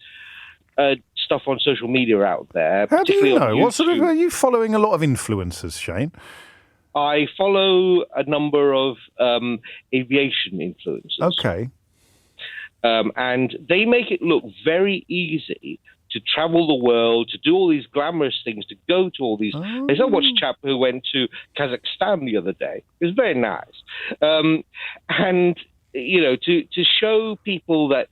stuff on social media out there. How do you know? What sort of are you following? A lot of influencers, Shane? I follow a number of aviation influencers. Okay. And they make it look very easy to travel the world, to do all these glamorous things, to go to all these... There's a watch chap who went to Kazakhstan the other day. It was very nice. And, you know, to show people that...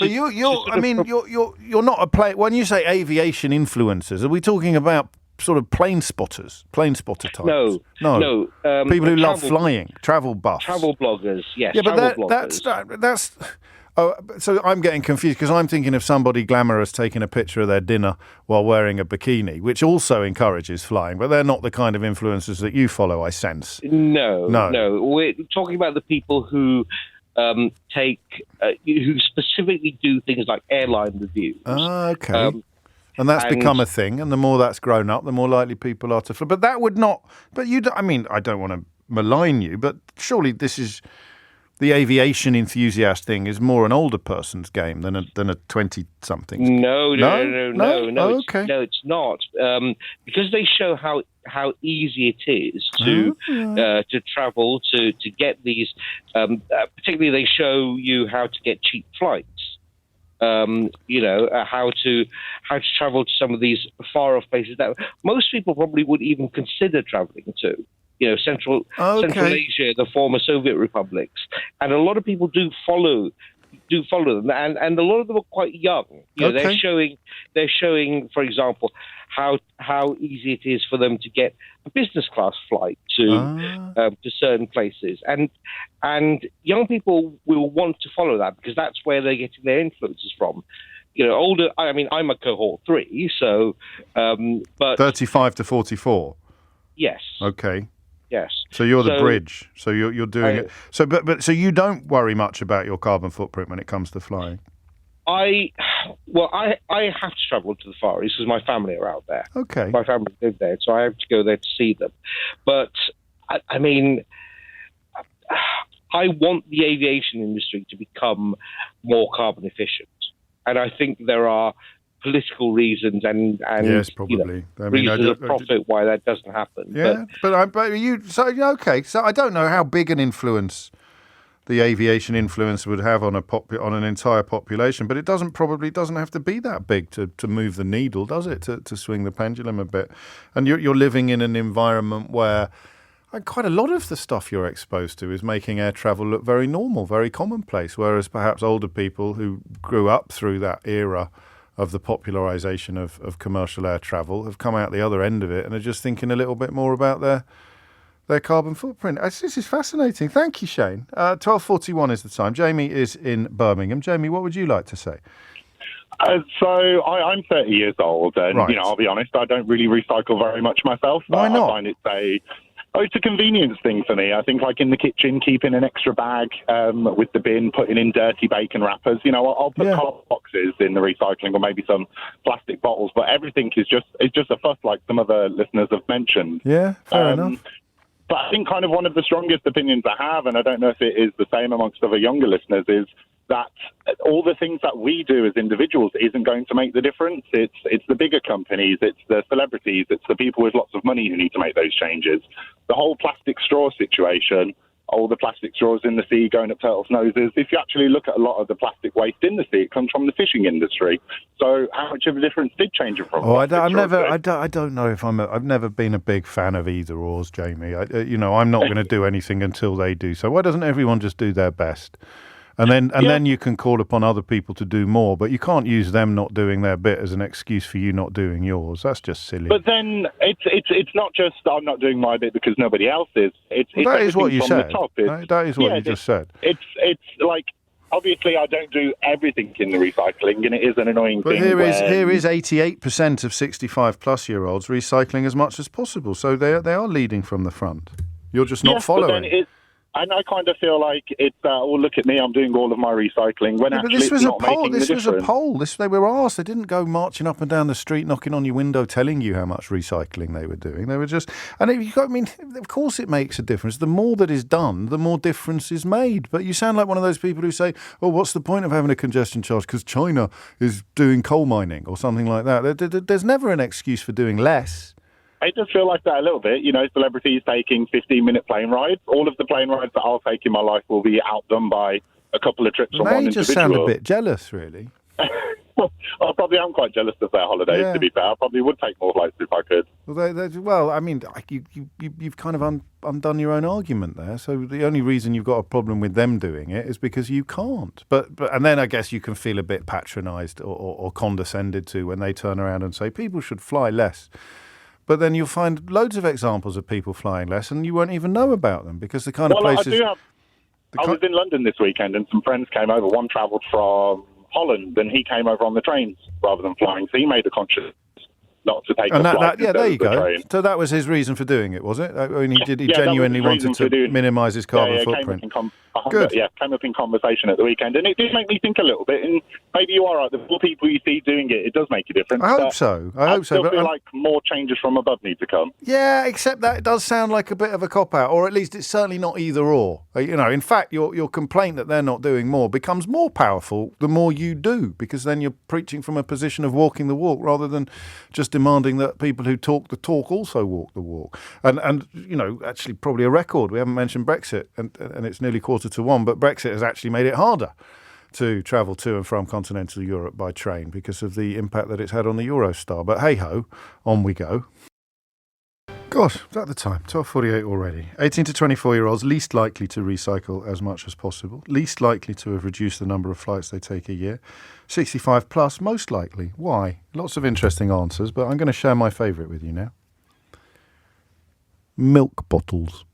But you're not a play. When you say aviation influencers, are we talking about sort of plane spotter types? No. People who love flying, travel buffs, travel bloggers. Yes. Yeah, but that's. Oh, so I'm getting confused because I'm thinking of somebody glamorous taking a picture of their dinner while wearing a bikini, which also encourages flying. But they're not the kind of influencers that you follow, I sense. No. We're talking about the people who. Who specifically do things like airline reviews. Okay. And that's become a thing, and the more that's grown up, the more likely people are to fly. But that would not... But I mean, I don't want to malign you, but surely this is... The aviation enthusiast thing is more an older person's game than a 20-something's. No. Oh, okay. No, it's not. Because they show how easy it is to travel, to get these. Particularly, they show you how to get cheap flights. How to travel to some of these far off places that most people probably wouldn't even consider traveling to. Central Asia, the former Soviet republics, and a lot of people do follow them, and a lot of them are quite young. They're showing, for example, how easy it is for them to get a business class flight to certain places, and young people will want to follow that because that's where they're getting their influences from. Older. I mean, I'm a cohort 3, so but 35 to 44. Yes. Okay. Yes. So you're the bridge. So you're doing it. So so you don't worry much about your carbon footprint when it comes to flying. I have to travel to the Far East because my family are out there. Okay. My family live there, so I have to go there to see them. But I mean, I want the aviation industry to become more carbon efficient, and I think there are political reasons and yes, probably reasons of profit why that doesn't happen. Yeah, but you. So okay. So I don't know how big an influence the aviation influence would have on on an entire population, but it probably doesn't have to be that big to move the needle, does it? To swing the pendulum a bit. And you're living in an environment where quite a lot of the stuff you're exposed to is making air travel look very normal, very commonplace, whereas perhaps older people who grew up through that era of the popularisation of commercial air travel have come out the other end of it and are just thinking a little bit more about their carbon footprint. This is fascinating. Thank you, Shane. 12:41 is the time. Jamie is in Birmingham. Jamie, what would you like to say? So I'm 30 years old, and Right. I'll be honest, I don't really recycle very much myself. Why not? I find it's a convenience thing for me. I think, like in the kitchen, keeping an extra bag with the bin, putting in dirty bacon wrappers. I'll put cardboard boxes in the recycling, or maybe some plastic bottles. But everything is just a fuss, like some other listeners have mentioned. Yeah, fair enough. But I think kind of one of the strongest opinions I have, and I don't know if it is the same amongst other younger listeners, is that all the things that we do as individuals isn't going to make the difference. It's the bigger companies, it's the celebrities, it's the people with lots of money who need to make those changes. The whole plastic straw situation, all the plastic straws in the sea going up turtles' noses. If you actually look at a lot of the plastic waste in the sea, it comes from the fishing industry. So how much of a difference did change it from? I don't know if I've never been a big fan of either ors, Jamie. I'm not going to do anything until they do. So why doesn't everyone just do their best? And then you can call upon other people to do more, but you can't use them not doing their bit as an excuse for you not doing yours. That's just silly. But then it's not just I'm not doing my bit because nobody else is. That is what you said. That is what you just said. It's like, obviously I don't do everything in the recycling, and it is an annoying But thing. here is 88% of 65-plus-year-olds recycling as much as possible. So they are leading from the front. You're just not following. And I kind of feel like it's, look at me, I'm doing all of my recycling. When actually this was it's not a poll. making the This was a difference. poll. They were asked. They didn't go marching up and down the street, knocking on your window, telling you how much recycling they were doing. They were just, of course, it makes a difference. The more that is done, the more difference is made. But you sound like one of those people who say, "Oh, what's the point of having a congestion charge? Because China is doing coal mining or something like that." There's never an excuse for doing less. It does feel like that a little bit. Celebrities taking 15-minute plane rides. All of the plane rides that I'll take in my life will be outdone by a couple of trips from one They just individual. sound a bit jealous, really. I probably am quite jealous of their holidays, to be fair. I probably would take more flights if I could. You've kind of undone your own argument there. So the only reason you've got a problem with them doing it is because you can't. And then I guess you can feel a bit patronised or condescended to when they turn around and say people should fly less. But then you'll find loads of examples of people flying less, and you won't even know about them because the kind of places. I was in London this weekend, and some friends came over. One travelled from Holland, and he came over on the trains rather than flying. So he made a conscious not to take and the flight. there you go. Train. So that was his reason for doing it, was it? I mean, he genuinely wanted to minimise his carbon footprint. Good. Yeah, came up in conversation at the weekend, and it did make me think a little bit. And maybe you are right. The more people you see doing it, it does make a difference. I hope so. I still feel like more changes from above need to come. Yeah, except that it does sound like a bit of a cop-out, or at least it's certainly not either or. In fact, your complaint that they're not doing more becomes more powerful the more you do, because then you're preaching from a position of walking the walk rather than just demanding that people who talk the talk also walk the walk. And actually probably a record. We haven't mentioned Brexit, and it's nearly 1:45, but Brexit has actually made it harder to travel to and from continental Europe by train because of the impact that it's had on the Eurostar. But hey-ho, on we go. Gosh, is that the time? 12:48 already. 18 to 24-year-olds least likely to recycle as much as possible, least likely to have reduced the number of flights they take a year. 65 plus, most likely. Why? Lots of interesting answers, but I'm going to share my favourite with you now. Milk bottles.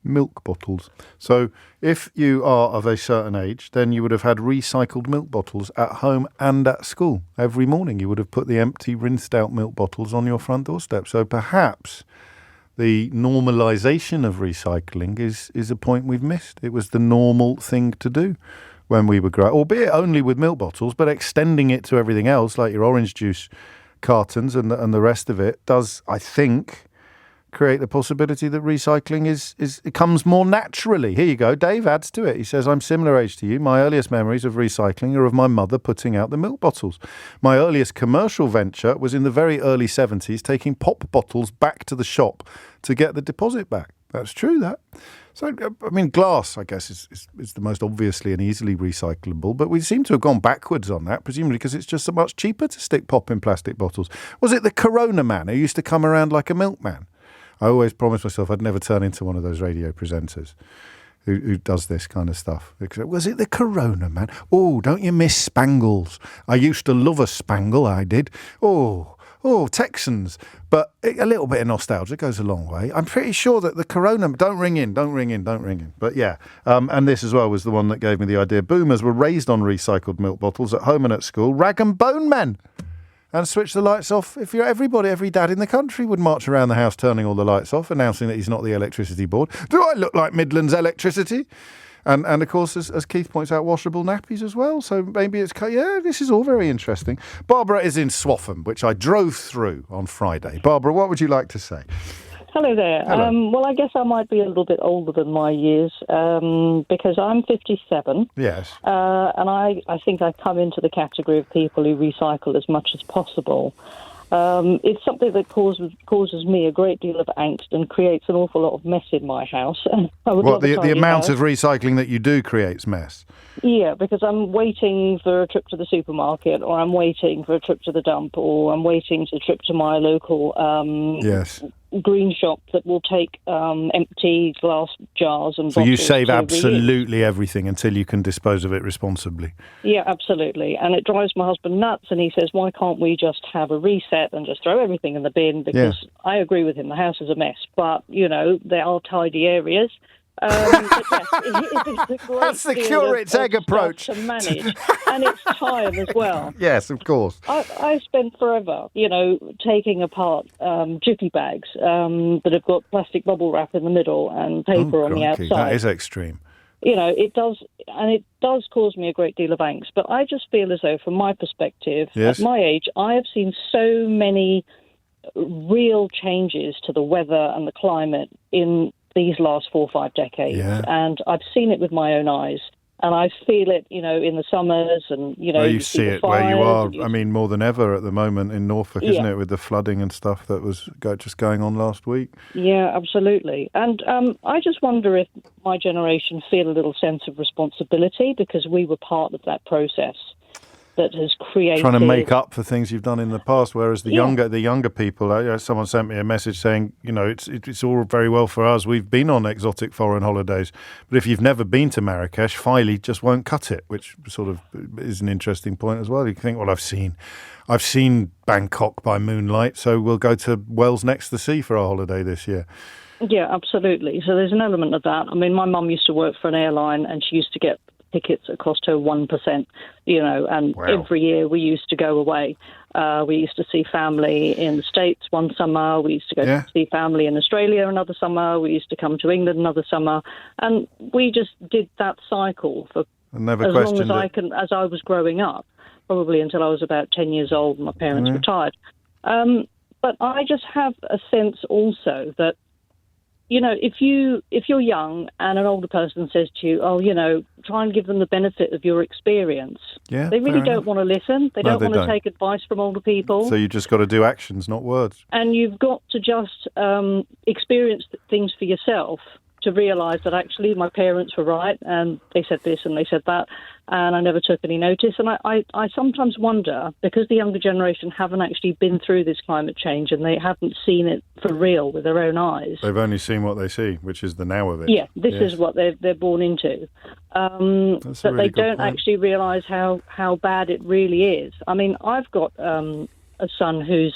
Milk bottles. So if you are of a certain age, then you would have had recycled milk bottles at home and at school. Every morning you would have put the empty, rinsed out milk bottles on your front doorstep. So perhaps the normalisation of recycling is a point we've missed. It was the normal thing to do when we were growing, albeit only with milk bottles, but extending it to everything else, like your orange juice cartons and the rest of it, does, I think, create the possibility that recycling it comes more naturally. Here you go. Dave adds to it. He says, I'm similar age to you. My earliest memories of recycling are of my mother putting out the milk bottles. My earliest commercial venture was in the very early 70s, taking pop bottles back to the shop to get the deposit back. That's true, that. So, I mean, glass, I guess, is the most obviously and easily recyclable, but we seem to have gone backwards on that, presumably because it's just so much cheaper to stick pop in plastic bottles. Was it the Corona man who used to come around like a milkman? I always promised myself I'd never turn into one of those radio presenters who does this kind of stuff. Was it the Corona man? Oh, don't you miss Spangles? I used to love a Spangle, I did. Oh, Texans. But a little bit of nostalgia goes a long way. I'm pretty sure that the Corona... Don't ring in. But yeah, and this as well was the one that gave me the idea. Boomers were raised on recycled milk bottles at home and at school. Rag and bone men. And switch the lights off. If you're every dad in the country would march around the house turning all the lights off, announcing that he's not the electricity board. Do I look like Midlands Electricity? And of course, as Keith points out, washable nappies as well. So maybe this is all very interesting. Barbara is in Swaffham, which I drove through on Friday. Barbara, what would you like to say? Hello there. Hello. Well, I guess I might be a little bit older than my years because I'm 57. Yes. And I think I come into the category of people who recycle as much as possible. It's something that causes me a great deal of angst and creates an awful lot of mess in my house. The amount of recycling that you do creates mess? Yeah, because I'm waiting for a trip to the supermarket, or I'm waiting for a trip to the dump, or I'm waiting for a trip to my local green shop that will take empty glass jars and bottles. So you save absolutely everything until you can dispose of it responsibly? Yeah, absolutely. And it drives my husband nuts, and he says, why can't we just have a reset and just throw everything in the bin? Because I agree with him, the house is a mess, but, there are tidy areas. That's the curate's egg approach to manage, and it's time as well. Yes, of course. I spent forever, taking apart jiffy bags that have got plastic bubble wrap in the middle and paper on the outside. That is extreme. It does cause me a great deal of angst. But I just feel as though, from my perspective, at my age, I have seen so many real changes to the weather and the climate in these last 4 or 5 decades. And I've seen it with my own eyes. And I feel it, in the summers and, you see it where you are. I mean, more than ever at the moment in Norfolk, isn't it, with the flooding and stuff that was just going on last week? Yeah, absolutely. And I just wonder if my generation feel a little sense of responsibility because we were part of that process that has created... Trying to make up for things you've done in the past, whereas the younger people, someone sent me a message saying, it's all very well for us. We've been on exotic foreign holidays, but if you've never been to Marrakesh, Filey just won't cut it, which sort of is an interesting point as well. You think, well, I've seen Bangkok by moonlight, so we'll go to Wells next to the sea for our holiday this year. Yeah, absolutely. So there's an element of that. I mean, my mum used to work for an airline and she used to get tickets that cost her 1%, and every year we used to go away. We used to see family in the States one summer. We used to go to see family in Australia another summer. We used to come to England another summer. And we just did that cycle for as long as I was growing up, probably until I was about 10 years old and my parents retired. But I just have a sense also that, if you're young and an older person says to you, try and give them the benefit of your experience. Yeah, they really don't want to listen. They don't want to take advice from older people. So you just got to do actions, not words. And you've got to just experience things for yourself to realise that actually my parents were right and they said this and they said that and I never took any notice. And I sometimes wonder, because the younger generation haven't actually been through this climate change and they haven't seen it for real with their own eyes. They've only seen what they see, which is the now of it. Yeah, this is what they're born into. But they don't actually realise how bad it really is. I mean, I've got a son who's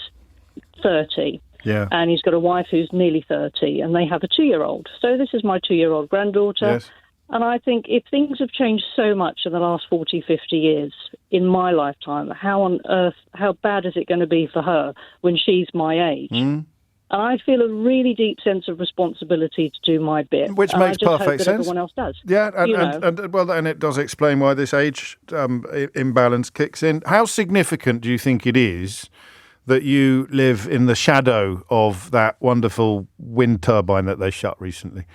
30. Yeah. And he's got a wife who's nearly 30, and they have a 2-year-old. So this is my 2-year-old granddaughter. Yes. And I think if things have changed so much in the last 40, 50 years in my lifetime, how bad is it going to be for her when she's my age? And I feel a really deep sense of responsibility to do my bit. Which makes perfect sense. Everyone else does. Yeah, and it does explain why this age imbalance kicks in. How significant do you think it is that you live in the shadow of that wonderful wind turbine that they shut recently?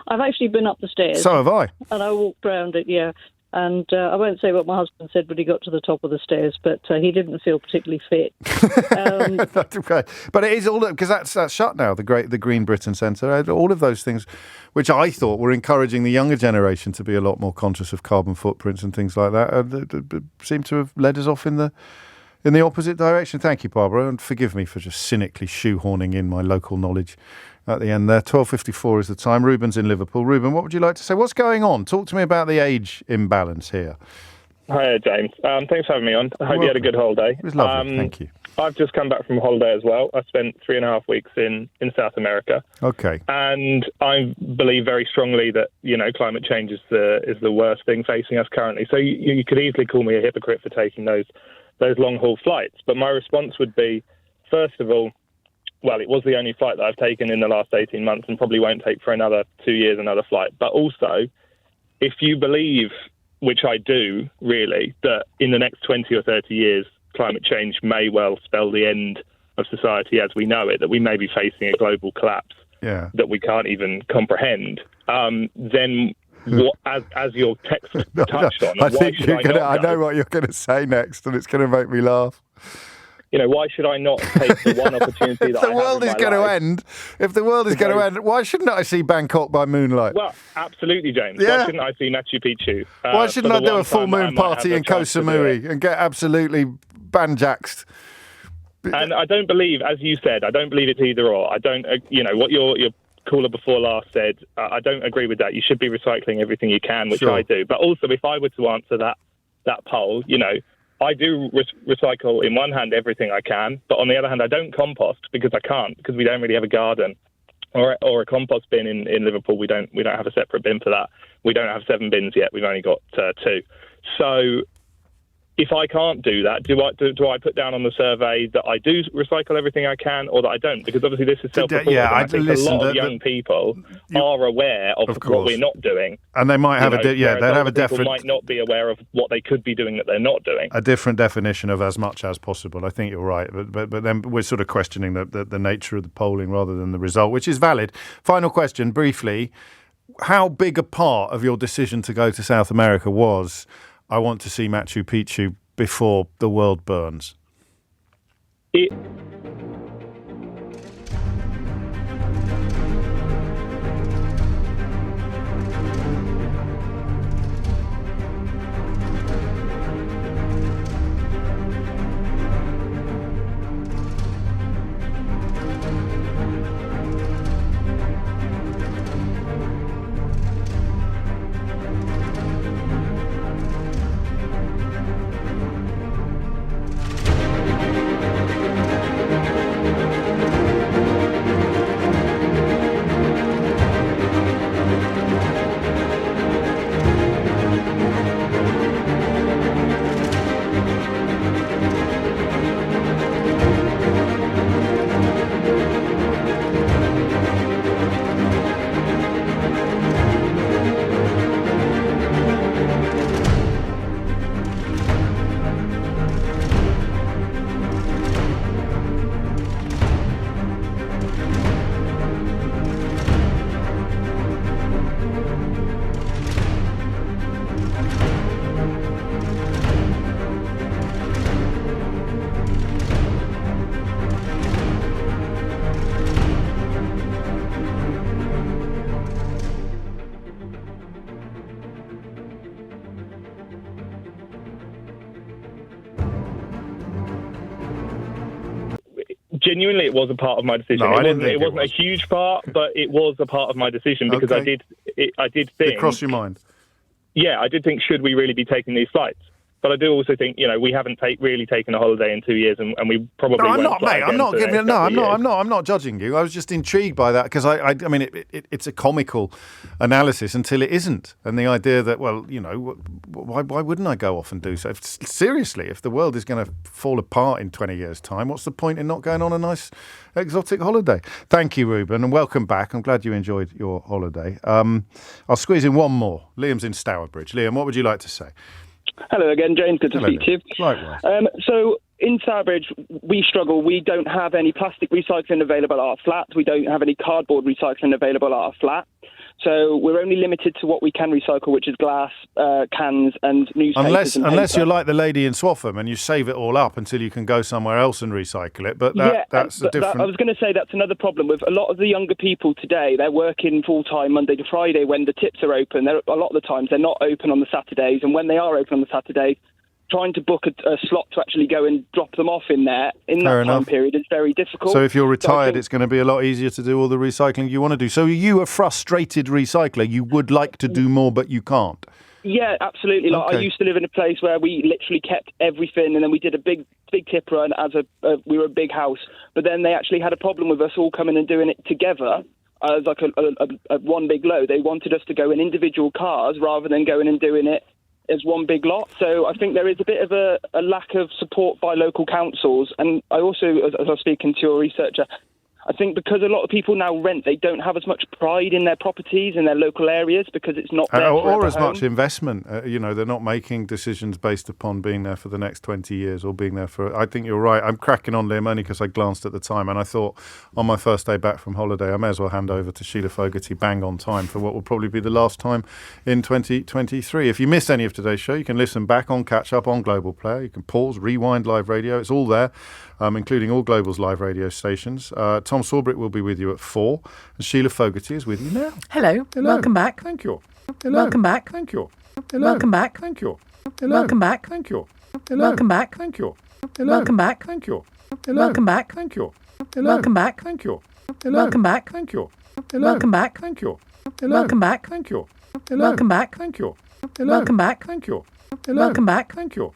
I've actually been up the stairs. So have I. And I walked around it, yeah. And I won't say what my husband said when he got to the top of the stairs, but he didn't feel particularly fit. That's okay. But it is all because that's shut now. The Green Britain Centre, all of those things, which I thought were encouraging the younger generation to be a lot more conscious of carbon footprints and things like that, seem to have led us off in the opposite direction. Thank you, Barbara, and forgive me for just cynically shoehorning in my local knowledge at the end there. 12:54 is the time. Ruben's in Liverpool. Ruben, what would you like to say? What's going on? Talk to me about the age imbalance here. Hi, James. Thanks for having me on. I hope you had a good holiday. It was lovely, thank you. I've just come back from holiday as well. I spent 3.5 weeks in South America. Okay. And I believe very strongly that, climate change is the worst thing facing us currently. So you could easily call me a hypocrite for taking those long-haul flights. But my response would be, first of all, well, it was the only flight that I've taken in the last 18 months and probably won't take for another 2 years another flight. But also, if you believe, which I do, really, that in the next 20 or 30 years, climate change may well spell the end of society as we know it, that we may be facing a global collapse that we can't even comprehend, then what, as your text touched on, I know what you're going to say next, and it's going to make me laugh. Why should I not take the one opportunity that the world is going to end? If the world is going to end, why shouldn't I see Bangkok by moonlight? Well, absolutely, James. Yeah. Why shouldn't I see Machu Picchu? Why shouldn't I do a full moon party in Koh Samui and get absolutely banjaxed? And I don't believe, as you said, I don't believe it's either or. I don't, what your caller before last said, I don't agree with that. You should be recycling everything you can, which I do. But also, if I were to answer that poll, I do recycle in one hand everything I can, but on the other hand, I don't compost because I can't, because we don't really have a garden or a compost bin in Liverpool. We don't have a separate bin for that. We don't have 7 bins yet. We've only got 2. So if I can't do that, do I put down on the survey that I do recycle everything I can, or that I don't? Because obviously this is self-reported. Yeah, I think a lot of young people are aware of what we're not doing, and they might have they'd have a different. Might not be aware of what they could be doing that they're not doing. A different definition of as much as possible. I think you're right, but then we're sort of questioning the nature of the polling rather than the result, which is valid. Final question, briefly: how big a part of your decision to go to South America was, I want to see Machu Picchu before the world burns? Genuinely, it was a part of my decision. No, it wasn't a huge part, but it was a part of my decision because I did think. Did it cross your mind? Yeah, I did think, should we really be taking these flights? But I do also think, we haven't really taken a holiday in 2 years, and we probably No, I'm won't not, fly mate. again I'm not for the giving. next No, couple I'm of not. years. I'm not judging you. I was just intrigued by that because I mean, it's a comical analysis until it isn't, and the idea that, well, why wouldn't I go off and do so? Seriously, if the world is going to fall apart in 20 years' time, what's the point in not going on a nice exotic holiday? Thank you, Ruben, and welcome back. I'm glad you enjoyed your holiday. I'll squeeze in one more. Liam's in Stourbridge. Liam, what would you like to say? Hello again, James. Good to speak to you. Likewise. So in Stourbridge, we struggle. We don't have any plastic recycling available at our flat. We don't have any cardboard recycling available at our flat. So we're only limited to what we can recycle, which is glass, cans, and newspapers. Unless you're like the lady in Swaffham and you save it all up until you can go somewhere else and recycle it. But that's a different... I was going to say that's another problem with a lot of the younger people today. They're working full-time Monday to Friday when the tips are open. A lot of the times they're not open on the Saturdays. And when they are open on the Saturdays, trying to book a slot to actually go and drop them off in that time period is very difficult. So if you're retired, it's going to be a lot easier to do all the recycling you want to do. So are you a frustrated recycler? You would like to do more, but you can't? Yeah, absolutely. Like, I used to live in a place where we literally kept everything, and then we did a big tip run we were a big house. But then they actually had a problem with us all coming and doing it together as like a one big load. They wanted us to go in individual cars rather than going and doing it as one big lot. So I think there is a bit of a lack of support by local councils. And I also, as I was speaking to your researcher, I think because a lot of people now rent, they don't have as much pride in their properties in their local areas because it's not there or as much investment. They're not making decisions based upon being there for the next 20 years or being there for... I think you're right. I'm cracking on, Liam, only because I glanced at the time and I thought on my first day back from holiday, I may as well hand over to Sheila Fogarty bang on time for what will probably be the last time in 2023. If you missed any of today's show, you can listen back on Catch Up on Global Player. You can pause, rewind live radio. It's all there. Including all Global's live radio stations. Tom Sawbrick will be with you at 4, and Sheila Fogarty is with you now. Hello. Welcome back. Thank you. Hello. Welcome back. Thank you. Hello. Welcome back. Thank you. Hello. Welcome back. Thank you. Hello. Welcome back. Thank you. Hello. Welcome back. Thank you. Hello. Welcome back. Thank you. Hello. Welcome back. Thank you. Hello. Welcome back. Thank you. Hello. Welcome back. Thank you. Hello. Welcome back. Thank you. Hello. Welcome back. Thank you. Hello. Welcome back. Thank you. Hello. Welcome back. Thank you.